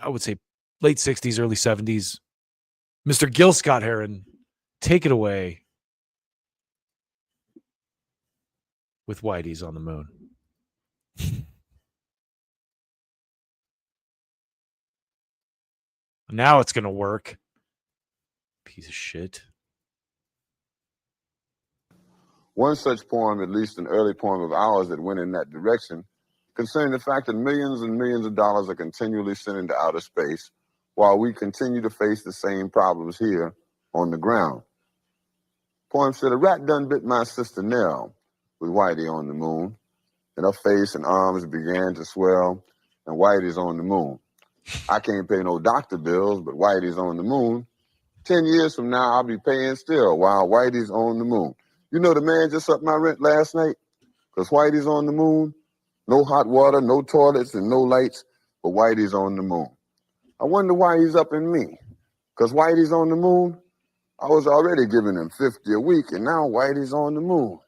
[SPEAKER 22] I would say late 60s, early 70s. Mr. Gil Scott-Heron, take it away with Whitey's on the Moon. Now it's going to work. Piece of shit.
[SPEAKER 14] One such poem, at least an early poem of ours that went in that direction, concerning the fact that millions and millions of dollars are continually sent into outer space while we continue to face the same problems here on the ground. Poem said, a rat done bit my sister Nell with Whitey on the moon, and her face and arms began to swell, and Whitey's on the moon. I can't pay no doctor bills, but Whitey's on the moon. 10 years from now, I'll be paying still while Whitey's on the moon. You know, the man just upped my rent last night because Whitey's on the moon. No hot water, no toilets, and no lights, but Whitey's on the moon. I wonder why he's upping me. Because Whitey's on the moon? I was already giving him $50 a week, and now Whitey's on the moon.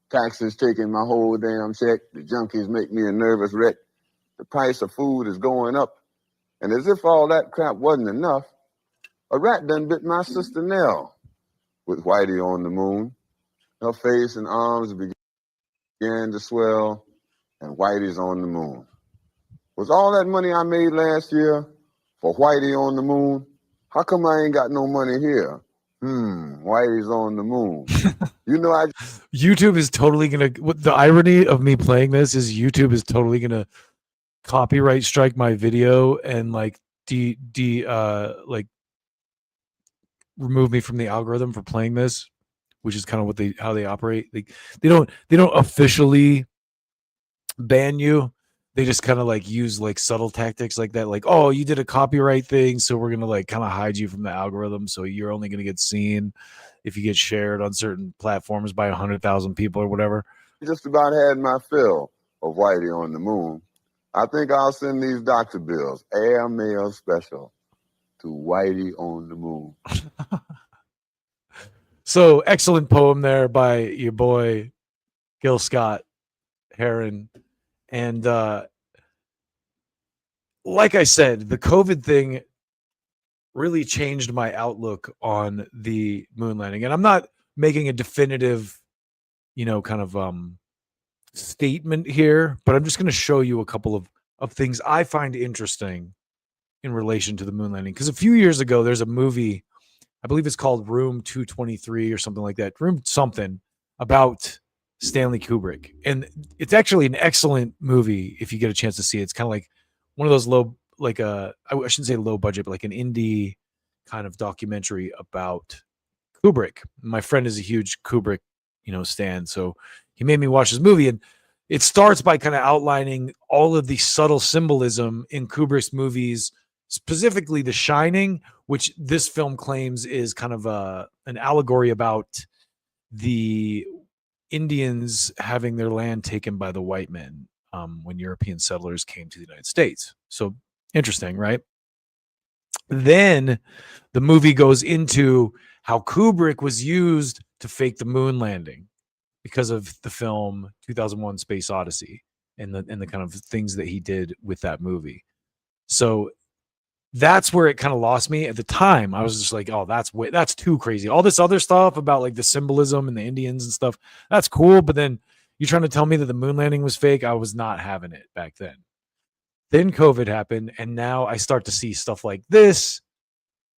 [SPEAKER 14] Taxes taking my whole damn check. The junkies make me a nervous wreck. The price of food is going up. And as if all that crap wasn't enough, a rat done bit my sister Nell with Whitey on the moon. Her face and arms began to swell, and Whitey's on the moon. Was all that money I made last year for Whitey on the moon? How come I ain't got no money here? Whitey's on the moon. You know,
[SPEAKER 22] YouTube is totally gonna. The irony of me playing this is YouTube is totally gonna copyright strike my video and like like remove me from the algorithm for playing this, which is kind of what how they operate. Like they don't officially ban you. They just kind of like use like subtle tactics like that. Like, oh, you did a copyright thing, so we're gonna like kind of hide you from the algorithm. So you're only gonna get seen if you get shared on certain platforms by 100,000 people or whatever.
[SPEAKER 14] just about had my fill of Whitey on the Moon, I think I'll send these doctor bills, airmail special, to Whitey on the Moon.
[SPEAKER 22] So excellent poem there by your boy Gil Scott Heron. And like I said, the COVID thing really changed my outlook on the moon landing. And I'm not making a definitive, kind of statement here, but I'm just going to show you a couple of things I find interesting in relation to the moon landing. Because a few years ago, there's a movie, I believe it's called Room 223 or something like that, Room something, about Stanley Kubrick. And it's actually an excellent movie if you get a chance to see it. It's kind of like one of those low, like I shouldn't say low budget, but like an indie kind of documentary about Kubrick. My friend is a huge Kubrick, stan. So he made me watch this movie, and it starts by kind of outlining all of the subtle symbolism in Kubrick's movies, specifically The Shining, which this film claims is kind of an allegory about the Indians having their land taken by the white men when European settlers came to the United States. So interesting, right? Then the movie goes into how Kubrick was used to fake the moon landing because of the film 2001: Space Odyssey and the kind of things that he did with that movie. So that's where it kind of lost me at the time. I was just like, oh, that's too crazy. All this other stuff about like the symbolism and the Indians and stuff, that's cool. But then you're trying to tell me that the moon landing was fake. I was not having it back then. Then COVID happened, and now I start to see stuff like this,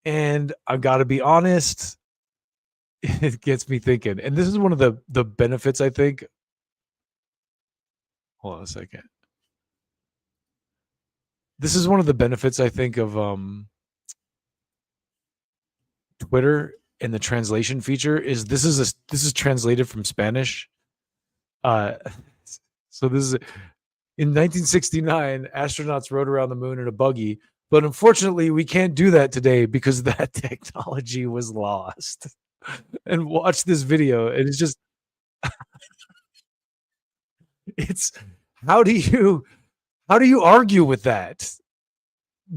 [SPEAKER 22] and I've got to be honest, it gets me thinking. And this is one of the benefits, I think. Hold on a second. This is one of the benefits, I think, of Twitter and the translation feature is this is translated from Spanish. So this is in 1969, astronauts rode around the moon in a buggy, but unfortunately, we can't do that today because that technology was lost. And watch this video, and it's just it's how do you argue with that?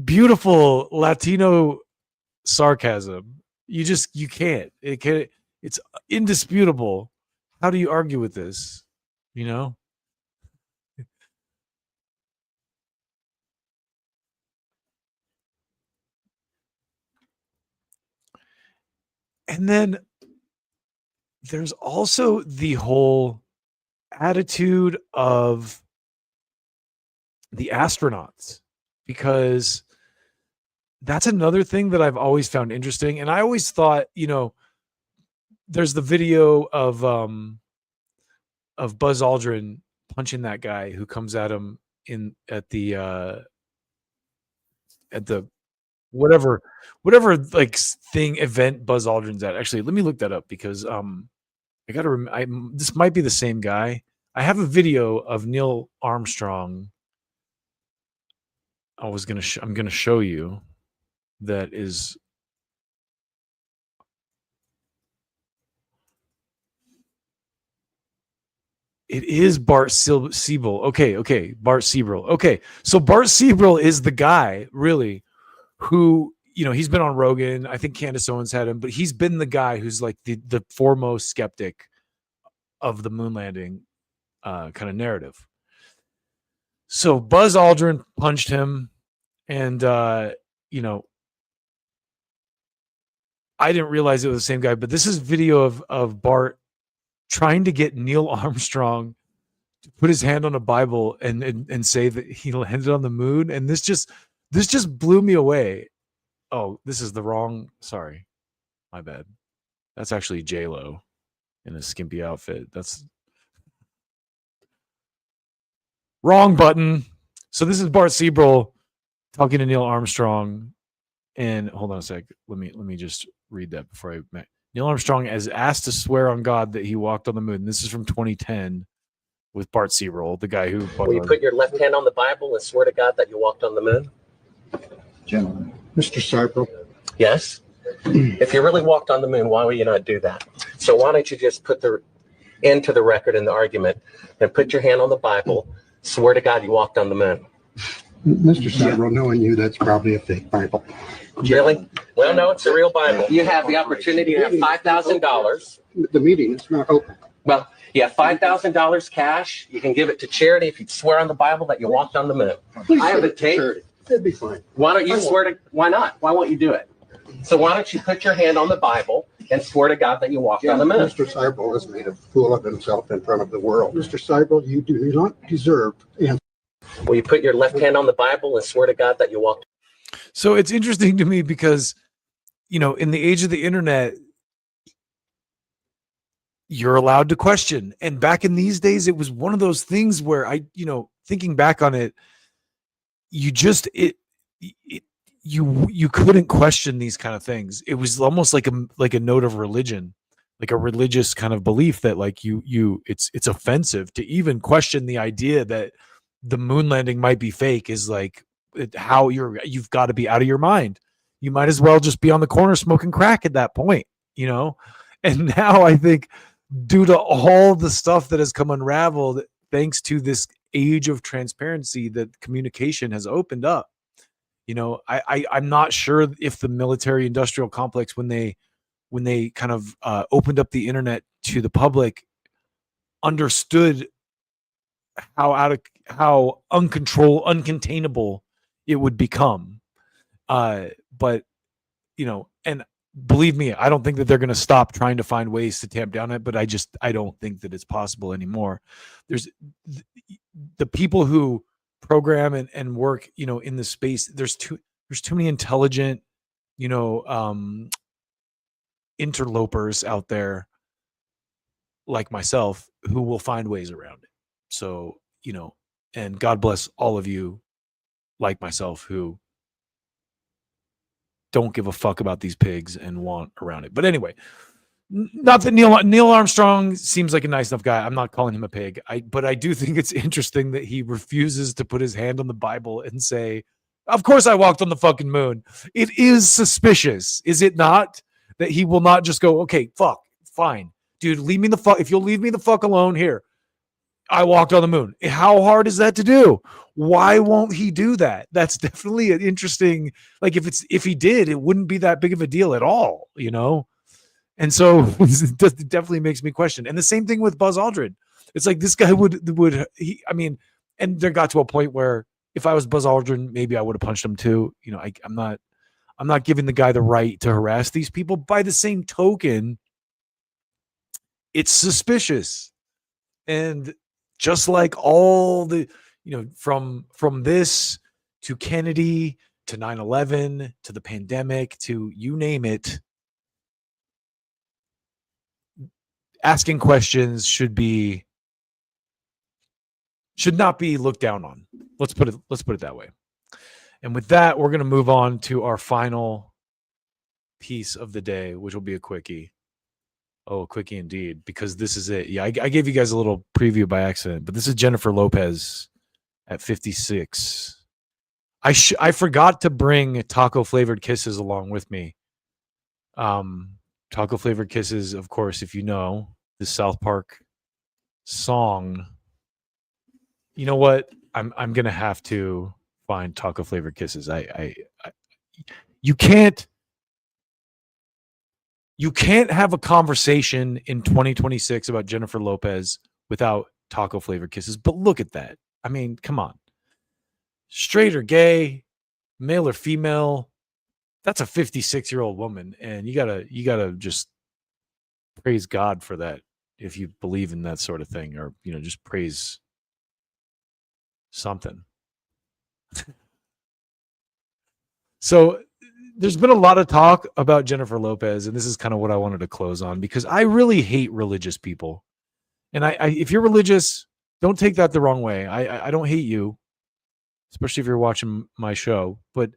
[SPEAKER 22] Beautiful Latino sarcasm. You can't. It's indisputable. How do you argue with this? And then there's also the whole attitude of the astronauts, because that's another thing that I've always found interesting. And I always thought, there's the video of Buzz Aldrin punching that guy who comes at him at the whatever like event Buzz Aldrin's at. Actually, let me look that up because I got to this might be the same guy. I have a video of Neil Armstrong. I'm going to show you that is it is Bart Siebel. Okay, Bart Siebel. Okay, so Bart Siebel is the guy really who, he's been on Rogan. I think Candace Owens had him, but he's been the guy who's like the foremost skeptic of the moon landing kind of narrative. So Buzz Aldrin punched him, and I didn't realize it was the same guy, but this is video of Bart trying to get Neil Armstrong to put his hand on a Bible and say that he landed on the moon. And this just blew me away. Oh, this is the wrong. Sorry, my bad. That's actually J-Lo in a skimpy outfit. That's wrong button. So this is Bart Siebel talking to Neil Armstrong. And hold on a sec. Let me just read that before I. Neil Armstrong is asked to swear on God that he walked on the moon. This is from 2010 with Bart Siebel, the guy who.
[SPEAKER 15] Will you put your left hand on the Bible and swear to God that you walked on the moon?
[SPEAKER 6] Gentlemen. Mr. Siebel.
[SPEAKER 15] Yes. If you really walked on the moon, why would you not do that? So why don't you just put into the record in the argument and put your hand on the Bible Swear to God you walked on the moon.
[SPEAKER 4] Mr. Several, knowing you, that's probably a fake Bible.
[SPEAKER 15] Really? Well, no, it's a real Bible. You have the opportunity to have $5,000.
[SPEAKER 4] The meeting is not open.
[SPEAKER 15] Well, you have $5,000 cash. You can give it to charity if you swear on the Bible that you walked on the moon. I have the tape.
[SPEAKER 4] It'd be fine.
[SPEAKER 15] Why don't you swear to? Why not? Why won't you do it? So why don't you put your hand on the Bible and swear to God that you walked on the moon?
[SPEAKER 4] Mr. Seibel has made a fool of himself in front of the world. Mr. Seibel, you do not deserve answers.
[SPEAKER 15] Will you put your left hand on the Bible and swear to God that you walked?
[SPEAKER 22] So it's interesting to me because, you know, in the age of the internet, you're allowed to question. And back in these days, it was one of those things where thinking back on it, you couldn't question these kind of things. It was almost like a note of religion, like a religious kind of belief that like it's offensive to even question the idea that the moon landing might be fake is like how you've got to be out of your mind. You might as well just be on the corner smoking crack at that point, you know? And now I think due to all the stuff that has come unraveled, thanks to this age of transparency that communication has opened up, you know, I'm not sure if the military industrial complex, when they kind of opened up the internet to the public, understood how uncontainable it would become. But, you know, and believe me, I don't think that they're going to stop trying to find ways to tamp down it, but I don't think that it's possible anymore. There's the people who program and work, you know, in the space. There's too many intelligent, you know, interlopers out there like myself who will find ways around it. So, you know, and God bless all of you like myself who don't give a fuck about these pigs and want around it. But anyway, not that Neil Armstrong seems like a nice enough guy. I'm not calling him a pig. But I do think it's interesting that he refuses to put his hand on the Bible and say, of course I walked on the fucking moon. It is suspicious, is it not? That he will not just go, okay, fuck, fine. Dude, leave me the fuck. If you'll leave me the fuck alone here, I walked on the moon. How hard is that to do? Why won't he do that? That's definitely an interesting, like if he did, it wouldn't be that big of a deal at all, you know? And so it definitely makes me question. And the same thing with Buzz Aldrin. It's like this guy and there got to a point where if I was Buzz Aldrin, maybe I would have punched him too. You know, I'm not giving the guy the right to harass these people. By the same token, it's suspicious. And just like all the, you know, from this to Kennedy to 9/11 to the pandemic to you name it, asking questions should not be looked down on. Let's put it that way. And with that, we're going to move on to our final piece of the day, which will be a quickie. Oh, a quickie indeed, because this is it. Yeah, I gave you guys a little preview by accident, but this is Jennifer Lopez at 56. I forgot to bring taco flavored kisses along with me. Taco flavored kisses, of course, if you know the South Park song. You know what? I'm gonna have to find taco flavored kisses. You can't have a conversation in 2026 about Jennifer Lopez without taco flavored kisses. But look at that. I mean, come on. Straight or gay, male or female, that's a 56-year-old woman. And you gotta just praise God for that if you believe in that sort of thing, or, you know, just praise something. So there's been a lot of talk about Jennifer Lopez, and this is kind of what I wanted to close on, because I really hate religious people. And if you're religious, don't take that the wrong way. I don't hate you, especially if you're watching my show. But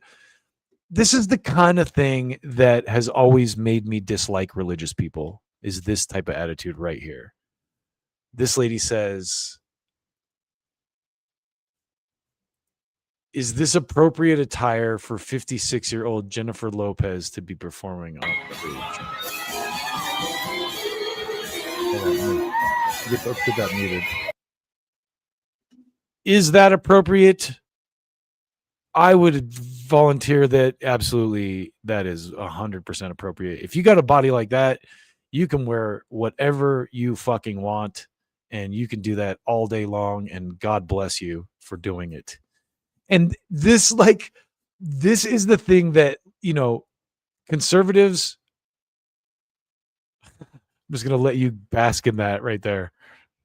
[SPEAKER 22] this is the kind of thing that has always made me dislike religious people, is this type of attitude right here. This lady says, is this appropriate attire for 56-year-old Jennifer Lopez to be performing on stage? Hold on, get that muted. Is that appropriate? I would volunteer that absolutely that is 100% appropriate. If you got a body like that, you can wear whatever you fucking want, and you can do that all day long, and God bless you for doing it. And this is the thing that, conservatives, I'm just going to let you bask in that right there.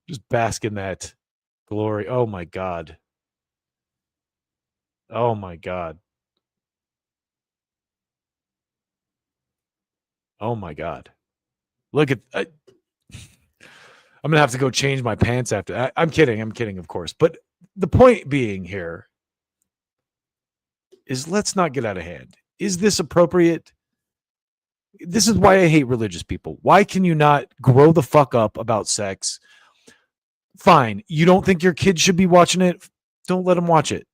[SPEAKER 22] Just bask in that glory. Oh my God. Oh my God. Oh my God. Look at, I'm going to have to go change my pants after. I'm kidding, of course. But the point being here is, let's not get out of hand. Is this appropriate? This is why I hate religious people. Why can you not grow the fuck up about sex? Fine. You don't think your kids should be watching it? Don't let them watch it.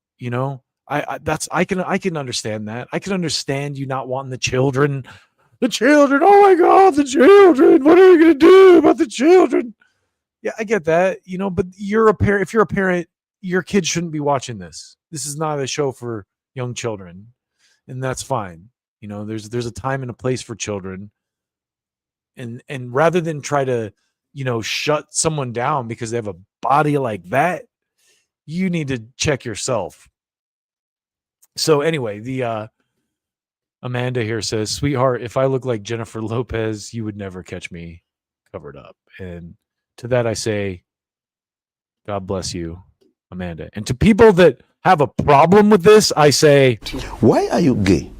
[SPEAKER 22] I can understand that. I can understand you not wanting the children. The children. Oh my God, the children. What are you going to do about the children? Yeah, I get that. But you're a parent. If you're a parent, your kids shouldn't be watching this. This is not a show for young children, and that's fine. There's a time and a place for children, and rather than try to shut someone down because they have a body like that, you need to check yourself. So anyway, the Amanda here says, "Sweetheart, if I look like Jennifer Lopez, you would never catch me covered up." And to that I say, God bless you, Amanda. And to people that have a problem with this, I say,
[SPEAKER 16] why are you gay?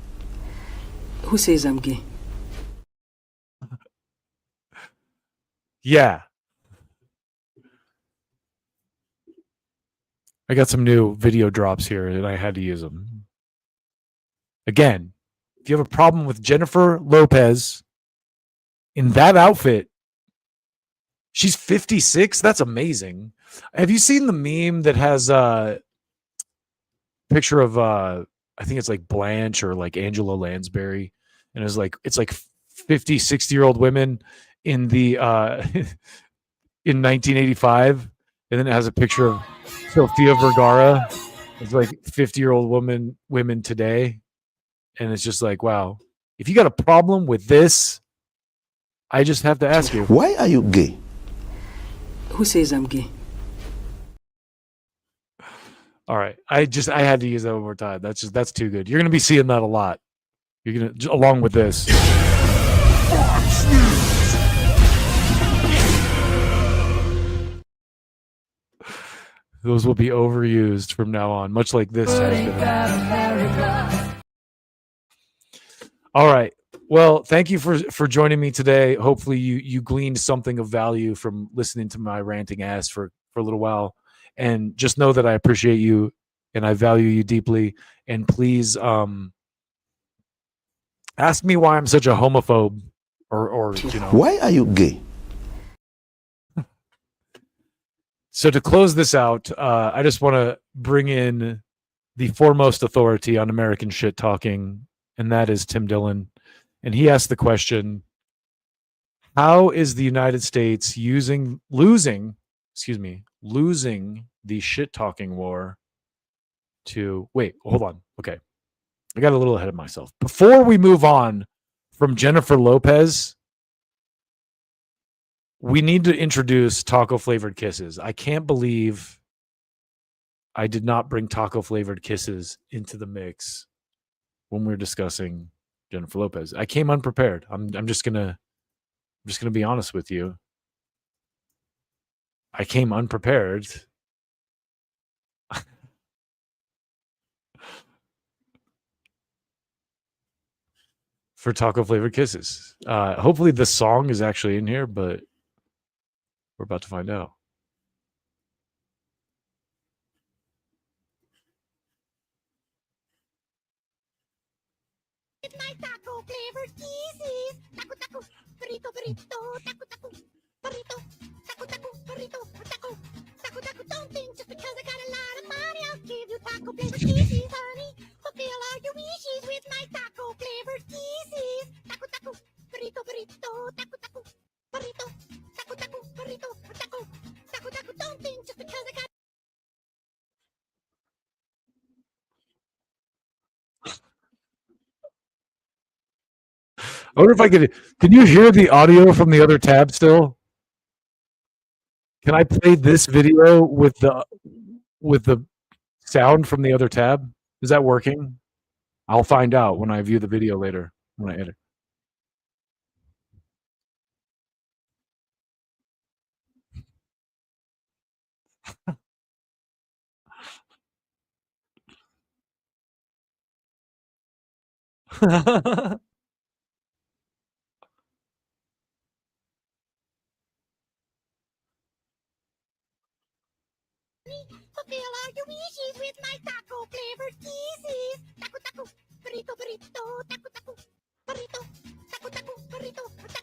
[SPEAKER 17] Who says I'm gay?
[SPEAKER 22] Yeah. I got some new video drops here and I had to use them. Again, if you have a problem with Jennifer Lopez in that outfit, she's 56. That's amazing. Have you seen the meme that has a picture of I think it's like Blanche or like Angela Lansbury, and it's like 50, 60-year-old women in the in 1985, and then it has a picture of Sofia Vergara. It's like 50-year-old women today, and it's just like, wow. If you got a problem with this, I just have to ask you,
[SPEAKER 16] why are you gay?
[SPEAKER 17] Who says I'm gay?
[SPEAKER 22] All right, I had to use that one more time. That's too good. You're gonna be seeing that a lot. You're gonna, along with this. Those will be overused from now on, much like this has been. All right. Well, thank you for joining me today. Hopefully you gleaned something of value from listening to my ranting ass for a little while. And just know that I appreciate you and I value you deeply. And please ask me why I'm such a homophobe or
[SPEAKER 16] why are you gay?
[SPEAKER 22] So to close this out, I just want to bring in the foremost authority on American shit talking, and that is Tim Dillon. And he asked the question, how is the United States losing the shit talking war to hold on. Okay. I got a little ahead of myself. Before we move on from Jennifer Lopez, we need to introduce taco flavored kisses. I can't believe I did not bring taco flavored kisses into the mix when we were discussing Jennifer Lopez. I came unprepared. I'm just gonna be honest with you. I came unprepared. For taco flavored kisses. Hopefully the song is actually in here, but we're about to find out.
[SPEAKER 10] My taco flavored kisses. Taco, taco, burrito, burrito, taco, taco, burrito, taco, taco, burrito, taco, taco, taco. Don't think just because I got a lot of money, I'll give you taco flavored kisses, honey. Fulfill all your wishes with my taco flavored kisses. Taco, taco, burrito, burrito, taco, taco, burrito, taco, taco, burrito, taco, taco, taco. Don't think just because I got
[SPEAKER 22] I wonder if I could. Can you hear the audio from the other tab still? Can I play this video with the sound from the other tab? Is that working? I'll find out when I view the video later when I edit.
[SPEAKER 10] Fulfill all your wishes with my taco flavored kisses. Taco taco, burrito burrito, taco taco, burrito, taco taco, burrito, taco.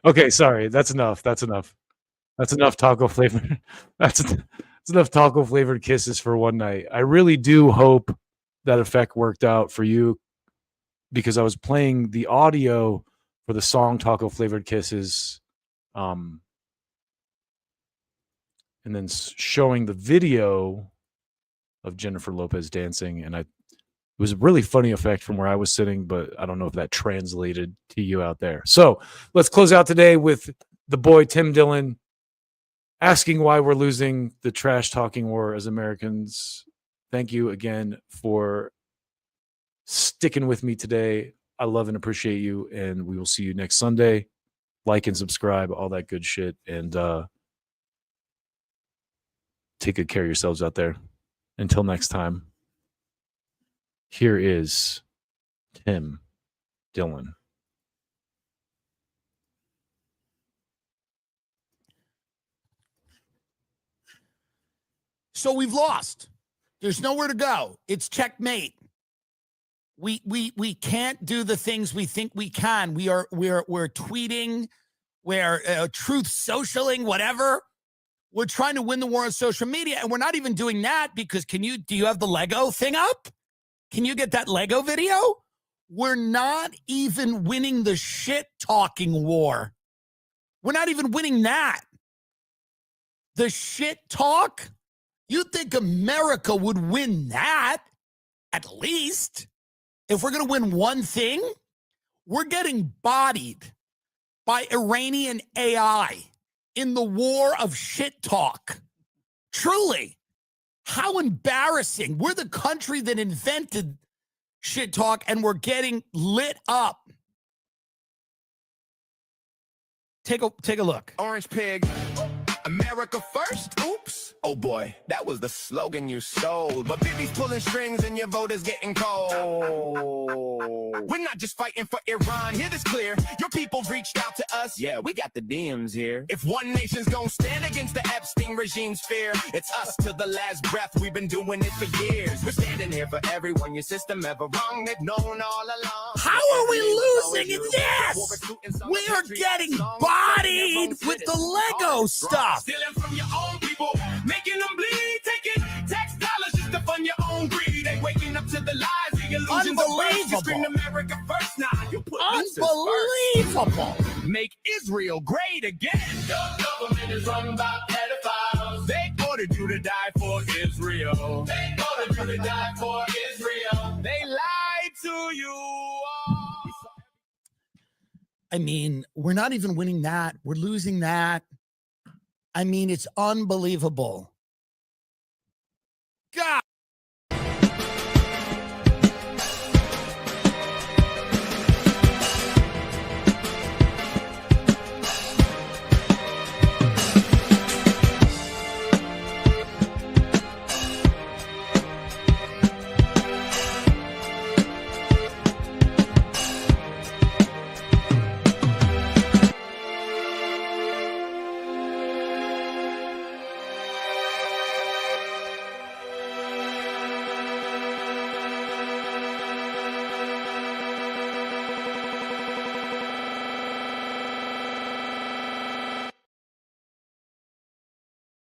[SPEAKER 22] Okay, sorry. That's enough. That's enough. That's enough taco flavored. That's enough taco flavored kisses for one night. I really do hope that effect worked out for you, because I was playing the audio for the song Taco Flavored Kisses, and then showing the video of Jennifer Lopez dancing, and it was a really funny effect from where I was sitting, but I don't know if that translated to you out there. So let's close out today with the boy Tim Dillon asking why we're losing the trash talking war as Americans. Thank you again for sticking with me today. I love and appreciate you, and we will see you next Sunday. Like and subscribe, all that good shit, and take good care of yourselves out there. Until next time, here is Tim Dillon.
[SPEAKER 1] So we've lost. There's nowhere to go. It's checkmate. We can't do the things we think we can. We're tweeting, we're truth socialing, whatever. We're trying to win the war on social media, and we're not even doing that because do you have the Lego thing up? Can you get that Lego video? We're not even winning the shit talking war. We're not even winning that. The shit talk? You think America would win that, at least? If we're going to win one thing, we're getting bodied by Iranian AI in the war of shit talk. Truly. How embarrassing. We're the country that invented shit talk, and we're getting lit up. Take a look.
[SPEAKER 18] Orange pig. America first? Oops. Oh boy, that was the slogan you stole. But Bibi's pulling strings and your vote is getting cold. We're not just fighting for Iran, hear this clear. Your people reached out to us. Yeah, we got the DMs here. If one nation's gonna stand against the Epstein regime's fear, it's us till the last breath. We've been doing it for years. We're standing here for everyone your system ever wrong. They've known all along.
[SPEAKER 1] How are we losing in this? We are getting bodied with the Lego stuff.
[SPEAKER 18] Stealing from your own people, making them bleed, taking tax dollars just to fund your own greed. They waking up to the lies, the illusions of birth. You scream America first now. You put
[SPEAKER 1] Unbelievable.
[SPEAKER 18] Make Israel great again. Your government is run by pedophiles. They ordered you to die for Israel. They ordered you to die for Israel. They lied to you.
[SPEAKER 1] I mean, we're not even winning that. We're losing that. I mean, it's unbelievable. God.